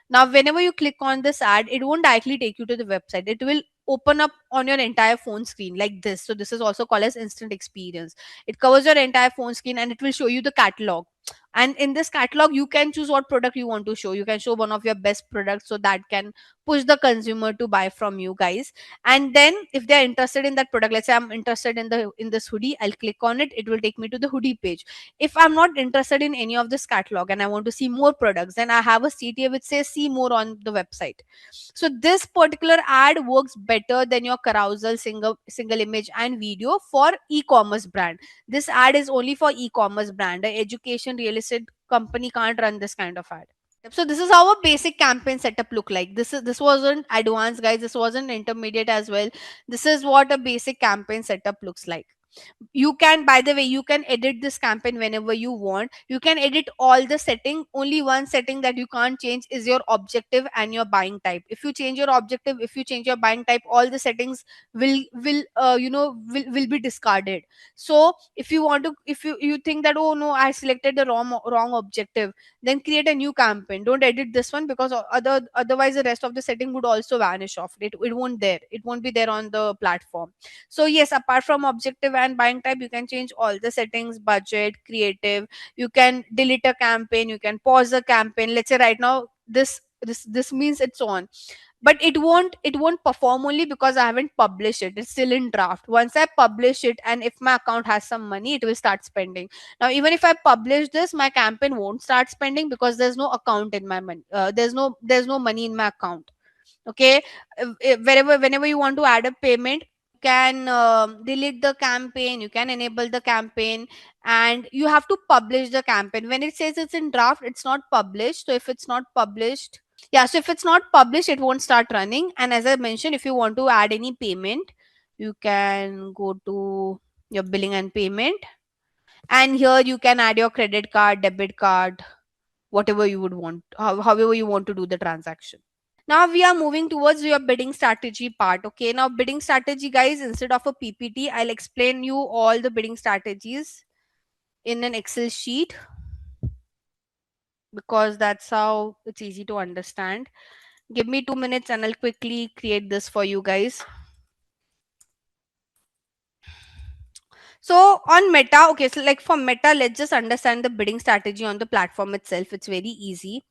Now, whenever you click on this ad, it won't directly take you to the website. It will open up on your entire phone screen like this. So this is also called as instant experience. It covers your entire phone screen, and it will show you the catalog. And in this catalog, you can choose what product you want to show. You can show one of your best products, so that can push the consumer to buy from you guys. And then if they're interested in that product, let's say I'm interested in this hoodie, I'll click on it, it will take me to the hoodie page. If I'm not interested in any of this catalog and I want to see more products, then I have a CTA which says see more on the website. So this particular ad works better than your carousel single image and video for e-commerce brand. This ad is only for e-commerce brand. A education real estate company can't run this kind of ad. So this is how a basic campaign setup look like. This wasn't advanced, guys. This wasn't intermediate as well. This is what a basic campaign setup looks like. You can, by the way, you can edit this campaign whenever you want. You can edit all the setting. Only one setting that you can't change is your objective and your buying type. If you change your objective, if you change your buying type, all the settings will be discarded. So if you want to, if you think that, oh no, I selected the wrong objective, then create a new campaign. Don't edit this one, because otherwise the rest of the setting would also vanish off. It won't be there on the platform. So yes, apart from objective and buying type, you can change all the settings: budget, creative. You can delete a campaign, you can pause a campaign. Let's say right now this means it's on, but it won't perform only because I haven't published it. It's still in draft. Once I publish it, and if my account has some money, it will start spending. Now even if I publish this, my campaign won't start spending because there's no account in my money. There's no money in my account. Okay. Whenever you want to add a payment, can delete the campaign, you can enable the campaign, and you have to publish the campaign. When it says it's in draft, it's not published. So if it's not published, yeah, so if it's not published, it won't start running. And as I mentioned, if you want to add any payment, you can go to your billing and payment, and here you can add your credit card, debit card, whatever you would want, however you want to do the transaction. Now we are moving towards your bidding strategy part. Okay, now bidding strategy, guys, instead of a PPT, I'll explain you all the bidding strategies in an Excel sheet, because that's how it's easy to understand. Give me 2 minutes and I'll quickly create this for you guys. So on Meta, okay, so like for Meta, let's just understand the bidding strategy on the platform itself. It's very easy.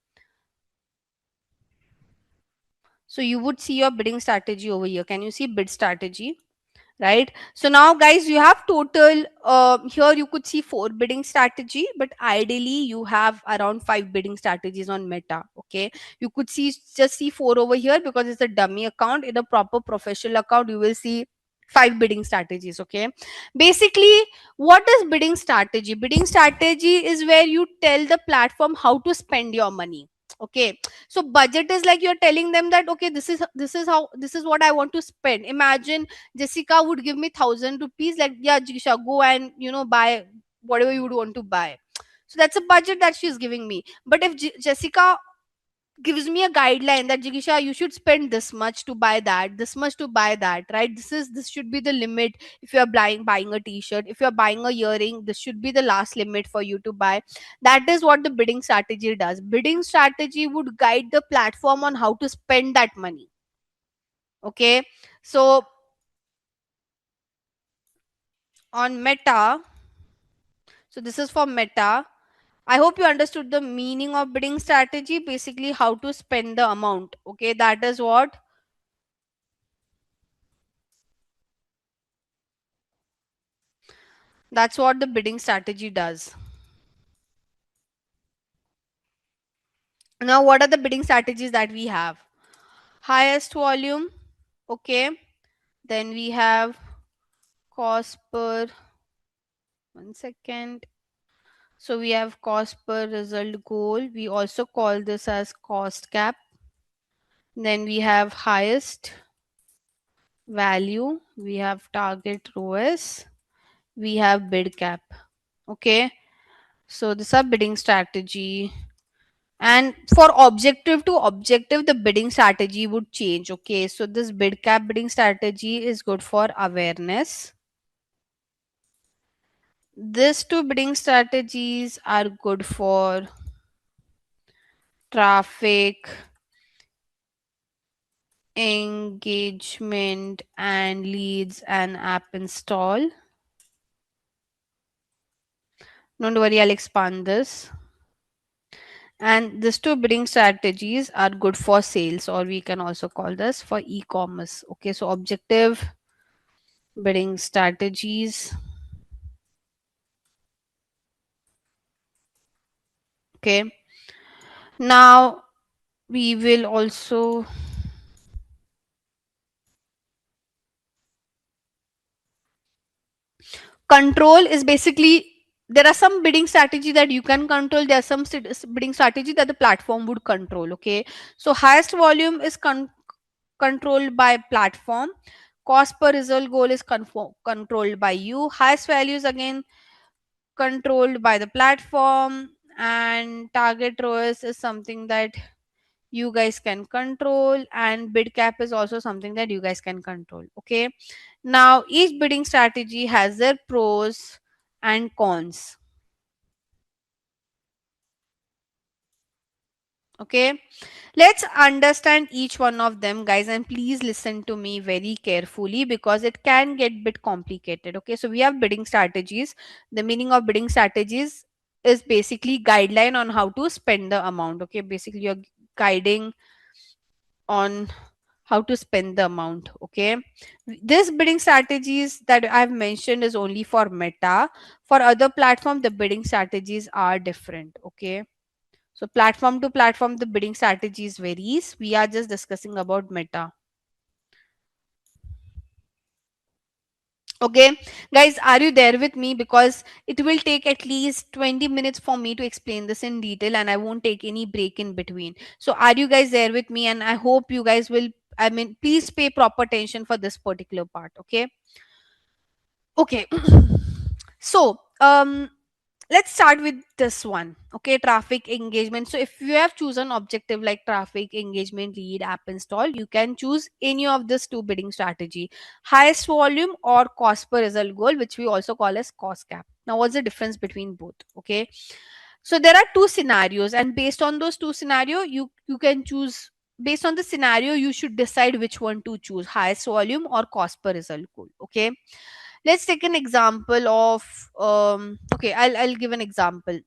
So you would see your bidding strategy over here. Can you see bid strategy? Right. So now guys, you have total here you could see 4 bidding strategy, but ideally you have around 5 bidding strategies on Meta. Okay, you could just see 4 over here because it's a dummy account. In a proper professional account, you will see 5 bidding strategies. Okay, basically, what is bidding strategy? Bidding strategy is where you tell the platform how to spend your money. Okay, so budget is like you're telling them that, okay, this is what I want to spend. Imagine Jessica would give me 1,000 rupees, like, yeah, Jisha, go and buy whatever you would want to buy. So that's a budget that she's giving me. But if Jessica gives me a guideline that, Jigisha, you should spend this much to buy that, this much to buy that, right? This should be the limit. If you're buying a t-shirt, if you're buying a earring, this should be the last limit for you to buy. That is what the bidding strategy does. Bidding strategy would guide the platform on how to spend that money. Okay, so on Meta, so this is for Meta. I hope you understood the meaning of bidding strategy. Basically, how to spend the amount. Okay, that's what the bidding strategy does. Now, what are the bidding strategies that we have? Highest volume. Okay, then we have cost per, 1 second. So we have cost per result goal. We also call this as cost cap. Then we have highest value. We have target ROAS. We have bid cap. Okay, so this is bidding strategy. And for objective to objective, the bidding strategy would change. Okay, so this bid cap bidding strategy is good for awareness. These two bidding strategies are good for traffic, engagement, and leads and app install. Don't worry, I'll expand this. And these two bidding strategies are good for sales, or we can also call this for e-commerce. Okay, so objective bidding strategies. Okay, now we will also control is basically, there are some bidding strategy that you can control, there are some bidding strategy that the platform would control. Okay, so highest volume is controlled by platform, cost per result goal is controlled by you, highest values again controlled by the platform, and target ROAS is something that you guys can control, and bid cap is also something that you guys can control. Okay, now each bidding strategy has their pros and cons. Okay, let's understand each one of them, guys, and please listen to me very carefully because it can get bit complicated. Okay, so we have bidding strategies. The meaning of bidding strategies is basically guideline on how to spend the amount. Okay, basically you're guiding on how to spend the amount. Okay, this bidding strategies that I've mentioned is only for Meta. For other platform the bidding strategies are different. Okay, so platform to platform the bidding strategies varies. We are just discussing about Meta. Okay, guys, are you there with me? Because it will take at least 20 minutes for me to explain this in detail and I won't take any break in between. So are you guys there with me? And I hope you guys will, I mean, please pay proper attention for this particular part. Okay. Okay. So let's start with this one. Okay, traffic engagement. So if you have chosen objective like traffic engagement, lead, app install, you can choose any of this two bidding strategy, highest volume or cost per result goal, which we also call as cost cap. Now what's the difference between both? Okay, so there are two scenarios, and based on those two scenario you can choose. Based on the scenario you should decide which one to choose, highest volume or cost per result goal. Okay, let's take an example of okay, I'll give an example.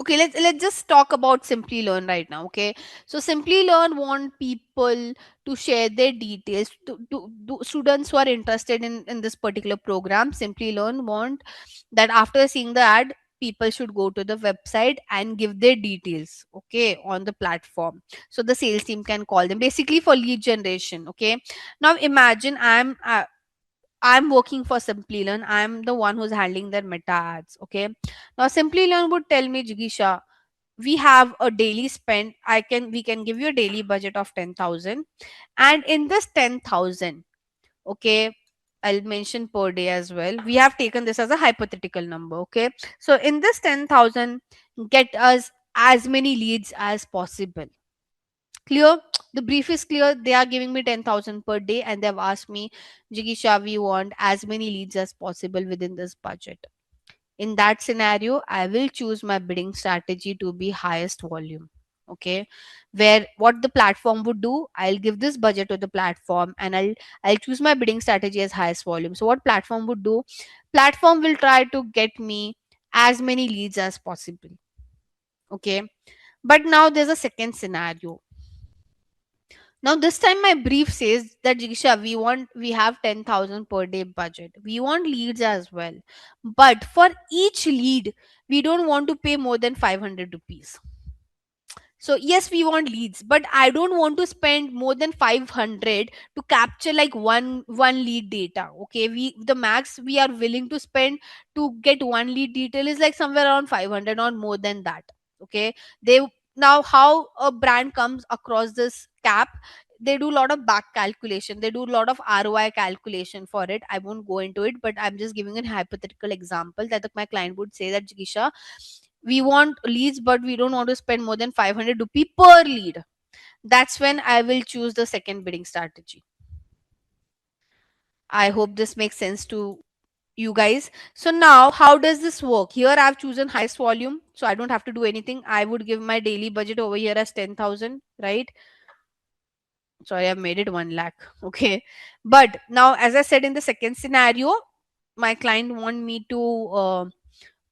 Okay, let's just talk about Simplilearn right now. Okay, so Simplilearn want people to share their details to students who are interested in this particular program. Simplilearn want that after seeing the ad people should go to the website and give their details, okay, on the platform, so the sales team can call them, basically for lead generation. Okay, now imagine I'm working for Simplilearn. I'm the one who's handling their meta ads. Okay. Now Simplilearn would tell me, Jigisha, we have a daily spend. We can give you a daily budget of 10,000. And in this 10,000, okay, I'll mention per day as well. We have taken this as a hypothetical number. Okay. So in this 10,000, get us as many leads as possible. Clear? The brief is clear. They are giving me 10,000 per day and they've asked me, Jigisha, we want as many leads as possible within this budget. In that scenario, I will choose my bidding strategy to be highest volume. Okay, where what the platform would do, I'll give this budget to the platform and I'll choose my bidding strategy as highest volume. So what platform would do, platform will try to get me as many leads as possible. Okay, but now there's a second scenario. Now this time my brief says that, Jigisha, we have 10,000 per day budget. We want leads as well. But for each lead, we don't want to pay more than 500 rupees. So yes, we want leads, but I don't want to spend more than 500 to capture like one lead data. Okay, we the max we are willing to spend to get one lead detail is like somewhere around 500, not more than that. Okay, they now how a brand comes across this cap, they do a lot of back calculation, they do a lot of ROI calculation for it. I won't go into it, but I'm just giving a hypothetical example that my client would say that, Jigisha, we want leads but we don't want to spend more than 500 rupee per lead. That's when I will choose the second bidding strategy. I hope this makes sense to you guys. So now how does this work? Here I've chosen highest volume, so I don't have to do anything. I would give my daily budget over here as 10,000, right? Sorry, I've made it 1 lakh. Okay, but now as I said, in the second scenario my client want me to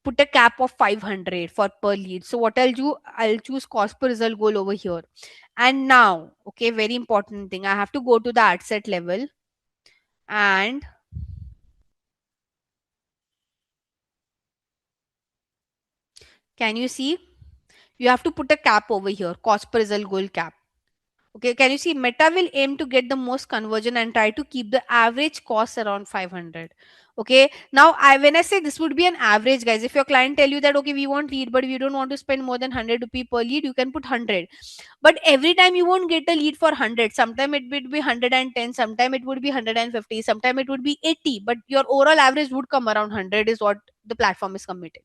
put a cap of 500 for per lead. So what I'll do, I'll choose cost per result goal over here. And now, okay, very important thing, I have to go to the Adset level, and can you see, you have to put a cap over here, cost per result goal cap. Okay, can you see Meta will aim to get the most conversion and try to keep the average cost around 500. Okay, now when I say this would be an average, guys, if your client tell you that okay, we want lead but we don't want to spend more than 100 rupee per lead, you can put 100. But every time you won't get a lead for 100. Sometime it would be 110, sometime it would be 150, sometime it would be 80, but your overall average would come around 100 is what the platform is committing.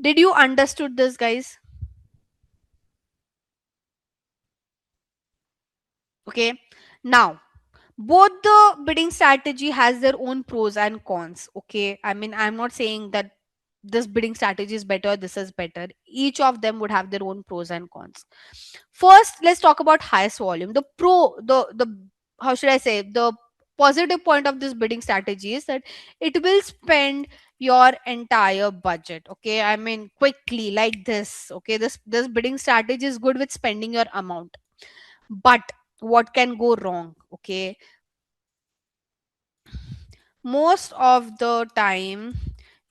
Did you understood this, guys? Okay, now both the bidding strategy has their own pros and cons. Okay, I mean, I'm not saying that this bidding strategy is better, this is better. Each of them would have their own pros and cons. First, let's talk about highest volume. The pro, the how should I say, the positive point of this bidding strategy is that it will spend your entire budget. Okay, I mean, quickly, like this. Okay, this bidding strategy is good with spending your amount. But what can go wrong? Okay, most of the time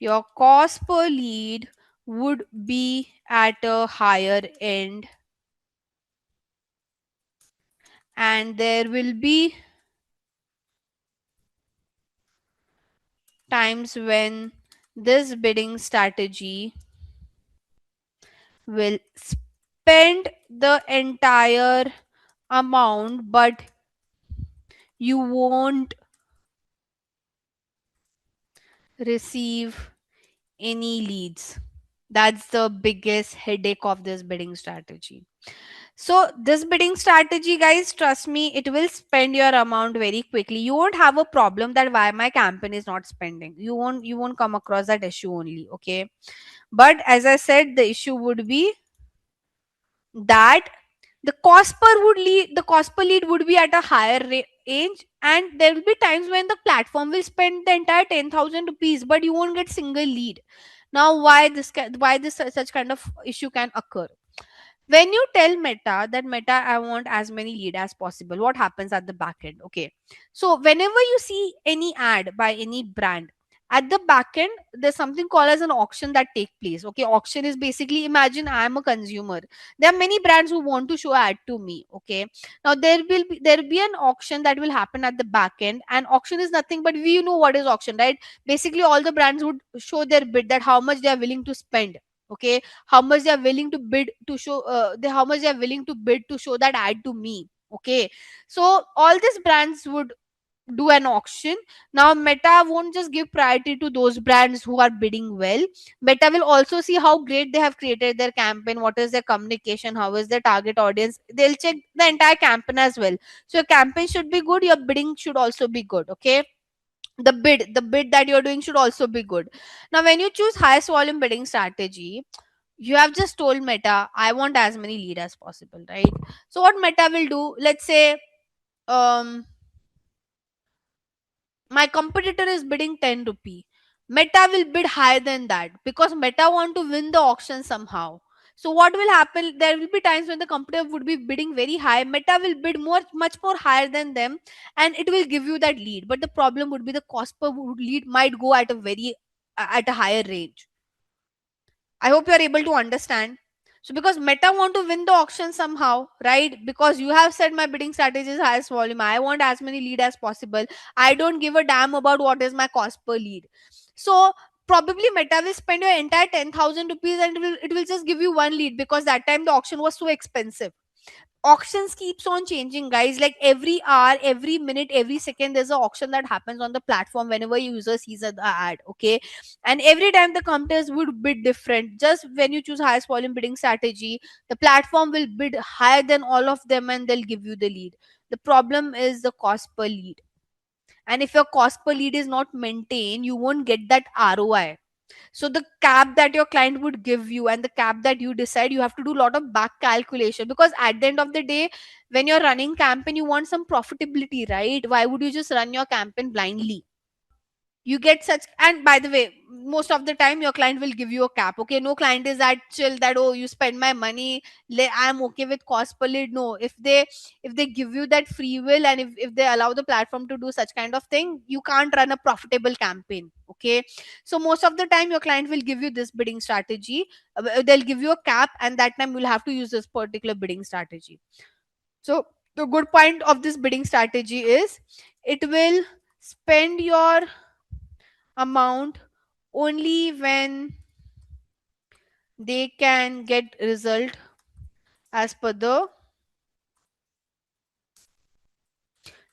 your cost per lead would be at a higher end, and there will be times when this bidding strategy will spend the entire amount but you won't receive any leads. That's the biggest headache of this bidding strategy. So this bidding strategy, guys, trust me, it will spend your amount very quickly. You won't have a problem that why my campaign is not spending. You won't come across that issue only. Okay, but as I said, the issue would be that the cost per lead would be at a higher range, and there will be times when the platform will spend the entire 10,000 rupees but you won't get single lead. Now why this such kind of issue can occur? When you tell Meta that Meta, I want as many lead as possible, what happens at the back end? Okay, so whenever you see any ad by any brand, at the back end there's something called as an auction that take place. Okay, auction is basically, imagine I am a consumer, there are many brands who want to show ad to me. Okay, now there will be an auction that will happen at the back end, and auction is nothing but, we know what is auction, right? Basically all the brands would show their bid, that how much they are willing to spend. Okay, how much they are willing to bid to show how much they are willing to bid to show that ad to me. Okay, so all these brands would do an auction. Now Meta won't just give priority to those brands who are bidding well. Meta will also see how great they have created their campaign, what is their communication, how is their target audience. They'll check the entire campaign as well. So your campaign should be good, your bidding should also be good. Okay, the bid that you're doing should also be good. Now when you choose highest volume bidding strategy, you have just told Meta, I want as many lead as possible, right? So what Meta will do, let's say, um my competitor is bidding 10 rupee, Meta will bid higher than that because Meta want to win the auction somehow. So what will happen, there will be times when the competitor would be bidding very high, Meta will bid much more higher than them, and it will give you that lead. But the problem would be the cost per lead might go at a higher range. I hope you are able to understand. So because Meta want to win the auction somehow, right? Because you have said my bidding strategy is highest volume. I want as many lead as possible. I don't give a damn about what is my cost per lead. So probably Meta will spend your entire 10,000 rupees and it will just give you one lead because that time the auction was so expensive. Auctions keeps on changing, guys, like every hour, every minute, every second there's an auction that happens on the platform whenever user sees the ad. Okay, and every time the competitors would bid different. Just when you choose highest volume bidding strategy, the platform will bid higher than all of them and they'll give you the lead. The problem is the cost per lead, and if your cost per lead is not maintained, you won't get that ROI. So the cap that your client would give you and the cap that you decide, you have to do a lot of back calculation, because at the end of the day, when you're running campaign, you want some profitability, right? Why would you just run your campaign blindly? You get such, and by the way, most of the time your client will give you a cap. Okay, no client is that chill that, oh, you spend my money, I'm okay with cost per lead. No, if they give you that free will, and if they allow the platform to do such kind of thing, you can't run a profitable campaign. Okay, so most of the time your client will give you this bidding strategy. They'll give you a cap, and that time you'll have to use this particular bidding strategy. So the good point of this bidding strategy is it will spend your amount only when they can get result as per the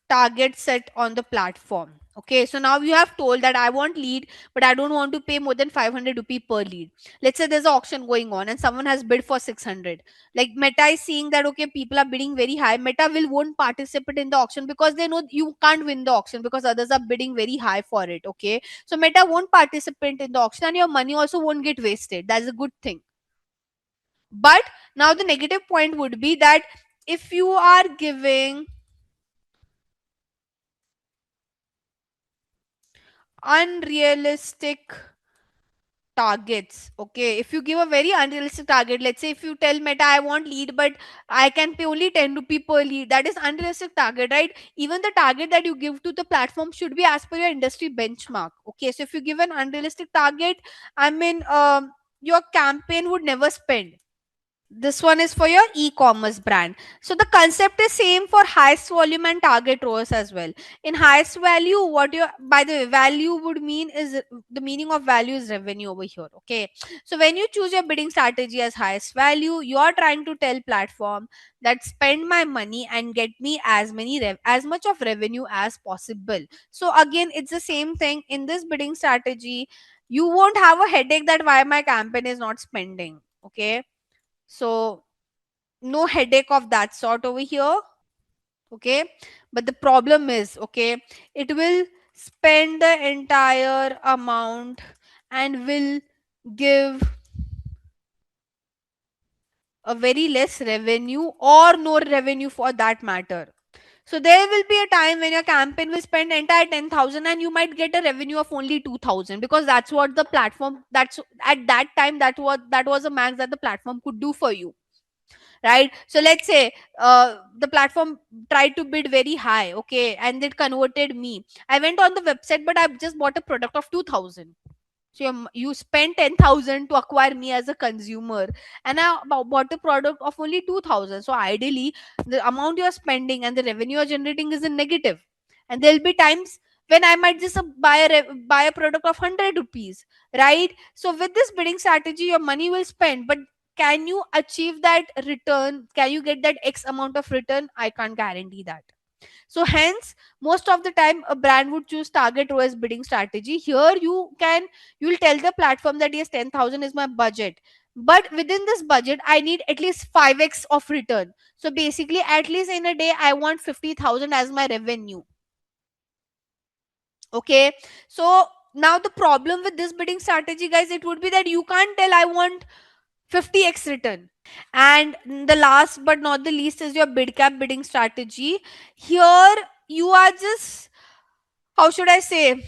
target set on the platform. Okay, so now you have told that I want lead, but I don't want to pay more than 500 rupee per lead. Let's say there's an auction going on and someone has bid for 600. Like Meta is seeing that, okay, people are bidding very high. Meta will won't participate in the auction because they know you can't win the auction because others are bidding very high for it. Okay, so Meta won't participate in the auction and your money also won't get wasted. That's a good thing. But now the negative point would be that if you are giving unrealistic targets, okay, if you give a very unrealistic target, let's say if you tell Meta I want lead but I can pay only 10 rupee per lead, that is unrealistic target, right? Even the target that you give to the platform should be as per your industry benchmark. Okay, so if you give an unrealistic target, I mean, your campaign would never spend. This one is for your e-commerce brand. So the concept is same for highest volume and target ROAS as well. In highest value, what you, by the way, value would mean is, the meaning of value is revenue over here. Okay, so when you choose your bidding strategy as highest value, you are trying to tell platform that spend my money and get me as as much of revenue as possible. So again, it's the same thing in this bidding strategy. You won't have a headache that why my campaign is not spending. Okay, so no headache of that sort over here. Okay, but the problem is, okay, it will spend the entire amount and will give a very less revenue or no revenue for that matter. So there will be a time when your campaign will spend entire 10,000 and you might get a revenue of only 2,000, because that's what the platform, that's at that time, that was a max that the platform could do for you, right? So let's say the platform tried to bid very high, okay, and it converted me. I went on the website, but I just bought a product of 2,000. So you spent 10,000 to acquire me as a consumer, and I bought a product of only 2,000. So ideally, the amount you are spending and the revenue you're generating is in negative. And there'll be times when I might just buy a product of 100 rupees, right? So with this bidding strategy, your money will spend, but can you achieve that return? Can you get that X amount of return? I can't guarantee that. So hence, most of the time a brand would choose target ROAS bidding strategy. Here you'll tell the platform that yes, 10,000 is my budget. But within this budget, I need at least 5x of return. So basically, at least in a day, I want 50,000 as my revenue. Okay. So now the problem with this bidding strategy, guys, it would be that you can't tell I want 50x return. And the last but not the least is your bid cap bidding strategy. Here you are just, how should I say,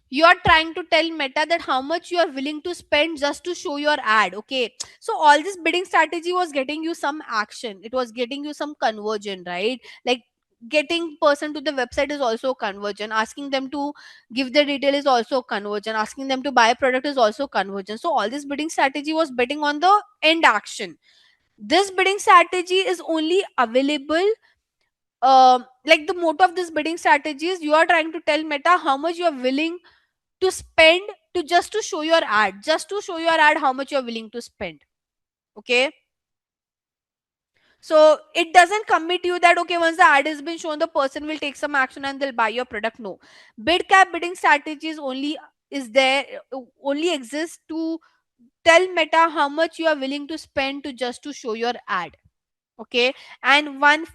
you are trying to tell Meta that how much you are willing to spend just to show your ad. Okay, so all this bidding strategy was getting you some action, it was getting you some conversion, right? Like getting person to the website is also conversion, asking them to give the detail is also conversion, asking them to buy a product is also conversion. So all this bidding strategy was betting on the end action. This bidding strategy is only available, like the motto of this bidding strategy is you are trying to tell Meta how much you are willing to spend to just to show your ad, just to show your ad how much you are willing to spend. Okay, so it doesn't commit you that okay, once the ad has been shown, the person will take some action and they'll buy your product. No, bid cap bidding strategies only is there, only exists to tell Meta how much you are willing to spend to just to show your ad. Okay, and one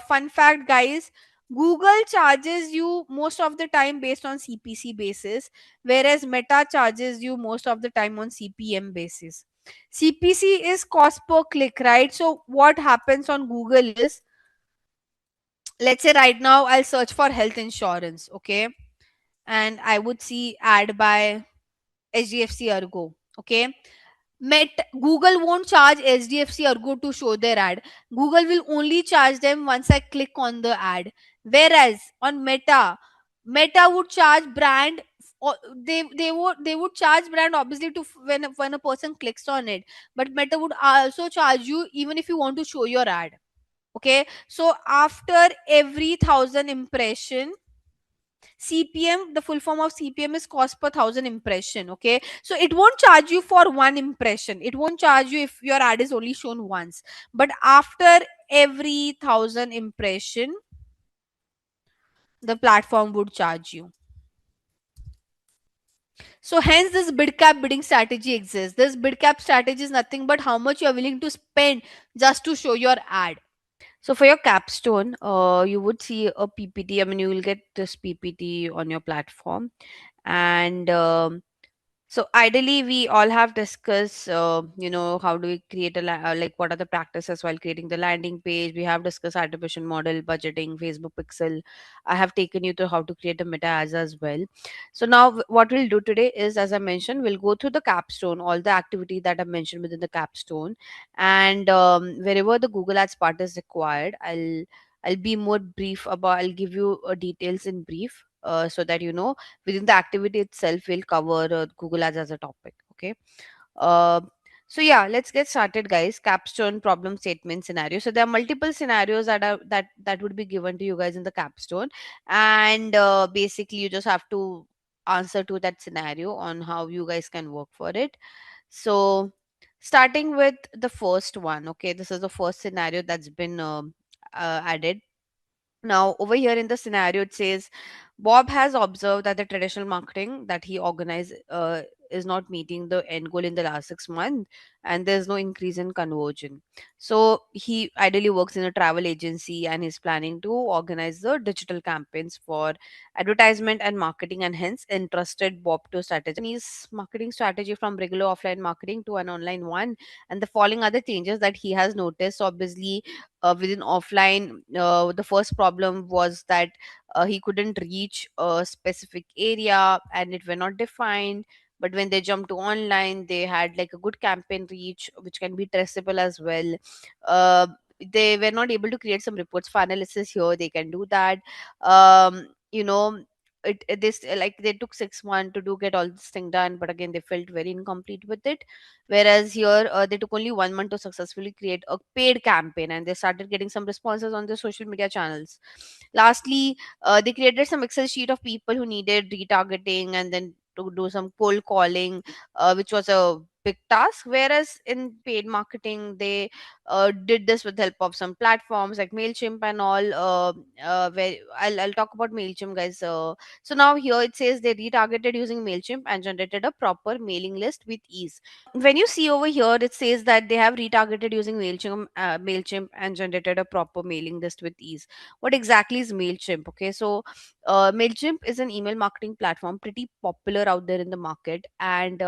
fun fact, guys, Google charges you most of the time based on CPC basis, whereas Meta charges you most of the time on CPM basis. CPC is cost per click, right? So what happens on Google is, let's say right now I'll search for health insurance. Okay, and I would see ad by HDFC Ergo. Okay. Google won't charge HDFC Ergo to show their ad. Google will only charge them once I click on the ad. Whereas on Meta would charge brand. They would charge brand obviously to when a person clicks on it, but Meta would also charge you even if you want to show your ad. Okay, so after every 1,000 impression, CPM, the full form of CPM is cost per 1,000 impression. Okay, so it won't charge you for one impression. It won't charge you if your ad is only shown once. But after every 1,000 impression, the platform would charge you. So hence this bid cap bidding strategy exists. This bid cap strategy is nothing but how much you are willing to spend just to show your ad. So for your capstone, you would see a PPT. I mean, you will get this PPT on your platform, and so ideally, we all have discussed, how do we create like what are the practices while creating the landing page. We have discussed attribution model, budgeting, Facebook pixel. I have taken you to how to create a meta ads as well. So now what we'll do today is, as I mentioned, we'll go through the capstone, all the activity that I mentioned within the capstone, and wherever the Google Ads part is required, I'll be more brief about. I'll give you details in brief, so that within the activity itself we'll cover Google Ads as a topic. Okay. uh, so yeah, let's get started, guys. Capstone problem statement scenario. So there are multiple scenarios that would be given to you guys in the capstone, and basically you just have to answer to that scenario on how you guys can work for it. So starting with the first one. Okay, this is the first scenario that's been added. Now, over here in the scenario, it says Bob has observed that the traditional marketing that he organized is not meeting the end goal in the last 6 months, and there's no increase in conversion. So, he ideally works in a travel agency and is planning to organize the digital campaigns for advertisement and marketing, and hence entrusted Bob to strategize his marketing strategy from regular offline marketing to an online one. And the following other changes that he has noticed. So obviously, within offline, the first problem was that he couldn't reach a specific area and it were not defined. But when they jumped to online, they had like a good campaign reach which can be traceable as well. uh, they were not able to create some reports for analysis. Here they can do that. You know, this, like, they took 6 months to do get all this thing done, but again they felt very incomplete with it. Whereas here, they took only 1 month to successfully create a paid campaign, and they started getting some responses on their social media channels. Lastly, they created some Excel sheet of people who needed retargeting and then to do some cold calling, which was a big task. Whereas in paid marketing, they did this with help of some platforms like Mailchimp and all. Where I'll talk about Mailchimp, guys. So now here it says they retargeted using Mailchimp and generated a proper mailing list with ease. When you see over here, it says that they have retargeted using Mailchimp and generated a proper mailing list with ease. What exactly is Mailchimp? Okay, so Mailchimp is an email marketing platform, pretty popular out there in the market, and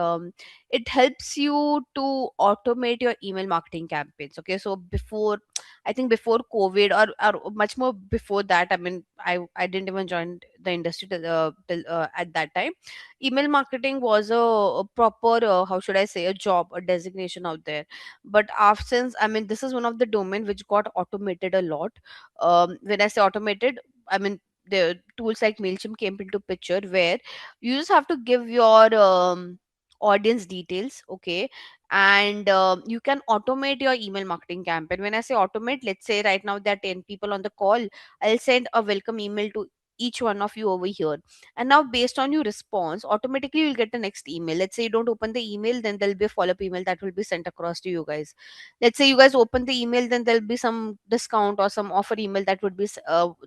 it helps you to automate your email marketing campaigns. Okay, so before, I think before COVID, or much more before that, I mean, I didn't even join the industry till, at that time. Email marketing was a proper, how should I say, a job, a designation out there. But after, since, I mean, this is one of the domain which got automated a lot. When I say automated, I mean the tools like Mailchimp came into picture, where you just have to give your audience details. Okay, and you can automate your email marketing campaign. When I say automate, let's say right now there are 10 people on the call, I'll send a welcome email to each one of you over here, and now based on your response, automatically you'll get the next email. Let's say you don't open the email, then there'll be a follow-up email that will be sent across to you guys. Let's say you guys open the email, then there'll be some discount or some offer email that would be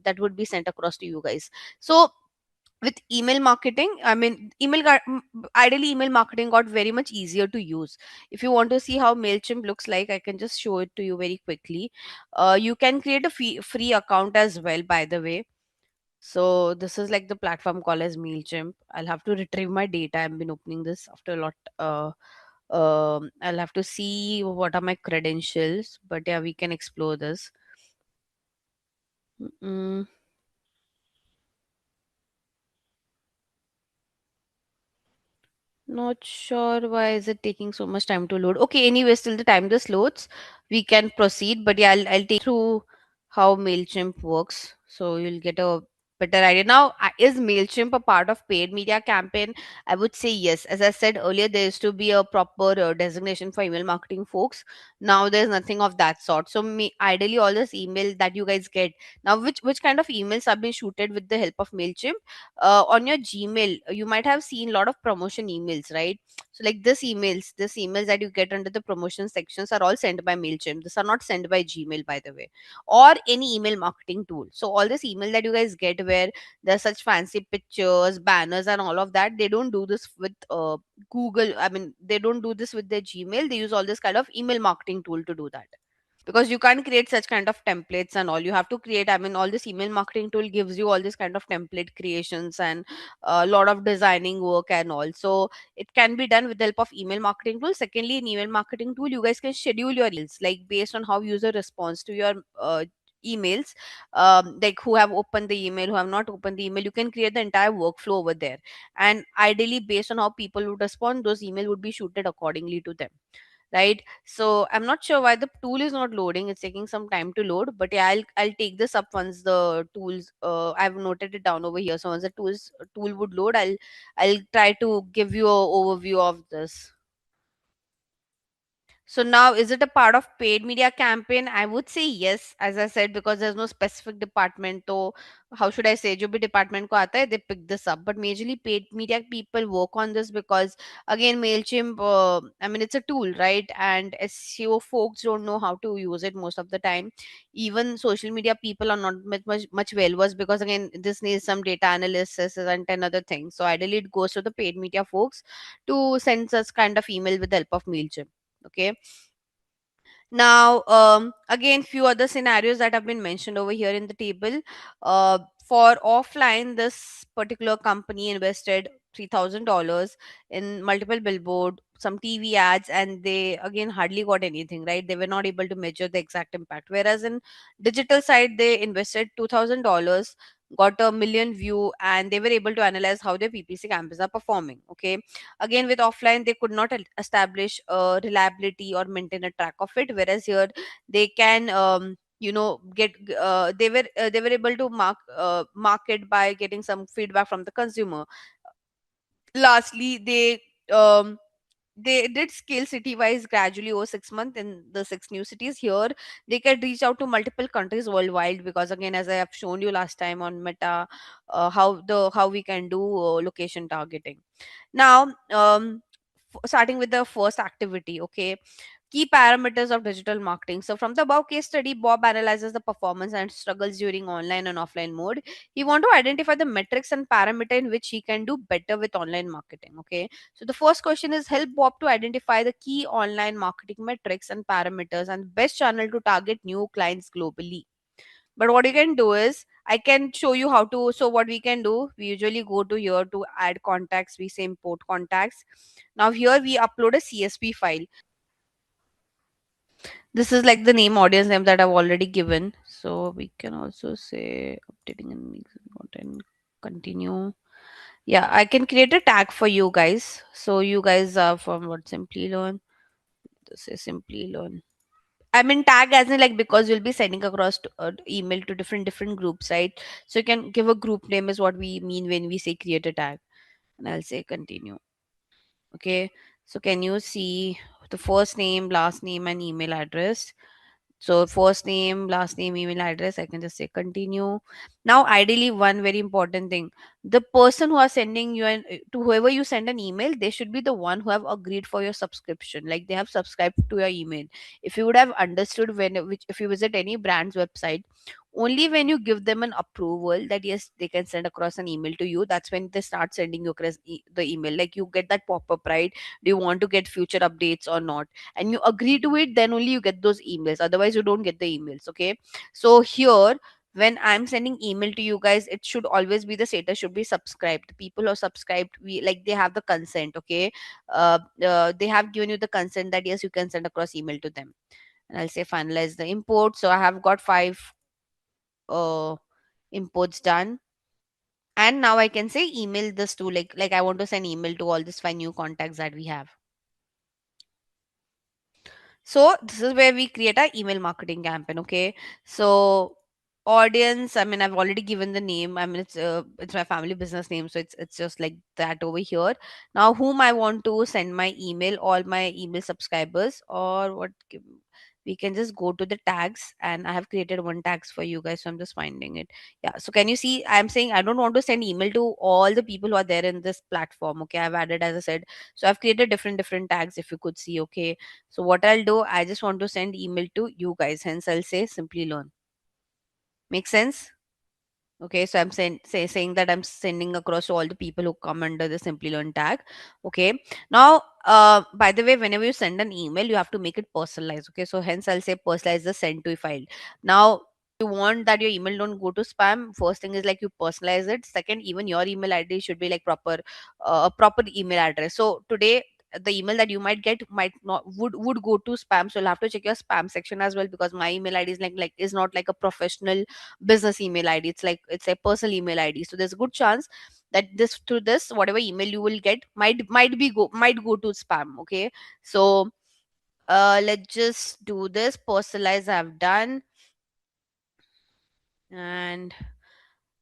that would be sent across to you guys. So with email marketing, I mean, ideally email marketing got very much easier to use. If you want to see how Mailchimp looks like, I can just show it to you very quickly. You can create a free account as well, by the way. So this is like the platform called as Mailchimp. I'll have to retrieve my data. I've been opening this after a lot. I'll have to see what are my credentials, but yeah, we can explore this. Mm, Not sure why is it taking so much time to load. Okay, anyway, till the time this loads, we can proceed. But yeah, I'll take through how Mailchimp works, so you'll get a better idea. Now, is Mailchimp a part of paid media campaign? I would say yes. As I said earlier, there used to be a proper designation for email marketing folks. Now there's nothing of that sort. So ideally, all this email that you guys get now, which kind of emails have been shooted with the help of Mailchimp? On your Gmail, you might have seen a lot of promotion emails, right? So like this emails that you get under the promotion sections are all sent by Mailchimp. These are not sent by Gmail, by the way, or any email marketing tool. So all this email that you guys get where there's such fancy pictures, banners, and all of that, they don't do this with Google. I mean, they don't do this with their Gmail. They use all this kind of email marketing tool to do that, because you can't create such kind of templates and all. You have to create, I mean, all this email marketing tool gives you all this kind of template creations and a lot of designing work and all. So it can be done with the help of email marketing tool. Secondly, in email marketing tool, you guys can schedule your emails like based on how user responds to your emails, like who have opened the email, who have not opened the email. You can create the entire workflow over there, and ideally based on how people would respond, those email would be shooted accordingly to them, right? So I'm not sure why the tool is not loading. It's taking some time to load, but yeah, I'll take this up once the tools, I've noted it down over here. So once the tool would load, I'll try to give you a overview of this. So now, is it a part of paid media campaign? I would say yes, as I said, because there's no specific department. So how should I say? जो भी department को आता है, they pick this up. But majorly paid media people work on this because again, Mailchimp. I mean, it's a tool, right? And SEO folks don't know how to use it most of the time. Even social media people are not much well versed because again, this needs some data analysis and 10 other things. So ideally, it goes to the paid media folks to send such kind of email with the help of Mailchimp. Okay. Now, again, few other scenarios that have been mentioned over here in the table. For offline, this particular company invested $3,000 in multiple billboard, some TV ads, and they again hardly got anything, right? They were not able to measure the exact impact. Whereas in digital side, they invested $2,000, got a million view, and they were able to analyze how their PPC campaigns are performing. Okay. Again, with offline, they could not establish reliability or maintain a track of it, whereas here they can get they were able to market by getting some feedback from the consumer. Lastly, they did scale city wise gradually over 6 months in the six new cities. Here they can reach out to multiple countries worldwide, because again, as I have shown you last time on Meta, how we can do location targeting. Now, starting with the first activity, okay, key parameters of digital marketing. So, from the above case study, Bob analyzes the performance and struggles during online and offline mode. He want to identify the metrics and parameter in which he can do better with online marketing. Okay, so the first question is help Bob to identify the key online marketing metrics and parameters and best channel to target new clients globally. But what you can do is, I can show you how to. So what we can do, we usually go to here to add contacts. We say import contacts. Now here we upload a CSV file. This is like the name, audience name that I've already given. So we can also say updating and content, continue. Yeah, I can create a tag for you guys. So you guys are from what, Simply Learn. This is Simply Learn. I mean tag as in like, because you'll be sending across email to different groups, right? So you can give a group name is what we mean when we say create a tag. And I'll say continue. Okay. So can you see the first name, last name, and email address? So first name, last name, email address, I can just say continue. Now, ideally, one very important thing, the person who are sending you to whoever you send an email, they should be the one who have agreed for your subscription. Like they have subscribed to your email. If you would have understood if you visit any brand's website, only when you give them an approval that yes, they can send across an email to you, that's when they start sending you across the email. Like you get that pop-up, right? Do you want to get future updates or not? And you agree to it, then only you get those emails, otherwise you don't get the emails. Okay, so here when I'm sending email to you guys, it should always be, the status should be subscribed. The people who are subscribed, we like, they have the consent. Okay, they have given you the consent that yes, you can send across email to them. And I'll say finalize the import. So I have got 5 imports done. And now I can say email this to, like I want to send email to all these 5 new contacts that we have. So this is where we create our email marketing campaign. Okay. So audience, I mean, I've already given the name. I mean, it's my family business name, so it's just like that over here. Now, whom I want to send my email, all my email subscribers, or what? We can just go to the tags, and I have created one tags for you guys, so I'm just finding it. Yeah. So can you see? I'm saying I don't want to send email to all the people who are there in this platform. Okay. I've added, as I said, so I've created different tags. If you could see, okay. So what I'll do, I just want to send email to you guys. Hence, I'll say simply learn. Make sense? Okay, so I'm saying that I'm sending across to all the people who come under the Simply Learn tag. Okay. Now, by the way, whenever you send an email, you have to make it personalized. Okay, so hence I'll say personalize the send to file. Now, you want that your email don't go to spam. First thing is like you personalize it. Second, even your email ID should be like proper email address. So today, the email that you might get might not would go to spam. So you'll have to check your spam section as well, because my email ID is like is not like a professional business email ID. It's like it's a personal email ID. So there's a good chance that this through this whatever email you will get might go to spam. Okay. So let's just do this. Personalize I've done. And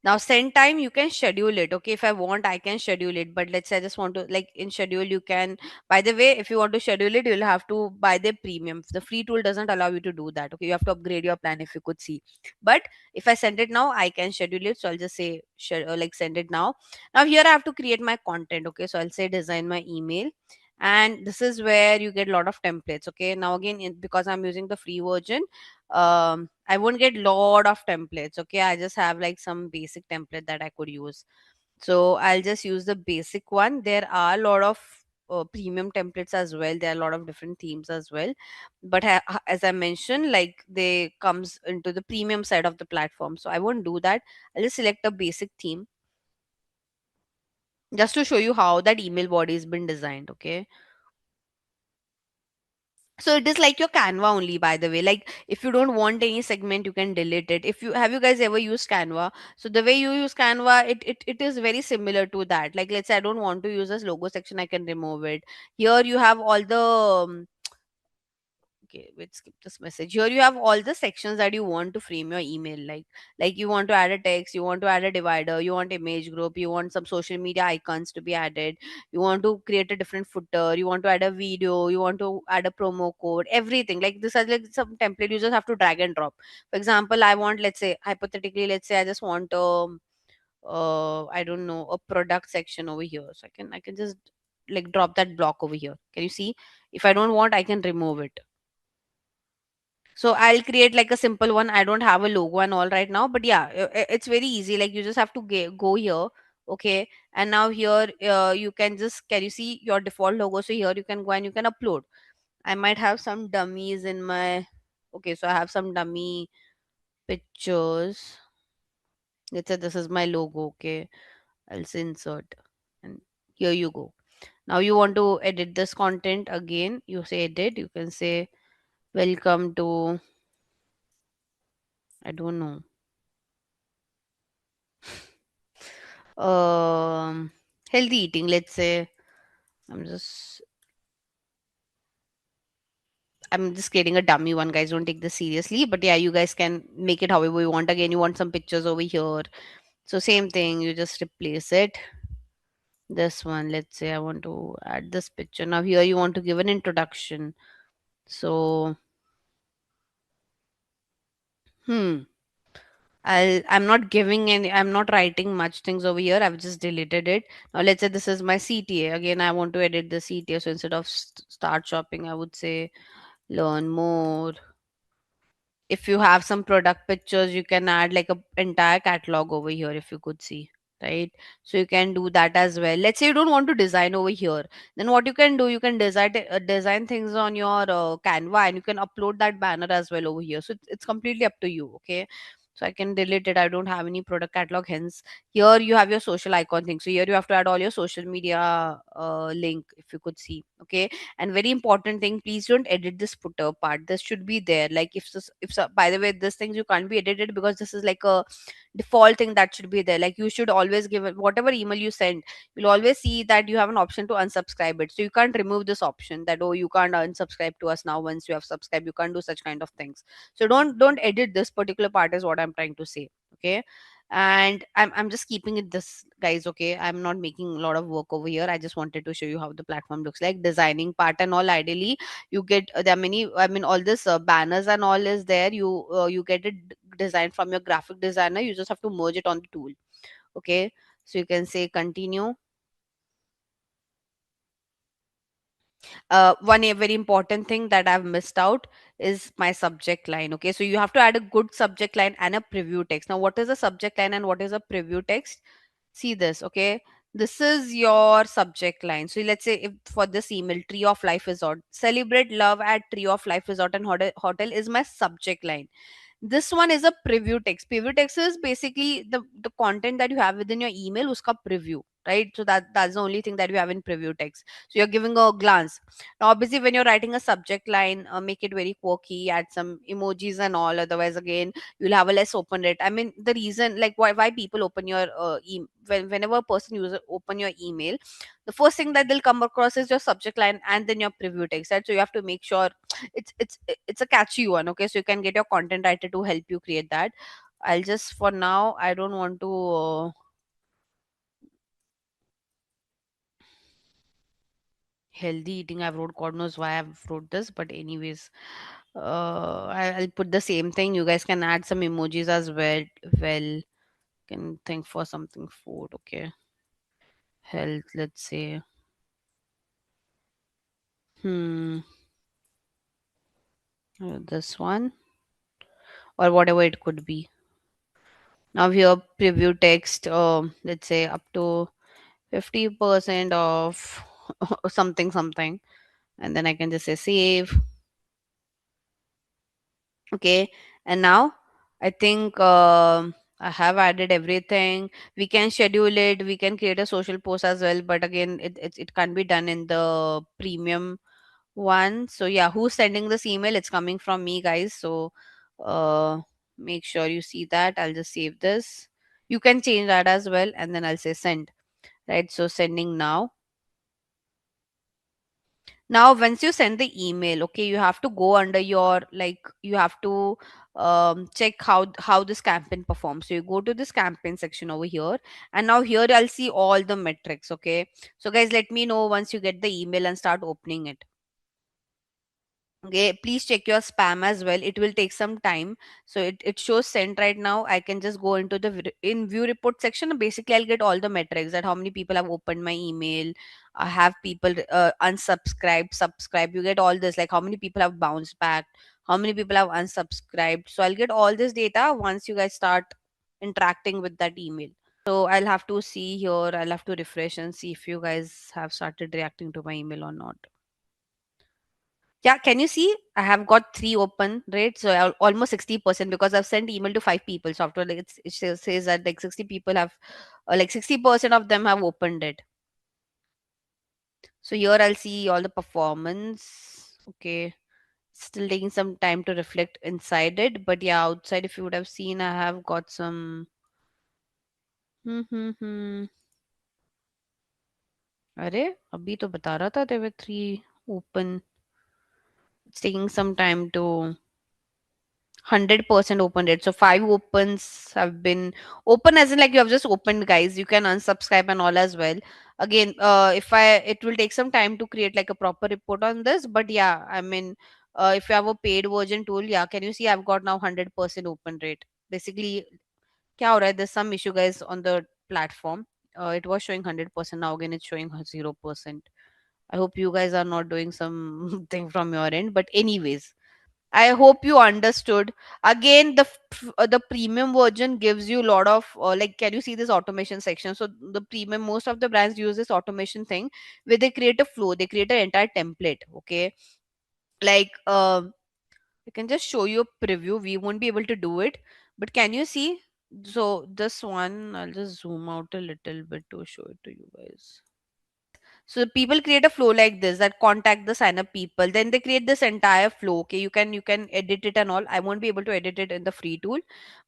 now send time, you can schedule it. Okay, if I want, I can schedule it. But let's say I just want to, like, in schedule, you can, by the way, if you want to schedule it, you'll have to buy the premium. The free tool doesn't allow you to do that. Okay, you have to upgrade your plan, if you could see. But if I send it now, I can schedule it. So I'll just say like send it now. Now here I have to create my content. Okay, so I'll say design my email. And this is where you get a lot of templates. Okay, now again, because I'm using the free version, I won't get lot of templates. Okay, I just have like some basic template that I could use. So I'll just use the basic one. There are a lot of premium templates as well. There are a lot of different themes as well, but as I mentioned, like they comes into the premium side of the platform, so I won't do that. I'll just select a basic theme just to show you how that email body has been designed. Okay, so it is like your Canva only, by the way. Like if you don't want any segment, you can delete it. If you have, you guys ever used Canva? So the way you use Canva, it is very similar to that. Like let's say I don't want to use this logo section, I can remove it. Here you have all the okay, let's skip this message. Here you have all the sections that you want to frame your email. Like you want to add a text, you want to add a divider, you want image group, you want some social media icons to be added, you want to create a different footer, you want to add a video, you want to add a promo code, everything. Like this is like some template you just have to drag and drop. For example, I want, let's say hypothetically, let's say I just want I don't know, a product section over here. So I can just like drop that block over here. Can you see? If I don't want, I can remove it. So I'll create like a simple one. I don't have a logo and all right now, but yeah, it's very easy. Like you just have to go here, okay? And now here, you can just, can you see your default logo? So here you can go and you can upload. I might have some dummies in my. Okay, so I have some dummy pictures. Let's say this is my logo. Okay, I'll say insert, and here you go. Now you want to edit this content again. You say edit. You can say welcome to. I don't know. um Healthy eating, let's say. I'm just i'm just creating a dummy one, guys, don't take this seriously, but yeah, you guys can make it however you want. Again, you want some pictures over here, so same thing, you just replace it. This one, let's say I want to add this picture. Now here you want to give an introduction. So hmm I'm not giving any, I'm not writing much things over here. I've just deleted it. Now let's say this is my CTA. Again, I want to edit the CTA. So instead of start shopping, I would say learn more. If you have some product pictures, you can add like a entire catalog over here, if you could see, right? So you can do that as well. Let's say you don't want to design over here, then what you can do, you can design things on your Canva, and you can upload that banner as well over here. So it's completely up to you. Okay, so I can delete it. I don't have any product catalog, hence here you have your social icon thing. So here you have to add all your social media link, if you could see. Okay, and very important thing, please don't edit this footer part. This should be there. Like if by the way, this things you can't be edited because this is like a default thing that should be there. Like you should always give it, whatever email you send, you'll always see that you have an option to unsubscribe it. So you can't remove this option that, oh, you can't unsubscribe to us now once you have subscribed. You can't do such kind of things. So don't edit this particular part is what I'm trying to say. Okay. And I'm just keeping it this, guys. Okay, I'm not making a lot of work over here. I just wanted to show you how the platform looks like, designing part and all. Ideally you get there are many, I mean, all this banners and all is there. You get it designed from your graphic designer. You just have to merge it on the tool. Okay, so you can say continue. One very important thing that I've missed out is my subject line. Okay, so you have to add a good subject line and a preview text. Now, what is a subject line and what is a preview text? See this. Okay, this is your subject line. So let's say if for this email, Tree of Life Resort, celebrate love at Tree of Life Resort and hotel is my subject line. This one is a preview text. Preview text is basically the content that you have within your email, uska preview, right? So that's the only thing that you have in preview text. So you're giving a glance. Now obviously when you're writing a subject line, make it very quirky, add some emojis and all. Otherwise again you'll have a less open rate. I mean, the reason, like, why people open your whenever a person user open your email, the first thing that they'll come across is your subject line and then your preview text, right? So you have to make sure it's a catchy one. Okay, so you can get your content writer to help you create that. I'll just, for now, I don't want to healthy eating, I've wrote, god knows why I've wrote this, but anyways, I'll put the same thing. You guys can add some emojis as well. Well, can think for something food. Okay, health, let's say. Hmm, this one or whatever it could be. Now here preview text, let's say up to 50% of something something, and then I can just say save. Okay, and now I think I have added everything. We can schedule it, we can create a social post as well, but again it can't be done in the premium one. So yeah, who's sending this email? It's coming from me, guys. So uh make sure you see that. I'll just save this. You can change that as well, and then I'll say send. Right, so sending now. Now once you send the email, okay, you have to go under your, like, you have to check how this campaign performs. So you go to this campaign section over here, and now here I'll see all the metrics. Okay, so guys, let me know once you get the email and start opening it. Okay, please check your spam as well. It will take some time. So it shows sent right now. I can just go into the in view report section, and basically I'll get all the metrics, that how many people have opened my email. I have people unsubscribed, subscribe. You get all this, like how many people have bounced back, how many people have unsubscribed. So I'll get all this data once you guys start interacting with that email. So I'll have to see here. I'll have to refresh and see if you guys have started reacting to my email or not. Yeah, can you see? I have got three open, right? So almost 60%, because I've sent email to five people. So after, like, it says that like 60 people have, like 60% of them have opened it. So here I'll see all the performance. Okay, still taking some time to reflect inside it, but yeah, outside, if you would have seen, I have got some. Hmm. अरे अभी तो बता रहा था there were three open. It's taking some time to 100% open rate. So five opens have been open, as in like you have just opened, guys. You can unsubscribe and all as well. Again, if I it will take some time to create like a proper report on this, but yeah, I mean, if you have a paid version tool, yeah, can you see I've got now 100% open rate. Basically, kya ho raha hai? There's some issue, guys, on the platform. It was showing 100%. Now again, it's showing 0%. I hope you guys are not doing something from your end. But anyways, I hope you understood. Again, the premium version gives you a lot of like, can you see this automation section? So the premium, most of the brands use this automation thing where they create a flow, they create an entire template. Okay, like I can just show you a preview. We won't be able to do it, but can you see? So this one, I'll just zoom out a little bit to show it to you guys. So people create a flow like this, that contact the sign up people. Then they create this entire flow. Okay, you can edit it and all. I won't be able to edit it in the free tool,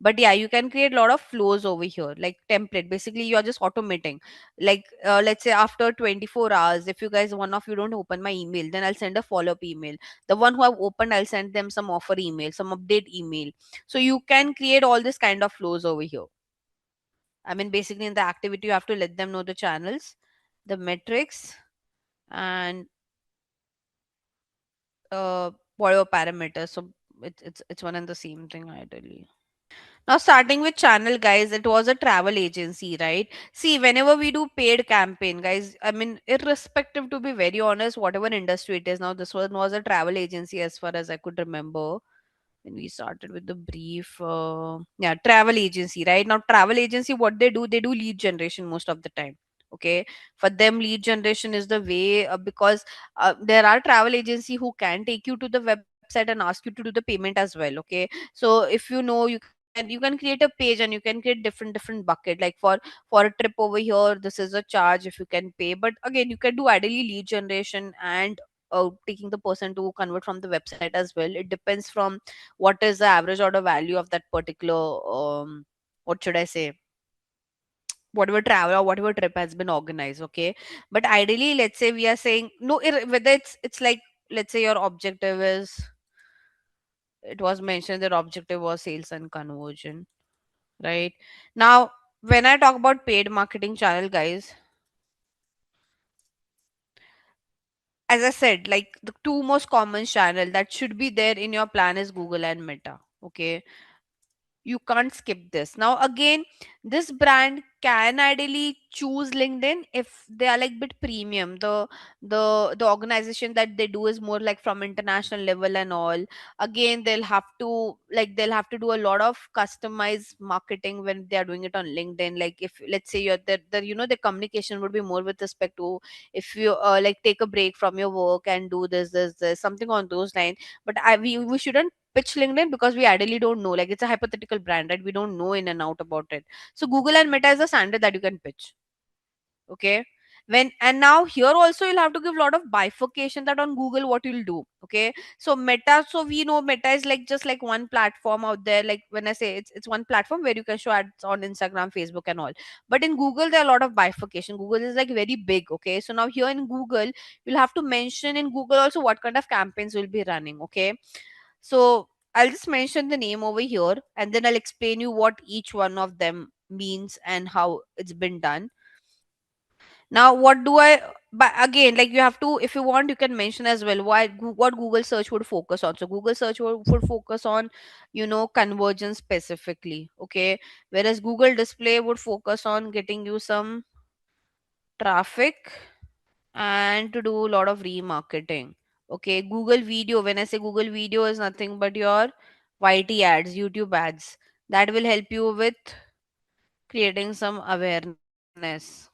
but yeah, you can create a lot of flows over here, like template. Basically, you are just automating. Like let's say after 24 hours, if you guys one of you don't open my email, then I'll send a follow up email. The one who have opened, I'll send them some offer email, some update email. So you can create all this kind of flows over here. I mean, basically in the activity, you have to let them know the channels, the metrics, and whatever parameters. So it's one and the same thing ideally. Now, starting with channel, guys, it was a travel agency, right? See, whenever we do paid campaign, guys, I mean, irrespective, to be very honest, whatever industry it is now, this one was a travel agency as far as I could remember when we started with the brief. Yeah, travel agency, right? Now, travel agency, what they do lead generation most of the time. Okay, for them, lead generation is the way, because there are travel agency who can take you to the website and ask you to do the payment as well. Okay, so if you know, you can create a page and you can create different bucket, like for a trip over here, this is a charge if you can pay. But again, you can do ideally lead generation and taking the person to convert from the website as well. It depends from what is the average order value of that particular, what should I say, whatever travel or whatever trip has been organized. Okay, but ideally, let's say we are saying no, whether it's like, let's say your objective is, it was mentioned that objective was sales and conversion, right? Now, when I talk about paid marketing channel, guys, as I said, like the two most common channel that should be there in your plan is Google and Meta. Okay, you can't skip this. Now again, this brand can ideally choose LinkedIn if they are like bit premium. The organization that they do is more like from international level and all. Again, they'll have to do a lot of customized marketing when they are doing it on LinkedIn. Like if let's say you're the communication would be more with respect to, if you like take a break from your work and do this something on those lines. But we shouldn't pitch LinkedIn because we ideally don't know. Like it's a hypothetical brand, right? We don't know in and out about it. So Google and Meta is a standard that you can pitch. Okay. And now here also you'll have to give a lot of bifurcation that on Google what you'll do. Okay. So Meta, so we know Meta is like just like one platform out there. Like when I say it's one platform where you can show ads on Instagram, Facebook, and all. But in Google, there are a lot of bifurcation. Google is like very big. Okay. So now here in Google, you'll have to mention in Google also what kind of campaigns will be running. Okay, so I'll just mention the name over here and then I'll explain you what each one of them means and how it's been done. Now, what do I, but again, like you have to, if you want, you can mention as well what Google search would focus on. So, Google search would focus on, conversion specifically. Okay. Whereas Google display would focus on getting you some traffic and to do a lot of remarketing. Okay, Google Video. When I say Google Video is nothing but your YT ads, YouTube ads. That will help you with creating some awareness.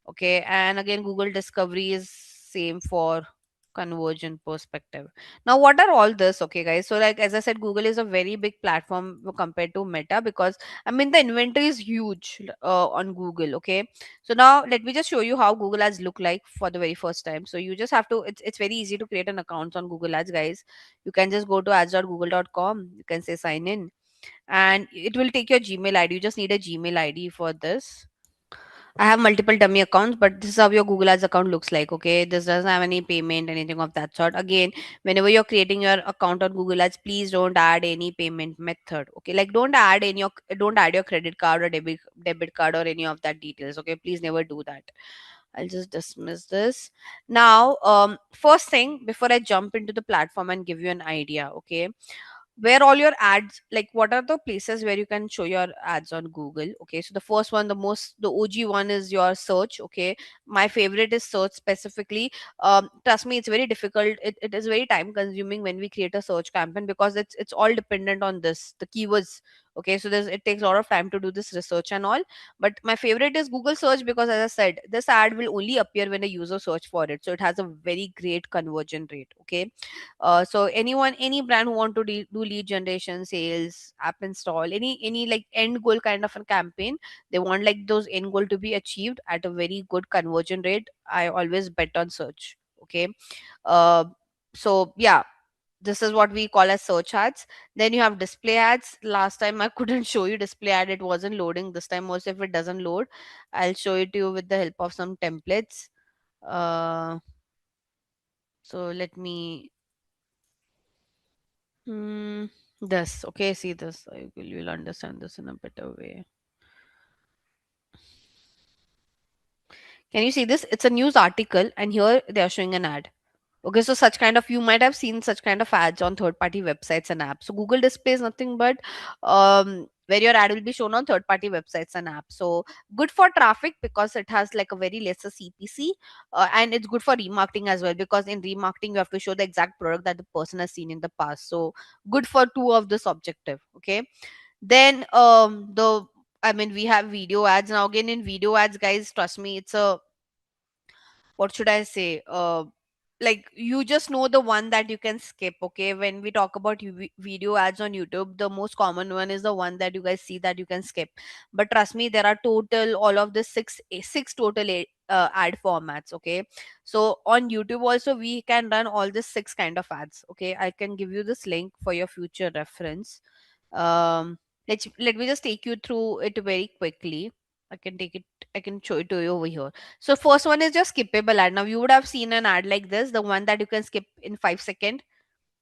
Okay, and again, Google Discovery is same for conversion perspective. Now, what are all this? Okay, guys. So, like as I said, Google is a very big platform compared to Meta because I mean the inventory is huge on Google. Okay, so now let me just show you how Google Ads look like for the very first time. So you just have to. It's very easy to create an account on Google Ads, guys. You can just go to ads.google.com. You can say sign in, and it will take your Gmail ID. You just need a Gmail ID for this. I have multiple dummy accounts, but this is how your Google Ads account looks like. Okay, this doesn't have any payment, anything of that sort. Again, whenever you're creating your account on Google Ads, please don't add any payment method. Okay, like don't add your credit card or debit card or any of that details. Okay, please never do that. I'll just dismiss this. Now, first thing before I jump into the platform and give you an idea. Okay, where all your ads, like what are the places where you can show your ads on Google. Okay, so the first one, the OG one is your search. Okay, my favorite is search specifically. Trust me, it's very difficult. It is very time consuming when we create a search campaign because it's all dependent on this, the keywords. Okay, so it takes a lot of time to do this research and all. But my favorite is Google search, because as I said, this ad will only appear when a user search for it, so it has a very great conversion rate. Okay, so any brand who want to do lead generation, sales, app install, any like end goal kind of a campaign, they want like those end goal to be achieved at a very good conversion rate, I always bet on search. Okay, uh, so yeah, this is what we call as search ads. Then you have display ads. Last time I couldn't show you display ad, it wasn't loading. This time also, if it doesn't load, I'll show it to you with the help of some templates. uh so let me hmm, this. Okay, see this, you'll understand this in a better way. Can you see this? It's a news article, and here they are showing an ad. Okay, so such kind of, you might have seen such kind of ads on third party websites and apps. So Google Display is nothing but where your ad will be shown on third party websites and apps. So good for traffic because it has like a very lesser CPC, and it's good for remarketing as well, because in remarketing you have to show the exact product that the person has seen in the past. So good for two of this objective. Okay, then the I mean, we have video ads now. Again, in video ads, guys, trust me, it's a, what should I say? Like, you just know the one that you can skip. Okay, when we talk about video ads on YouTube, the most common one is the one that you guys see that you can skip. But trust me, there are total all of the six total ad formats. Okay, so on YouTube also we can run all the six kind of ads. Okay, I can give you this link for your future reference. um let me just take you through it very quickly. I can take it, I can show it to you over here. So first one is just skippable ad. Now you would have seen an ad like this, the one that you can skip in 5 seconds,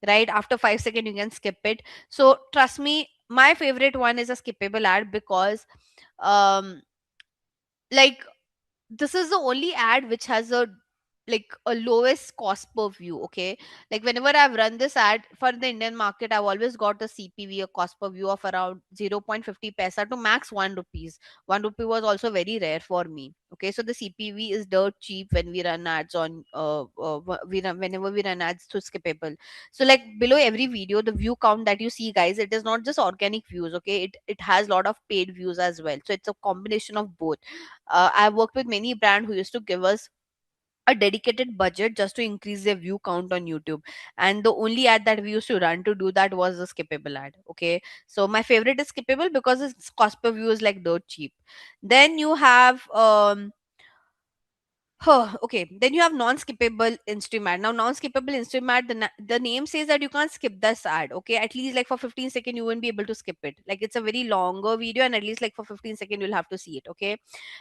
right? After 5 seconds you can skip it. So trust me, my favorite one is a skippable ad, because um like, this is the only ad which has a, like, a lowest cost per view. Okay, like whenever I've run this ad for the Indian market, I've always got a CPV, a cost per view, of around 0.50 paisa to max 1 rupees. 1 rupee was also very rare for me. Okay, so the CPV is dirt cheap when we run ads on whenever we run ads to skippable. So like, below every video, the view count that you see, guys, it is not just organic views. Okay, it has a lot of paid views as well, so it's a combination of both. I've worked with many brand who used to give us a dedicated budget just to increase their view count on YouTube. And the only ad that we used to run to do that was the skippable ad. Okay, so my favorite is skippable because its cost per view is like dirt cheap. Then you have okay, then you have non-skippable instrument. Now, non-skippable instrument, the name says that you can't skip this ad. Okay, at least like for 15 seconds, you won't be able to skip it. Like, it's a very longer video, and at least like for 15 seconds, you'll have to see it. Okay,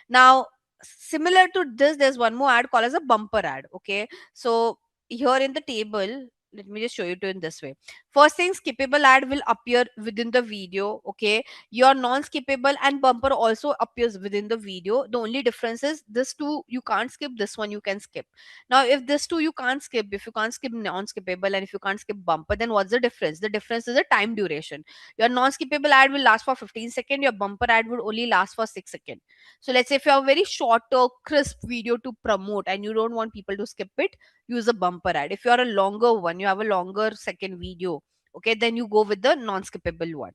now, similar to this, there's one more ad called as a bumper ad. Okay, so here in the table, let me just show you to in this way. First thing, skippable ad will appear within the video. Okay, your non-skippable and bumper also appears within the video. The only difference is this two you can't skip, this one you can skip. Now, if this two you can't skip, if you can't skip non-skippable and if you can't skip bumper, then what's the difference? The difference is the time duration. Your non-skippable ad will last for 15 seconds, your bumper ad would only last for 6 seconds. So let's say if you have a very shorter, crisp video to promote and you don't want people to skip it, use a bumper ad. If you are a longer one, you have a longer second video, okay, then you go with the non-skippable one.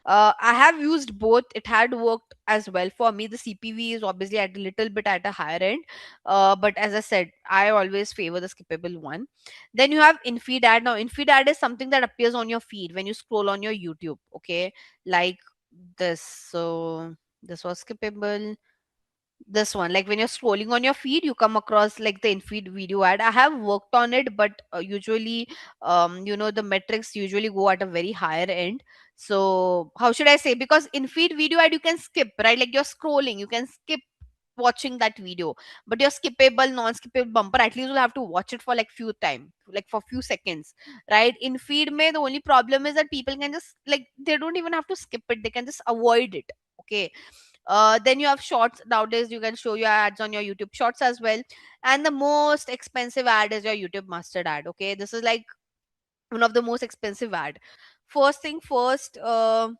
I have used both. It had worked as well for me. The CPV is obviously at a little bit at a higher end, but as I said, I always favor the skippable one. Then you have in-feed ad. Now, in-feed ad is something that appears on your feed when you scroll on your YouTube. Okay, like this. So this was skippable. This one, like when you're scrolling on your feed, you come across like the in-feed video ad. I have worked on it, but usually, the metrics usually go at a very higher end. So how should I say? Because in-feed video ad you can skip, right? Like, you're scrolling, you can skip watching that video. But your skippable, non-skippable bumper, at least you'll have to watch it for like few time, like for few seconds, right? In feed may, the only problem is that people can just, like, they don't even have to skip it, they can just avoid it. Okay, then you have shorts. Nowadays you can show your ads on your YouTube shorts as well. And the most expensive ad is your YouTube mustard ad. Okay, this is like one of the most expensive ad. First thing first, so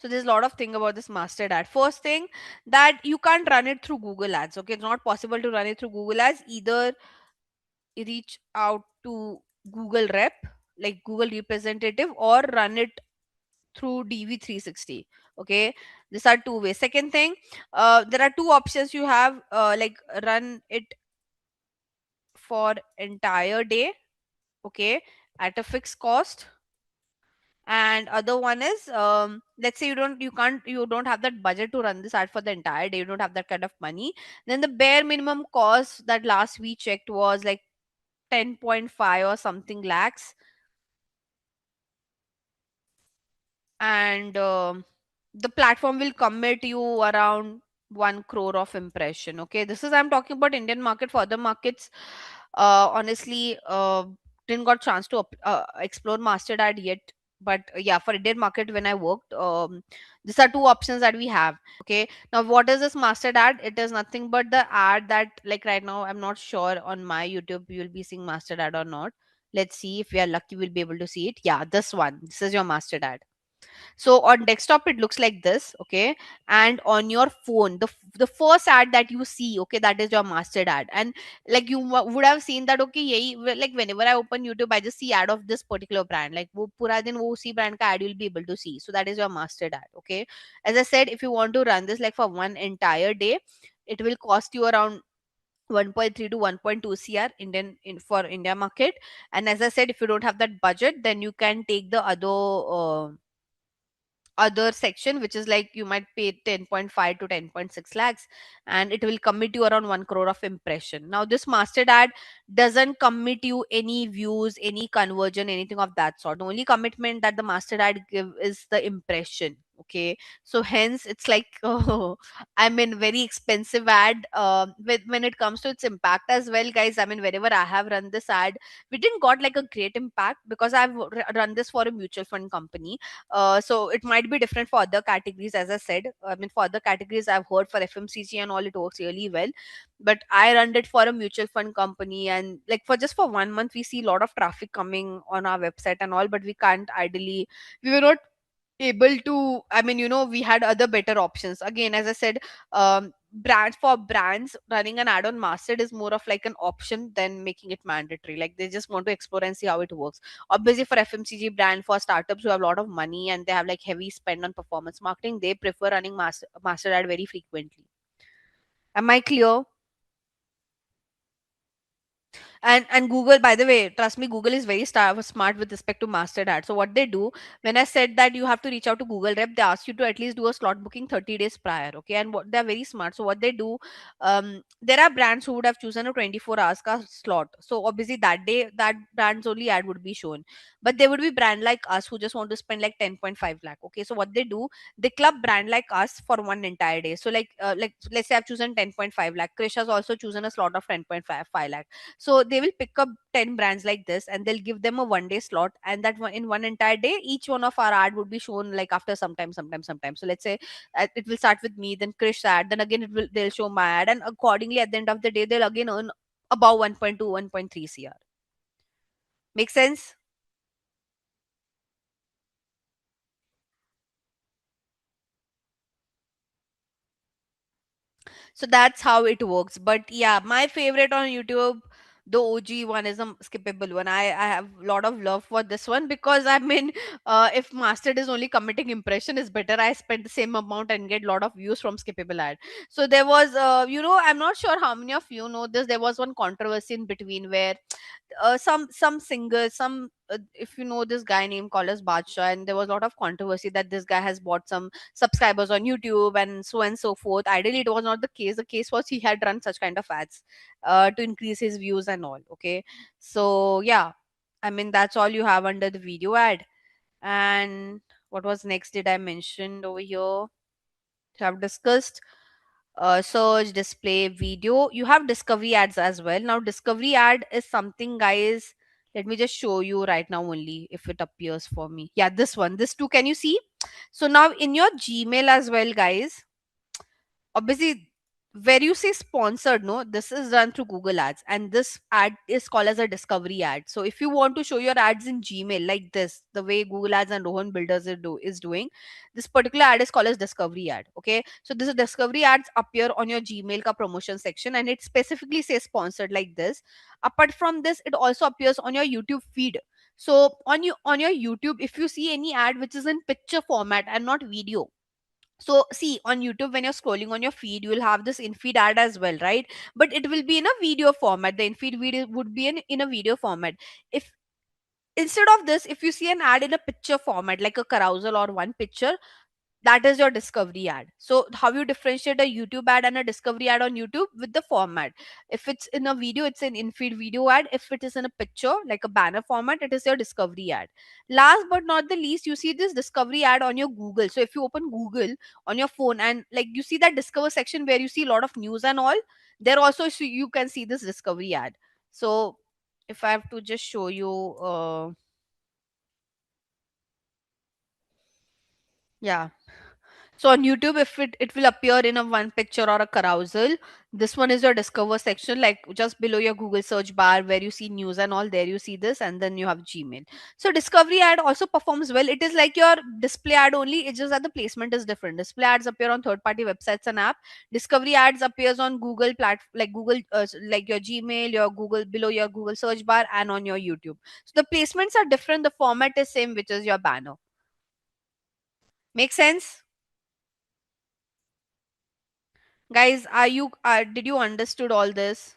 there's a lot of thing about this mustard ad. First thing, that you can't run it through Google Ads. Okay, it's not possible to run it through Google Ads. Either reach out to Google rep, like Google representative, or run it through DV360. Okay, these are two ways. Second thing, there are two options you have, like run it for entire day, okay, at a fixed cost. And other one is, let's say you don't have that budget to run this ad for the entire day, you don't have that kind of money, then the bare minimum cost that last we checked was like 10.5 or something lakhs. And the platform will commit you around 1 crore of impression. Okay, this is, I'm talking about Indian market. For other markets, honestly, didn't got chance to explore mastered ad yet. But yeah, for Indian market, when I worked, these are two options that we have. Okay, now what is this mastered ad? It is nothing but the ad that, like right now, I'm not sure on my YouTube you will be seeing mastered ad or not. Let's see, if we are lucky we'll be able to see it. Yeah, this one, this is your mastered ad. So on desktop it looks like this, okay, and on your phone, the first ad that you see, okay, that is your mastered ad. And like you would have seen that, okay, like whenever I open YouTube I just see ad of this particular brand, like wo pura din wo usi brand ka ad you'll be able to see. So that is your mastered ad. Okay, as I said, if you want to run this like for one entire day, it will cost you around 1.3 to 1.2 cr for India market. And as I said, if you don't have that budget, then you can take the other section, which is like you might pay 10.5 to 10.6 lakhs, and it will commit you around 1 crore of impression. Now this mastered ad doesn't commit you any views, any conversion, anything of that sort. The only commitment that the mastered ad give is the impression. Okay, so hence it's like I mean very expensive ad. When it comes to its impact as well, guys, I mean wherever I have run this ad, we didn't got like a great impact because I've run this for a mutual fund company. So it might be different for other categories. As I said, I mean for other categories I've heard for FMCG and all it works really well, but I run it for a mutual fund company, and like for just for 1 month we see a lot of traffic coming on our website and all, but we can't ideally, we were not able to, I mean, we had other better options. Again, as I said, brands running an ad on mastered is more of like an option than making it mandatory. Like they just want to explore and see how it works. Obviously for FMCG brand, for startups who have a lot of money and they have like heavy spend on performance marketing, they prefer running mastered ad very frequently. Am I clear? And Google, by the way, trust me, Google is very smart with respect to mastered ad. So what they do, when I said that you have to reach out to Google rep, they ask you to at least do a slot booking 30 days prior. Okay, and what they're very smart. So what they do, there are brands who would have chosen a 24 hours ka slot. So obviously that day that brand's only ad would be shown. But there would be brand like us who just want to spend like 10.5 lakh. Okay, so what they do, they club brand like us for one entire day. So like let's say I've chosen 10.5 lakh. Krish has also chosen a slot of 10.5 lakh. So they will pick up 10 brands like this and they'll give them a 1 day slot, and that one in one entire day each one of our ad would be shown like after sometime. So let's say it will start with me, then Krish ad, then again they'll show my ad, and accordingly at the end of the day they'll again earn above 1.2 1.3 cr. Make sense? So that's how it works. But yeah, my favorite on YouTube, the OG one, is a skippable one. I have a lot of love for this one because I mean, if mastered is only committing impression, is better I spend the same amount and get a lot of views from skippable ad. So there was, I'm not sure how many of you know this. There was one controversy in between where some singers, some if you know this guy named called as Badsha, and there was a lot of controversy that this guy has bought some subscribers on YouTube and so forth. Ideally, it was not the case. The case was he had run such kind of ads to increase his views and all. Okay, so yeah, I mean that's all you have under the video ad. And what was next? Did I mention over here? Have discussed search, display, video. You have discovery ads as well. Now discovery ad is something, guys, let me just show you right now only if it appears for me. Yeah, this one, this two, can you see? So now in your Gmail as well, guys, obviously where you say sponsored, no, this is done through Google ads, and this ad is called as a discovery ad. So if you want to show your ads in Gmail like this, the way Google ads and Rohan builders is doing, this particular ad is called as discovery ad. Okay, so this discovery ads appear on your Gmail ka promotion section, and it specifically says sponsored like this. Apart from this, it also appears on your YouTube feed. So on your YouTube, if you see any ad which is in picture format and not video, so see on YouTube when you're scrolling on your feed, you will have this in-feed ad as well, right? But it will be in a video format. The in-feed video would be in a video format. If instead of this, if you see an ad in a picture format like a carousel or one picture, that is your discovery ad. So how you differentiate a YouTube ad and a discovery ad on YouTube? With the format. If it's in a video, it's an in-feed video ad. If it is in a picture like a banner format, it is your discovery ad. Last but not the least, you see this discovery ad on your Google. So if you open Google on your phone and like you see that discover section where you see a lot of news and all, there also you can see this discovery ad. So if I have to just show you, yeah. So on YouTube, if it will appear in a one picture or a carousel, this one is your discover section, like just below your Google search bar where you see news and all, there you see this, and then you have Gmail. So discovery ad also performs well. It is like your display ad only, it's just that the placement is different. Display ads appear on third party websites and app. Discovery ads appears on Google like Google, like your Gmail, your Google, below your Google search bar, and on your YouTube. So the placements are different, the format is same, which is your banner. Make sense? Guys, are you did you understood all this?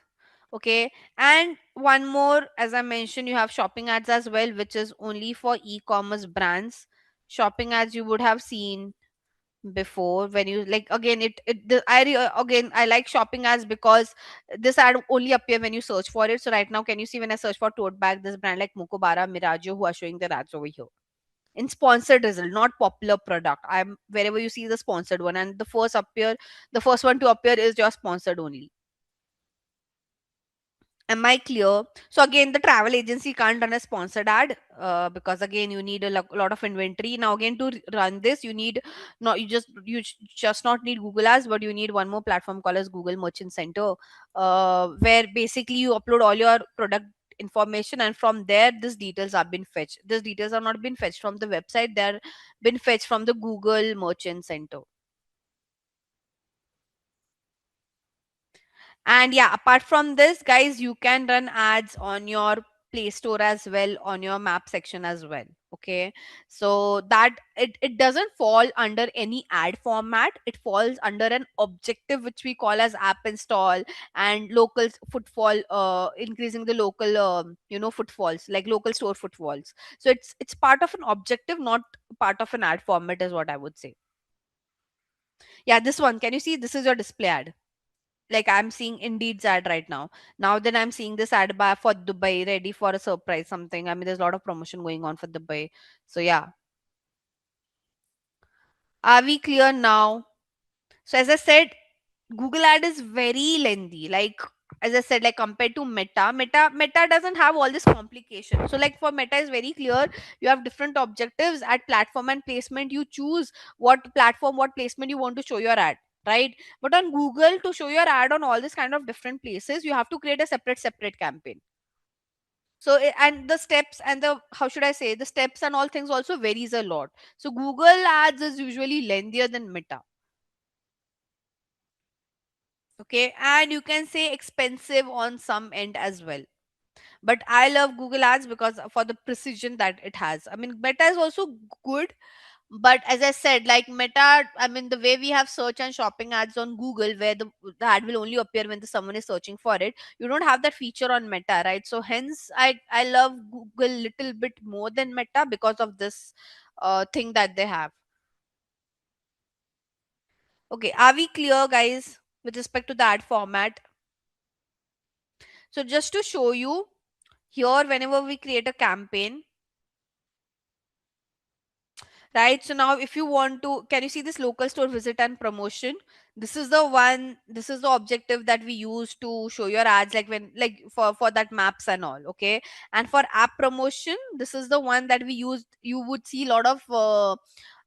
Okay. And one more, as I mentioned, you have shopping ads as well, which is only for e-commerce brands. Shopping ads you would have seen before when you like, again again I like shopping ads because this ad only appear when you search for it. So right now, can you see when I search for tote bag, this brand like Mukobara, Miraggio, who are showing their ads over here in sponsored result, not popular product. I'm wherever you see the sponsored one, and the first one to appear is your sponsored only. Am I clear? So again, the travel agency can't run a sponsored ad, because again you need a lot of inventory. Now again, to run this, you need not just not need Google Ads, but you need one more platform called as Google Merchant Center, where basically you upload all your product information, and from there these details are been fetched. These details are not been fetched from the website, they're been fetched from the Google Merchant Center. And yeah, apart from this, guys, you can run ads on your Play Store as well, on your map section as well. Okay. So that it doesn't fall under any ad format. It falls under an objective which we call as app install and local footfall, increasing the local footfalls, like local store footfalls. So it's part of an objective, not part of an ad format, is what I would say. Yeah, this one. Can you see this is your display ad? Like I'm seeing Indeed's ad right now. Now then I'm seeing this ad bar for Dubai, ready for a surprise something. I mean, there's a lot of promotion going on for Dubai. So yeah. Are we clear now? So as I said, Google ad is very lengthy. Like as I said, like compared to Meta doesn't have all this complication. So like for Meta is very clear. You have different objectives at platform and placement. You choose what platform, what placement you want to show your ad, right? But on Google, to show your ad on all these kind of different places, you have to create a separate campaign. So and the steps and the, how should I say, the steps and all things also varies a lot. So Google ads is usually lengthier than Meta. Okay, and you can say expensive on some end as well. But I love Google ads because for the precision that it has. I mean, Meta is also good, but as I said, like Meta, I mean, the way we have search and shopping ads on Google, where the ad will only appear when someone is searching for it, you don't have that feature on Meta, right? So hence I love Google little bit more than Meta because of this thing that they have. Okay, are we clear, guys, with respect to the ad format? So just to show you here, whenever we create a campaign, right? So now if you want to, can you see this local store visit and promotion? This is the one, this is the objective that we use to show your ads, like when, like for that maps and all. Okay. And for app promotion, this is the one that we use. You would see a lot of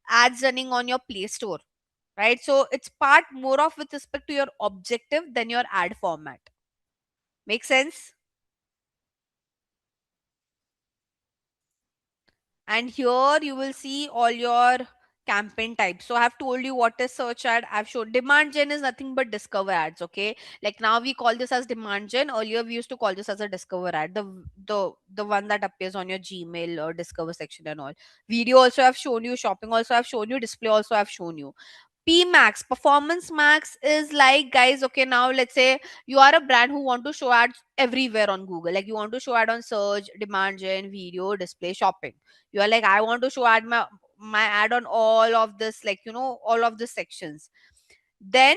ads running on your Play Store, right? So it's part more of with respect to your objective than your ad format. Make sense? And here you will see all your campaign type. So I have told you what is search ad. I've shown demand gen is nothing but discover ads. Okay, like now we call this as demand gen. Earlier we used to call this as a discover ad, the one that appears on your Gmail or discover section and all. Video also I've shown you, shopping also I've shown you, display also I've shown you. P max, performance max is like, guys, okay, now let's say you are a brand who want to show ads everywhere on Google. Like you want to show ad on search, demand gen, video, display, shopping. You are like, I want to show ad my ad on all of this, like, all of the sections. Then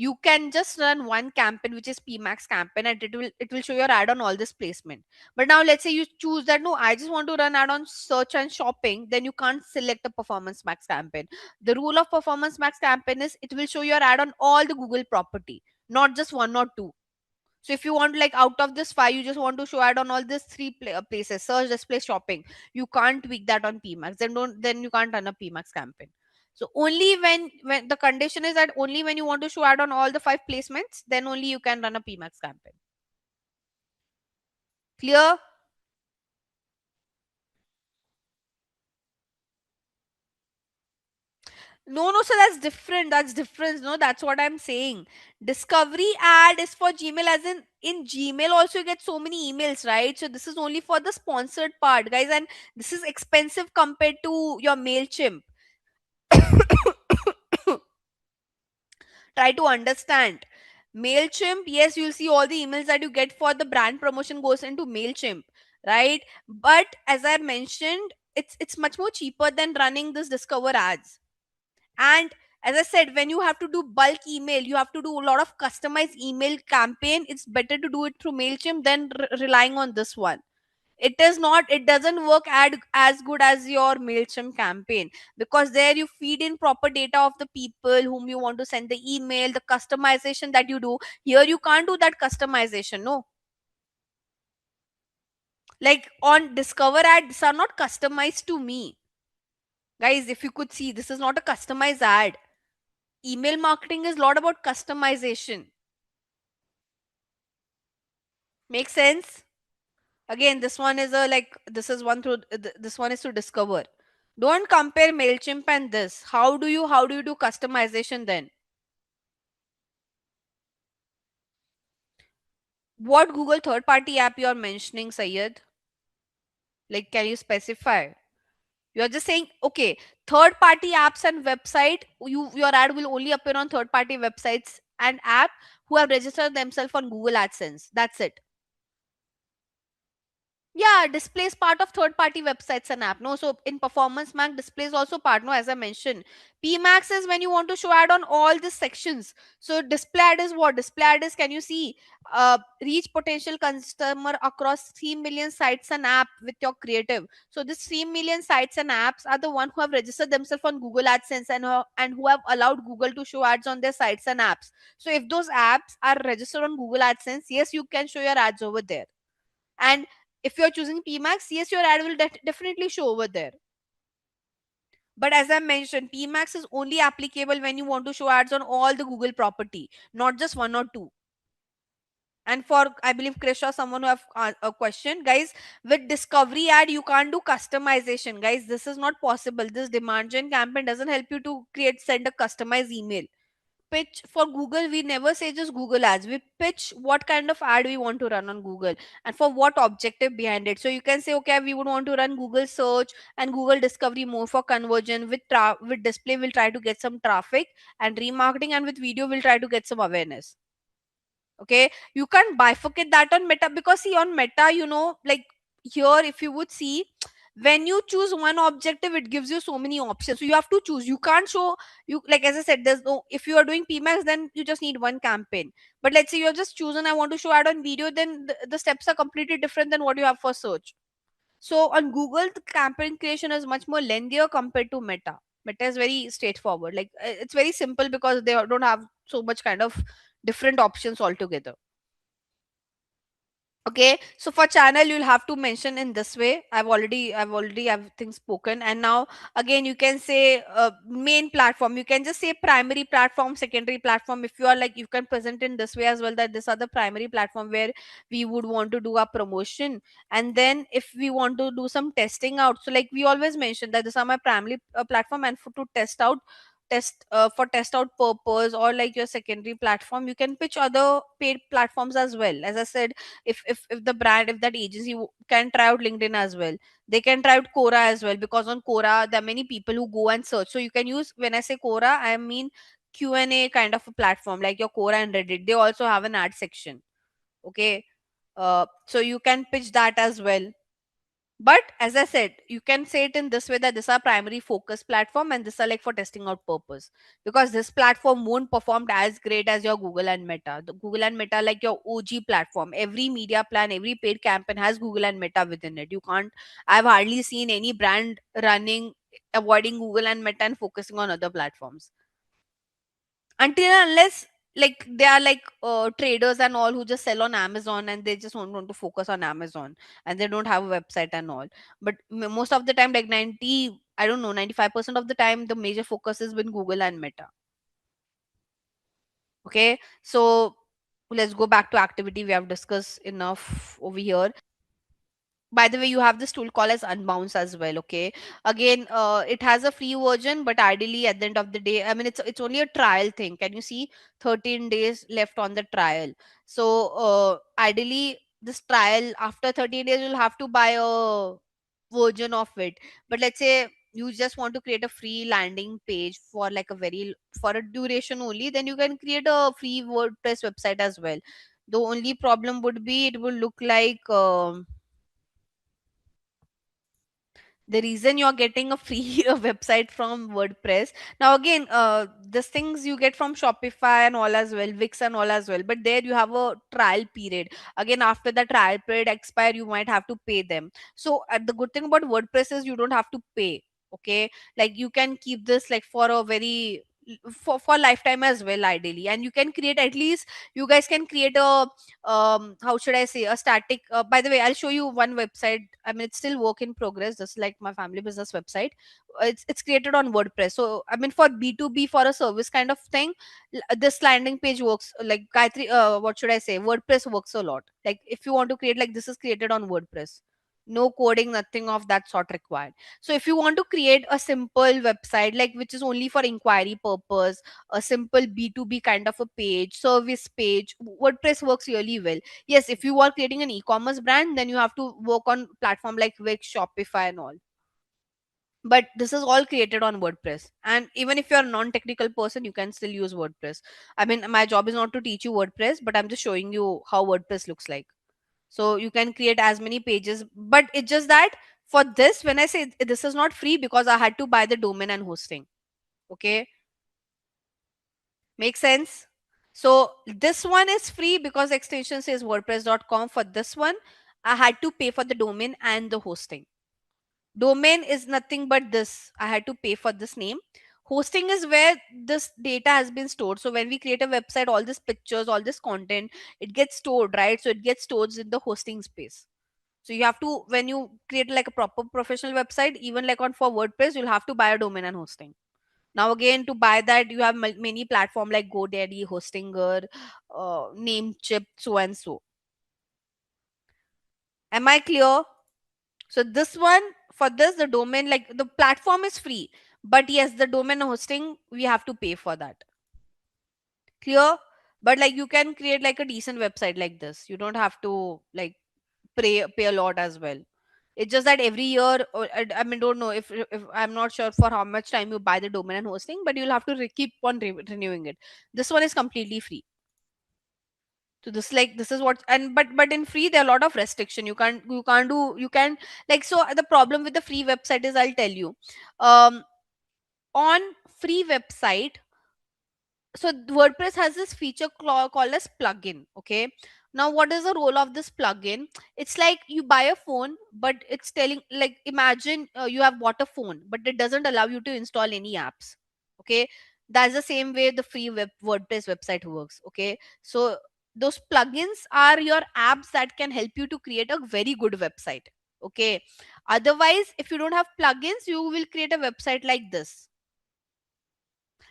you can just run one campaign, which is PMax campaign, and it will show your ad on all this placement. But now let's say you choose that, no, I just want to run ad on search and shopping, then you can't select a performance max campaign. The rule of performance max campaign is it will show your ad on all the Google property, not just one or two. So if you want, like, out of this five, you just want to show ad on all these three places: search, display, shopping. You can't tweak that on PMax. Then you can't run a PMax campaign. So only when the condition is that only when you want to show ad on all the five placements, then only you can run a PMax campaign. Clear? No, no, so that's different. That's different. No, that's what I'm saying. Discovery ad is for Gmail, as in Gmail also you get so many emails, right? So this is only for the sponsored part, guys, and this is expensive compared to your Mailchimp. Try to understand. Mailchimp, yes, you'll see all the emails that you get for the brand promotion goes into Mailchimp, right? But as I mentioned, it's much more cheaper than running this Discover ads. And as I said, when you have to do bulk email, you have to do a lot of customized email campaign. It's better to do it through Mailchimp than relying on this one. It doesn't work as good as your Mailchimp campaign, because there you feed in proper data of the people whom you want to send the email, the customization that you do. Here you can't do that customization, no. Like on Discover ads are not customized to me. Guys, if you could see, this is not a customized ad. Email marketing is a lot about customization. Make sense? Again, this one is a like this is one through this one is to Discover. Don't compare Mailchimp and this. How do you do customization then? What Google third party app you are mentioning, Sayed? Like, can you specify? You are just saying, okay, third party apps and website, your ad will only appear on third party websites and app who have registered themselves on Google AdSense. That's it. Yeah, display is part of third party websites and app. No, so in performance max, display is also part. No, as I mentioned, PMax is when you want to show ad on all the sections. So display ad is what? Display ad is, can you see, reach potential customer across 3 million sites and app with your creative. So this 3 million sites and apps are the one who have registered themselves on Google AdSense and who have allowed Google to show ads on their sites and apps. So if those apps are registered on Google AdSense, yes, you can show your ads over there. And if you're choosing PMax, yes, your ad will definitely show over there. But as I mentioned, PMax is only applicable when you want to show ads on all the Google property, not just one or two. And for, I believe, Krisha, someone who have a question, guys, with discovery ad, you can't do customization, guys. This is not possible. This demand gen campaign doesn't help you to send a customized email. Pitch for Google, we never say just Google ads. We pitch what kind of ad we want to run on Google and for what objective behind it. So you can say, okay, we would want to run Google search and Google discovery more for conversion. With display, we'll try to get some traffic and remarketing, and with video, we'll try to get some awareness. Okay, you can't bifurcate that on Meta, because see, on Meta, like here, if you would see, when you choose one objective, it gives you so many options, so you have to choose. You can't show, you, like, as I said, there's no, if you are doing PMax, then you just need one campaign. But let's say you have just chosen, I want to show ad on video, then the steps are completely different than what you have for search. So on Google, the campaign creation is much more lengthier compared to Meta. Meta is very straightforward, like it's very simple because they don't have so much kind of different options altogether. Okay, so for channel you'll have to mention in this way. I've already everything spoken. And now again you can say main platform, you can just say primary platform, secondary platform. If you are like, you can present in this way as well, that these are the primary platform where we would want to do our promotion. And then if we want to do some testing out, so like we always mention that these are my primary platform, and for to test out, for test out purpose, or like your secondary platform, you can pitch other paid platforms as well. As I said, if the brand, if that agency can try out LinkedIn as well, they can try out Quora as well, because on Quora there are many people who go and search. So you can use, when I say Quora, I mean Q&A kind of a platform, like your Quora and Reddit. They also have an ad section. Okay, so you can pitch that as well. But as I said, you can say it in this way, that this are primary focus platform and this are like for testing out purpose, because this platform won't perform as great as your Google and Meta. The Google and Meta, like your OG platform, every media plan, every paid campaign has Google and Meta within it. You can't, I've hardly seen any brand running, avoiding Google and Meta and focusing on other platforms, until and unless like they are like traders and all who just sell on Amazon, and they just want to focus on Amazon, and they don't have a website and all. But most of the time, like 90, I don't know, 95% of the time, the major focus is with Google and Meta. Okay, so let's go back to activity. We have discussed enough over here. By the way, you have this tool called as Unbounce as well. Okay, again, it has a free version, but ideally at the end of the day, I mean, it's only a trial thing. Can you see, 13 days left on the trial? So ideally this trial, after 13 days you'll have to buy a version of it. But let's say you just want to create a free landing page for like a very, for a duration only, then you can create a free WordPress website as well. The only problem would be it will look like the reason you're getting a free website from WordPress. Now again, these things you get from Shopify and all as well, Wix and all as well, but there you have a trial period. Again, after the trial period expire, you might have to pay them. So the good thing about WordPress is you don't have to pay. Okay, like you can keep this like for a very, for lifetime as well ideally. And you can create, at least you guys can create a how should I say, a static, by the way, I'll show you one website. I mean, it's still work in progress, just like my family business website. It's created on WordPress. So I mean, for B2B, for a service kind of thing, this landing page works like Gayatri, what should I say, WordPress works a lot. Like if you want to create, like, this is created on WordPress, no coding, nothing of that sort required. So if you want to create a simple website, like which is only for inquiry purpose, a simple B2B kind of a page, service page, WordPress works really well. Yes, if you are creating an e-commerce brand, then you have to work on platform like Wix, Shopify and all. But this is all created on WordPress. And even if you're a non-technical person, you can still use WordPress. I mean, my job is not to teach you WordPress, but I'm just showing you how WordPress looks like. So you can create as many pages, but it's just that for this, when I say this is not free, because I had to buy the domain and hosting. Okay, make sense? So this one is free because extension says wordpress.com. For this one, I had to pay for the domain and the hosting. Domain is nothing but this, I had to pay for this name. Hosting is where this data has been stored. So when we create a website, all these pictures, all this content, it gets stored, right? So it gets stored in the hosting space. So you have to, when you create like a proper professional website, even like on for WordPress, you'll have to buy a domain and hosting. Now again, to buy that, you have many platform like GoDaddy, Hostinger, Namecheap, so and so. Am I clear? So this one, for this, the domain, like the platform is free, but yes, the domain hosting we have to pay for that. Clear? But like you can create like a decent website like this. You don't have to like pay a lot as well. It's just that every year, or I mean, don't know if I'm not sure for how much time you buy the domain and hosting, but you'll have to keep on renewing it. This one is completely free. So this, like, this is what, and but in free there are a lot of restriction. You can't do, you can, like, so the problem with the free website is, I'll tell you, um on free website, so WordPress has this feature called as plugin. Okay, now what is the role of this plugin? It's like you buy a phone, but it's telling, like, imagine you have bought a phone, but it doesn't allow you to install any apps. Okay, that's the same way the free WordPress website works. Okay, so Those plugins are your apps that can help you to create a very good website. Okay. Otherwise, if you don't have plugins, you will create a website like this,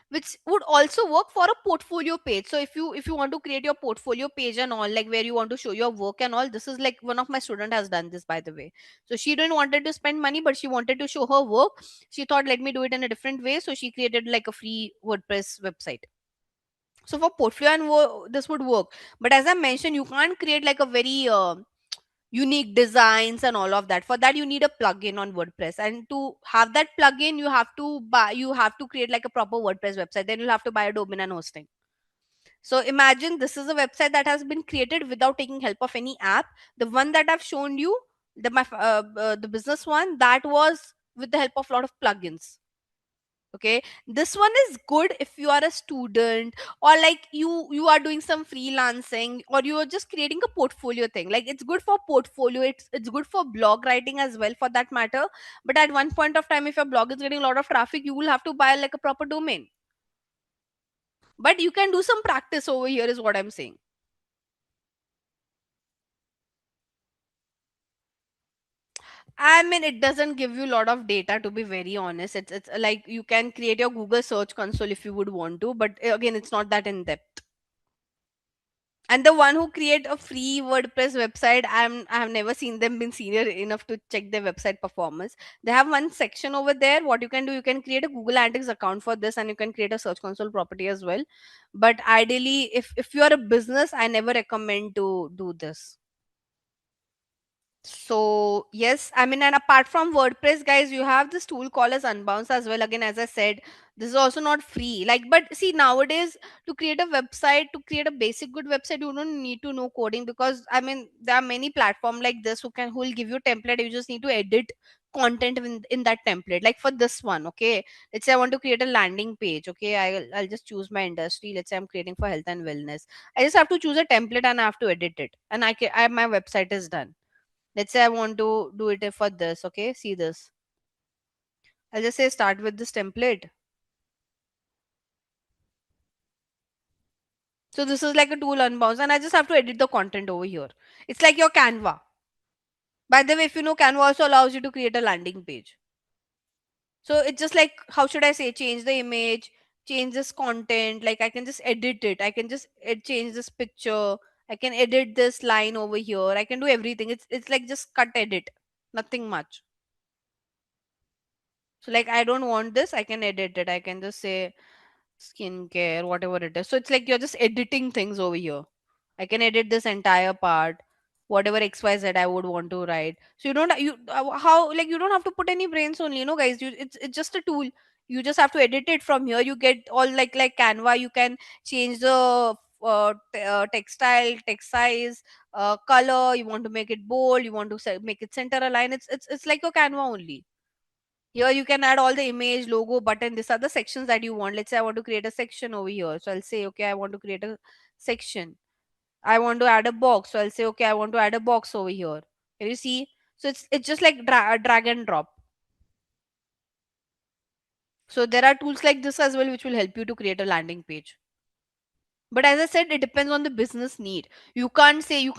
which would also work for a portfolio page. So if you want to create your portfolio page and all, like where you want to show your work and all, this is like one of my student has done this, by the way. So she didn't wanted to spend money, but she wanted to show her work. She thought, let me do it in a different way, so she created like a free WordPress website. So for portfolio and this would work. But as I mentioned, you can't create like a very unique designs and all of that. For that, you need a plugin on WordPress, and to have that plugin, you have to create like a proper WordPress website. Then you'll have to buy a domain and hosting. So imagine this is a website that has been created without taking help of any app. The one that I've shown you, the business one, that was with the help of a lot of plugins. Okay, this one is good if you are a student, or like you are doing some freelancing, or you are just creating a portfolio thing. Like it's good for portfolio, it's good for blog writing as well, for that matter. But at one point of time, if your blog is getting a lot of traffic, you will have to buy like a proper domain. But you can do some practice over here, is what I'm saying. I mean, it doesn't give you a lot of data, to be very honest. It's like you can create your Google search console if you would want to, but again, it's not that in depth. And the one who create a free WordPress website, I have never seen them been senior enough to check their website performance. They have one section over there. What you can do, you can create a Google Analytics account for this, and you can create a Search Console property as well. But ideally, if you are a business, I never recommend to do this. So yes, I mean, and apart from WordPress, guys, you have this tool called as Unbounce as well. Again, as I said, this is also not free. Like, but see, nowadays to create a website, to create a basic good website, you don't need to know coding, because I mean, there are many platform like this who will give you template. You just need to edit content in that template. Like for this one, okay, let's say I want to create a landing page. Okay, I'll just choose my industry. Let's say I'm creating for health and wellness. I just have to choose a template and I have to edit it, and my website is done. Let's say I want to do it for this. Okay, see this. I'll just say start with this template. So this is like a tool Unbounce, and I just have to edit the content over here. It's like your Canva. By the way, if you know, Canva also allows you to create a landing page. So it's just like, how should I say, change the image, change this content. Like I can just edit it. I can just change this picture. I can edit this line over here. I can do everything. It's like just cut edit. Nothing much. So like I don't want this, I can edit it. I can just say skincare, whatever it is. So it's like you're just editing things over here. I can edit this entire part, whatever XYZ I would want to write. So you don't you how like you don't have to put any brains only, guys. It's just a tool. You just have to edit it from here. You get all like Canva. You can change the textile, text size, color. You want to make it bold. You want to make it center align. It's like your Canva only. Here you can add all the image, logo, button. These are the sections that you want. Let's say I want to create a section over here. So I'll say, okay, I want to create a section. I want to add a box. So I'll say, okay, I want to add a box over here. Can you see? So it's just like drag and drop. So there are tools like this as well which will help you to create a landing page. But as I said, it depends on the business need. You can't see,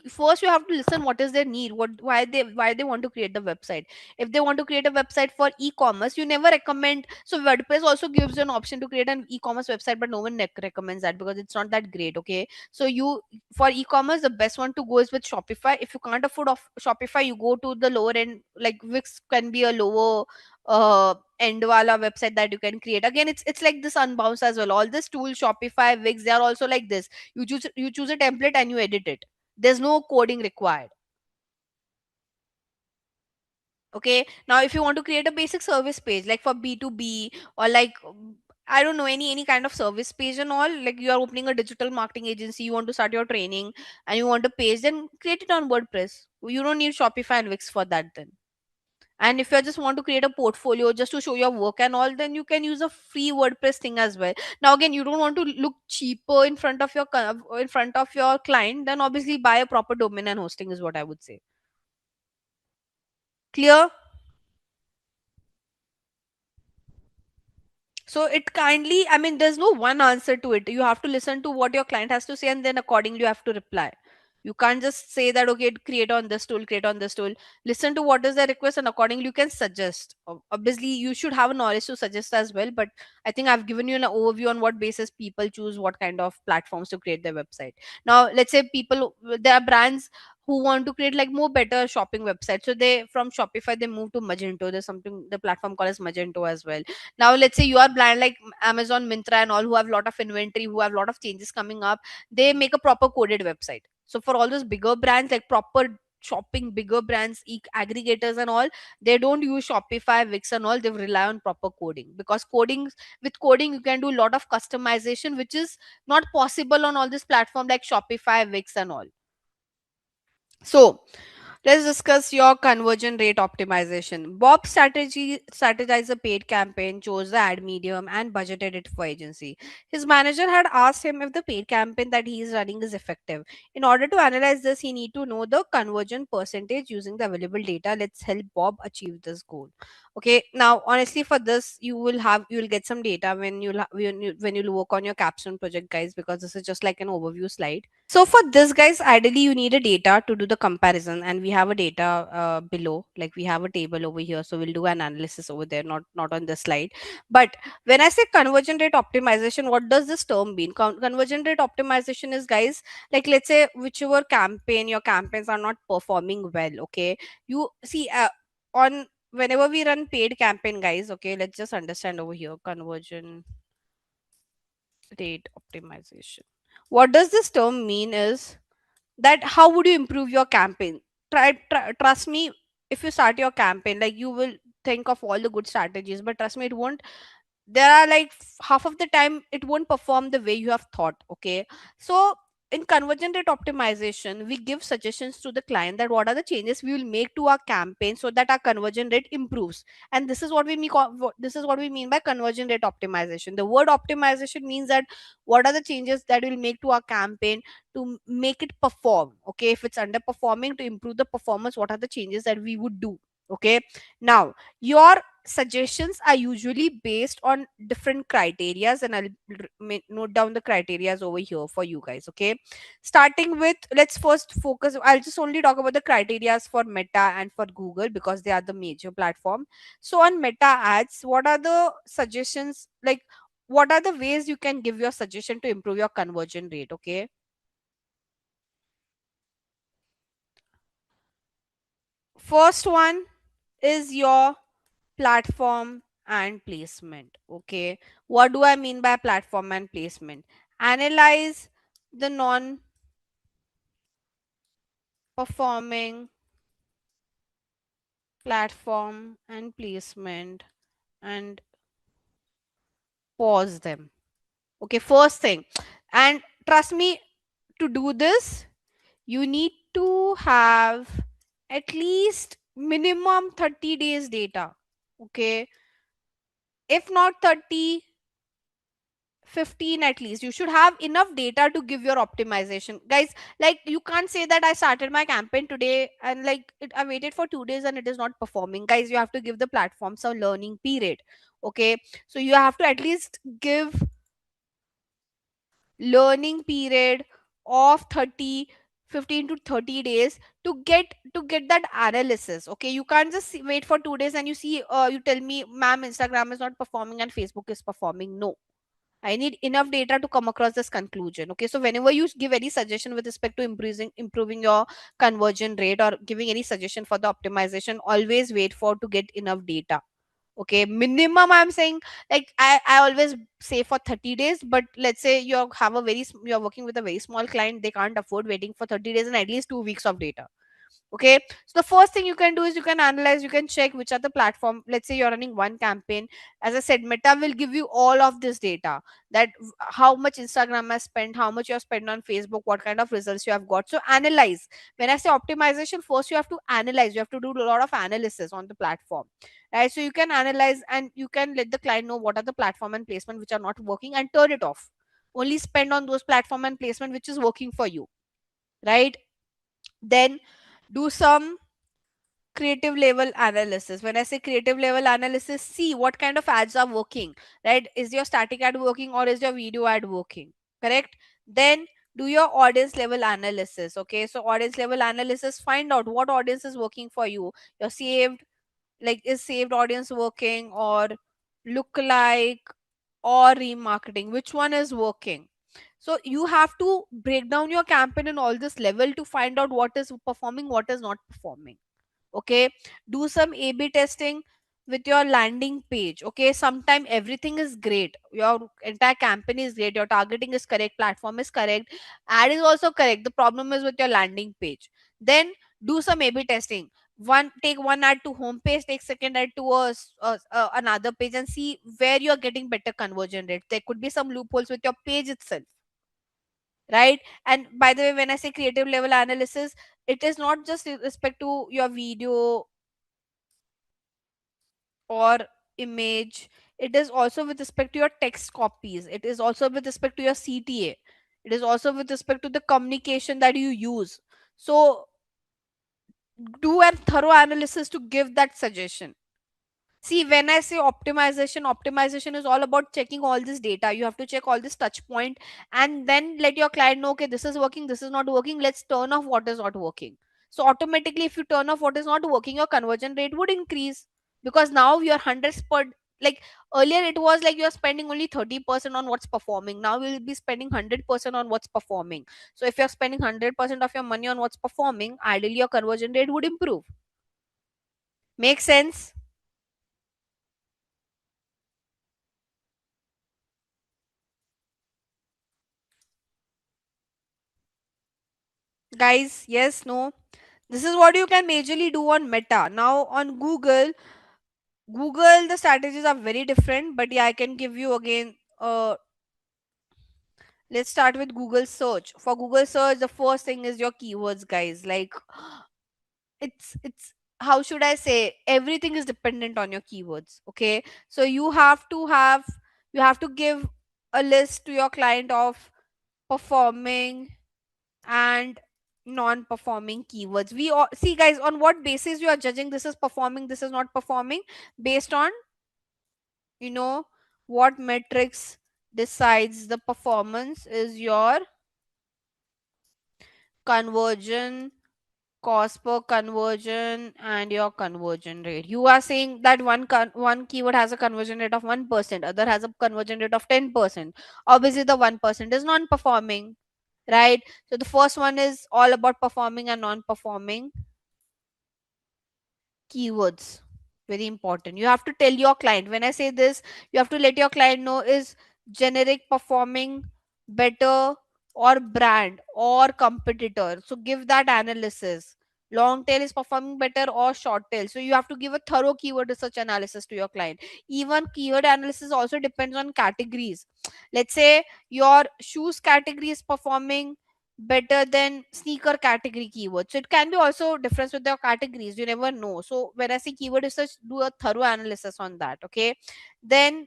first you have to listen what is their need, why they want to create the website. If they want to create a website for e-commerce, you never recommend. So WordPress also gives you an option to create an e-commerce website, but no one recommends that because it's not that great. Okay, so you, for e-commerce, the best one to go is with Shopify. If you can't afford of Shopify, you go to the lower end, like Wix can be a lower end wala website that you can create. Again, it's like this Unbounce as well. All this tool, Shopify, Wix, they are also like this. You choose a template and you edit it. There's no coding required. Okay, now if you want to create a basic service page like for B2B, or like I don't know, any kind of service page and all, like you are opening a digital marketing agency, you want to start your training and you want a page, then create it on WordPress. You don't need Shopify and Wix for that then. And if you just want to create a portfolio just to show your work and all, then you can use a free WordPress thing as well. Now again, you don't want to look cheaper in front of your client, then obviously buy a proper domain and hosting is what I would say. Clear? So it kindly, I mean, there's no one answer to it. You have to listen to what your client has to say, and then accordingly you have to reply. You can't just say that, okay, create on this tool, create on this tool. Listen to what is their request, and accordingly you can suggest. Obviously, you should have a knowledge to suggest as well. But I think I've given you an overview on what basis people choose what kind of platforms to create their website. Now, let's say people, there are brands who want to create like more better shopping websites. So they, from Shopify, they move to Magento. There's something, the platform called as Magento as well. Now let's say you are brand like Amazon, Myntra and all, who have a lot of inventory, who have a lot of changes coming up. They make a proper coded website. So for all those bigger brands, like proper shopping bigger brands, aggregators and all, they don't use Shopify, Wix and all. They rely on proper coding, because coding, with coding you can do a lot of customization, which is not possible on all this platform like Shopify, Wix and all. So let's discuss your conversion rate optimization. Bob strategized a paid campaign, chose the ad medium, and budgeted it for agency. His manager had asked him if the paid campaign that he is running is effective. In order to analyze this, he need to know the conversion percentage using the available data. Let's help Bob achieve this goal. Okay, now honestly, for this, you will get some data when you work on your Capstone project, guys, because this is just like an overview slide. So for this, guys, ideally you need a data to do the comparison, and we have a data below, like we have a table over here. So we'll do an analysis over there, not on this slide. But when I say conversion rate optimization, what does this term mean? Conversion rate optimization is, guys, like let's say whichever campaign, your campaigns are not performing well. Okay, you see on whenever we run paid campaign, guys. Okay, let's just understand over here conversion rate optimization. What does this term mean is that how would you improve your campaign? Trust me, if you start your campaign, like you will think of all the good strategies, but trust me, it won't, there are like half of the time it won't perform the way you have thought. Okay, so in conversion rate optimization, we give suggestions to the client that what are the changes we will make to our campaign so that our conversion rate improves. And this is what we mean, this is what we mean by conversion rate optimization. The word optimization means that what are the changes that we'll make to our campaign to make it perform. Okay, if it's underperforming, to improve the performance, what are the changes that we would do? Okay, now your suggestions are usually based on different criterias, and I'll note down the criterias over here for you guys. Okay, starting with, let's first focus, I'll just only talk about the criterias for Meta and for Google because they are the major platform. So on Meta ads, what are the suggestions, like what are the ways you can give your suggestion to improve your conversion rate? Okay, first one is your platform and placement. Okay, what do I mean by platform and placement? Analyze the non performing platform and placement and pause them. Okay, first thing, and trust me, to do this you need to have at least minimum 30 days data. Okay, if not 30, 15 at least. You should have enough data to give your optimization, guys. Like you can't say that I started my campaign today and like I waited for 2 days and it is not performing. Guys, you have to give the platform some learning period. Okay, so you have to at least give learning period of 30, 15 to 30 days to get that analysis. Okay, you can't just wait for 2 days and you see, you tell me, ma'am, Instagram is not performing and Facebook is performing. No, I need enough data to come across this conclusion. Okay, so whenever you give any suggestion with respect to improving your conversion rate or giving any suggestion for the optimization, always wait for to get enough data. Okay, minimum I'm saying, like I always say for 30 days, but let's say you're working with a very small client, they can't afford waiting for 30 days and at least 2 weeks of data. Okay, so the first thing you can do is you can analyze, you can check which are the platform. Let's say you're running one campaign, as I said, Meta will give you all of this data, that how much Instagram has spent, how much you have spent on Facebook, what kind of results you have got. So analyze. When I say optimization, first you have to analyze, you have to do a lot of analysis on the platform, right? So you can analyze and you can let the client know what are the platform and placement which are not working and turn it off. Only spend on those platform and placement which is working for you, right? Then do some creative level analysis. When I say creative level analysis, see what kind of ads are working, right? Is your static ad working or is your video ad working? Correct? Then do your audience level analysis. Okay, so audience level analysis, find out what audience is working for you. Your saved, like, is saved audience working, or look like, or remarketing, which one is working? So you have to break down your campaign in all this level to find out what is performing, what is not performing. Okay, do some A/B testing with your landing page. Okay, sometime everything is great, your entire campaign is great, your targeting is correct, platform is correct, ad is also correct, the problem is with your landing page. Then do some A/B testing. Take one ad to home page, take second ad to another page, and see where you are getting better conversion rate. There could be some loopholes with your page itself, right? And by the way, when I say creative level analysis, it is not just with respect to your video or image, it is also with respect to your text copies, it is also with respect to your CTA, it is also with respect to the communication that you use. So do a thorough analysis to give that suggestion. See, when I say optimization, optimization is all about checking all this data. You have to check all this touch point and then let your client know, okay, this is working, this is not working. Let's turn off what is not working. So automatically, if you turn off what is not working, your conversion rate would increase, because now your hundreds per, like, earlier it was like you're spending only 30% on what's performing. Now you'll be spending 100% on what's performing. So if you're spending 100% of your money on what's performing, ideally your conversion rate would improve. Make sense? Guys, yes, no? This is what you can majorly do on Meta. Now on Google, the strategies are very different, but yeah, I can give you again. Let's start with Google search. For Google search, the first thing is your keywords, guys. Like, it's how should I say? Everything is dependent on your keywords. Okay, so you have to give a list to your client of performing and non-performing keywords. We all see, guys, on what basis you are judging this is performing, this is not performing, based on, you know, what metrics decides the performance is your conversion, cost per conversion, and your conversion rate. You are saying that one keyword has a conversion rate of 1%, other has a conversion rate of 10%. Obviously the 1% is non-performing, right? So the first one is all about performing and non-performing keywords. Very important. You have to tell your client. When I say this, you have to let your client know, is generic performing better, or brand or competitor? So give that analysis. Long tail is performing better or short tail? So you have to give a thorough keyword research analysis to your client. Even keyword analysis also depends on categories. Let's say your shoes category is performing better than sneaker category keywords. So it can be also difference with your categories. You never know. So when I say keyword research, do a thorough analysis on that. Okay. Then,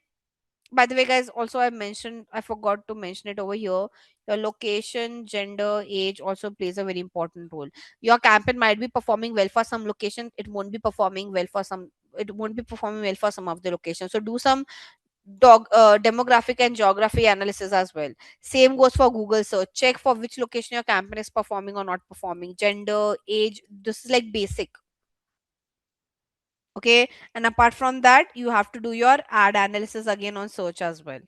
by the way, guys, also I forgot to mention it over here. Your location, gender, age also plays a very important role. Your campaign might be performing well for some location. It won't be performing well for some. It won't be performing well for some of the locations. So do some demographic and geography analysis as well. Same goes for Google search. Check for which location your campaign is performing or not performing. Gender, age. This is like basic. Okay. And apart from that, you have to do your ad analysis again on search as well.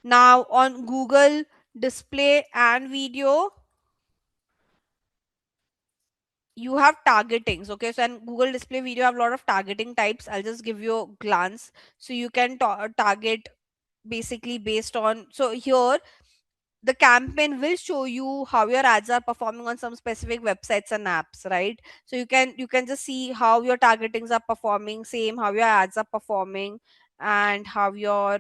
Now on Google display and video, you have targetings. Okay, so and Google display video have a lot of targeting types. I'll just give you a glance. So you can target basically based on, so here the campaign will show you how your ads are performing on some specific websites and apps, right? So you can just see how your targetings are performing, same how your ads are performing, and how your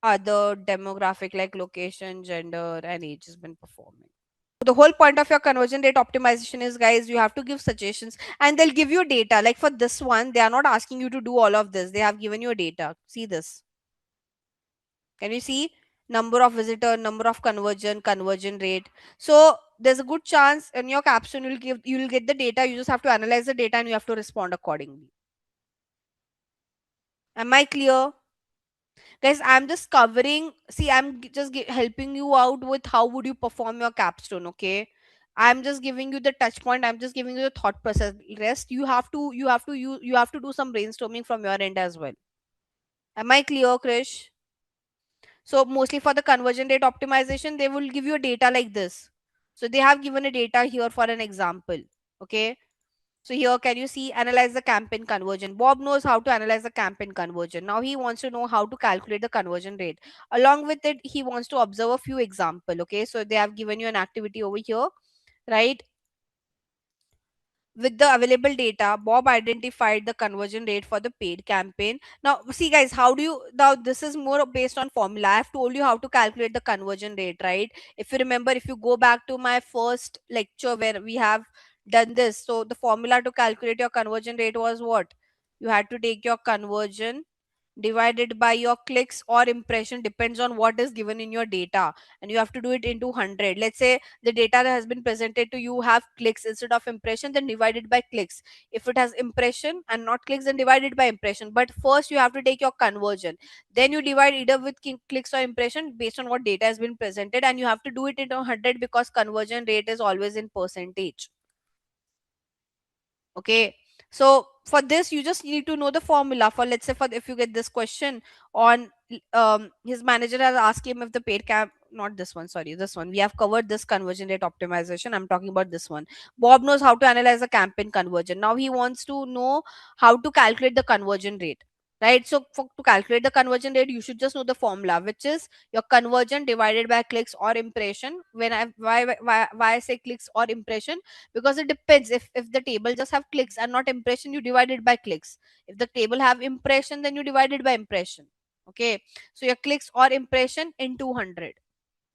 other demographic like location, gender, and age has been performing. The whole point of your conversion rate optimization is, guys, you have to give suggestions and they'll give you data. Like for this one, they are not asking you to do all of this, they have given you data. See this, can you see? number of visitor, number of conversion rate. So there's a good chance in your capstone you'll get the data. You just have to analyze the data and you have to respond accordingly. Am I clear? Guys, I'm just covering, see, helping you out with how would you perform your capstone, okay? I'm just giving you the touch point, I'm just giving you the thought process. Rest you have to do some brainstorming from your end as well. Am I clear, Krish? So mostly for the conversion rate optimization, they will give you a data like this. So they have given a data here for an example. Okay. So here, can you see analyze the campaign conversion? Bob knows how to analyze the campaign conversion. Now he wants to know how to calculate the conversion rate. Along with it, he wants to observe a few example. Okay. So they have given you an activity over here, right? With the available data, Bob identified the conversion rate for the paid campaign. Now, see, guys, how do you now? This is more based on formula. I have told you how to calculate the conversion rate, right? If you remember, if you go back to my first lecture where we have done this, so the formula to calculate your conversion rate was what? You had to take your conversion divided by your clicks or impression, depends on what is given in your data, and you have to do it into 100. Let's say the data that has been presented to you have clicks instead of impression, then divided by clicks. If it has impression and not clicks, then divided by impression. But first you have to take your conversion, then you divide either with clicks or impression based on what data has been presented, and you have to do it into 100 because conversion rate is always in percentage. Okay, so for this you just need to know the formula. For, let's say, for if you get this question on his manager has asked him if the paid cap, not this one, sorry, this one, we have covered this conversion rate optimization, I'm talking about this one. Bob knows how to analyze the campaign conversion. Now he wants to know how to calculate the conversion rate, right? So to calculate the conversion rate, you should just know the formula, which is your conversion divided by clicks or impression. When I why I say clicks or impression, because it depends. If the table just have clicks and not impression, you divide it by clicks. If the table have impression, then you divide it by impression. Okay, so your clicks or impression into 100,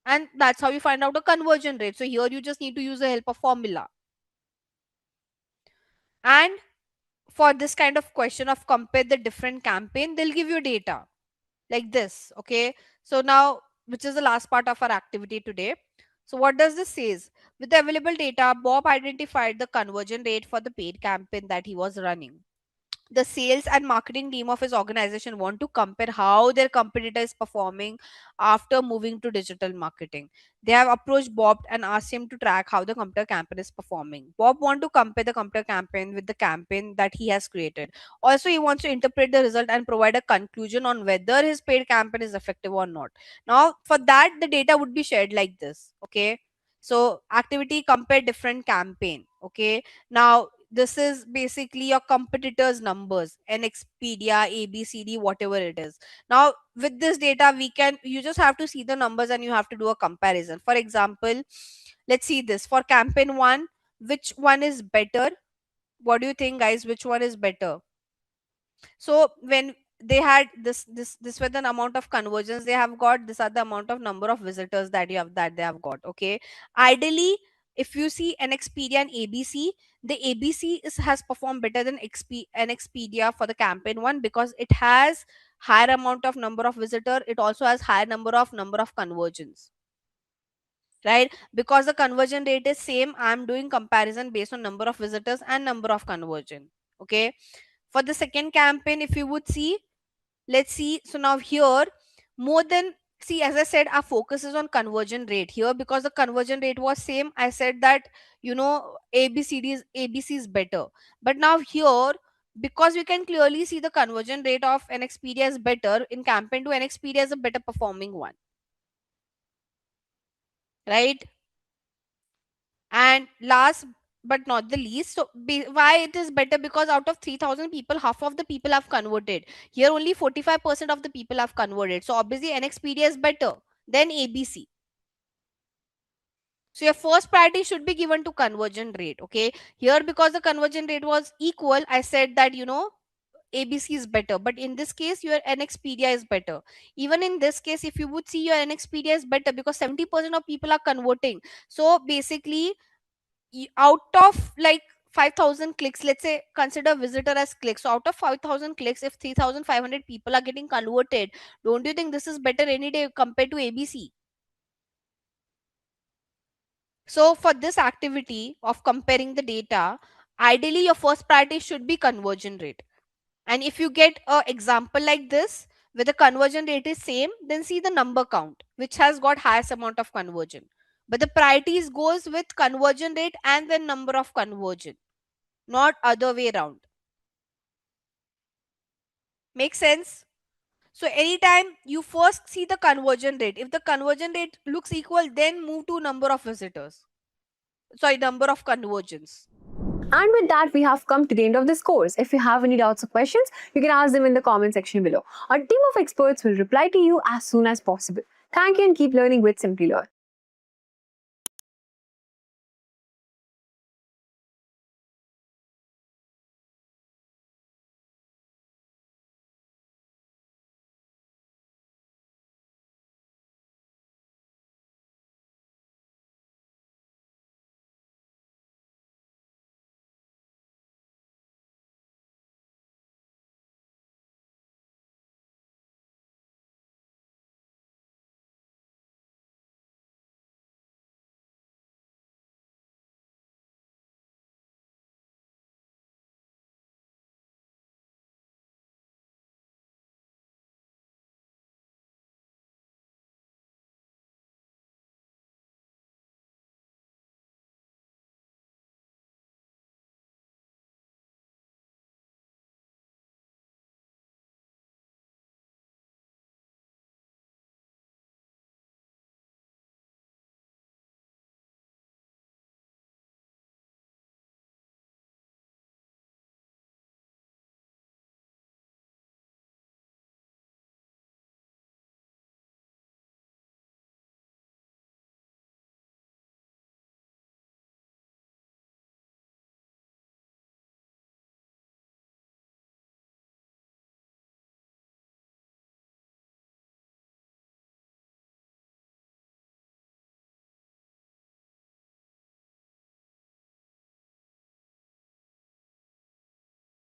and that's how you find out a conversion rate. So here you just need to use the help of formula. And for this kind of question of compare the different campaign, they'll give you data like this. Okay, so now, which is the last part of our activity today. So what does this says? With the available data, Bob identified the conversion rate for the paid campaign that he was running. The sales and marketing team of his organization want to compare how their competitor is performing after moving to digital marketing. They have approached Bob and asked him to track how the competitor campaign is performing. Bob want to compare the competitor campaign with the campaign that he has created. Also, he wants to interpret the result and provide a conclusion on whether his paid campaign is effective or not. Now, for that, the data would be shared like this. Okay, so activity compare different campaign. Okay, now this is basically your competitors numbers, an Expedia, ABCD, whatever it is. Now with this data, you just have to see the numbers and you have to do a comparison. For example, let's see this for campaign 1, which one is better? What do you think, guys? Which one is better? So when they had this were the amount of conversions they have got, this are the amount of number of visitors that they have got. Okay, ideally, if you see an Expedia and ABC, the ABC has performed better than an Expedia for the campaign 1 because it has higher amount of number of visitor, it also has higher number of conversions, right? Because the conversion rate is same, I'm doing comparison based on number of visitors and number of conversion. Okay, for the second campaign, if you would see, let's see. So now here, more than, see, as I said, our focus is on conversion rate here because the conversion rate was same. I said that, ABC is better. But now here, because we can clearly see the conversion rate of an Expedia is better in campaign 2, an Expedia is a better performing one, right? And last but not the least, so why it is better? Because out of 3,000 people, half of the people have converted. Here only 45% of the people have converted. So obviously NXpedia is better than ABC. So your first priority should be given to conversion rate. Okay, here because the conversion rate was equal, I said that ABC is better, but in this case your NXpedia is better. Even in this case, if you would see, your NXpedia is better because 70% of people are converting. So basically, out of like 5,000 clicks, let's say consider visitor as clicks. So out of 5,000 clicks, if 3,500 people are getting converted, don't you think this is better any day compared to ABC? So for this activity of comparing the data, ideally your first priority should be conversion rate. And if you get an example like this where the conversion rate is same, then see the number count, which has got highest amount of conversion. But the priorities goes with conversion rate and the number of conversion, not other way around. Make sense? So anytime you first see the conversion rate, if the conversion rate looks equal, then move to number of visitors. Sorry, number of conversions. And with that, we have come to the end of this course. If you have any doubts or questions, you can ask them in the comment section below. Our team of experts will reply to you as soon as possible. Thank you and keep learning with Simplilearn.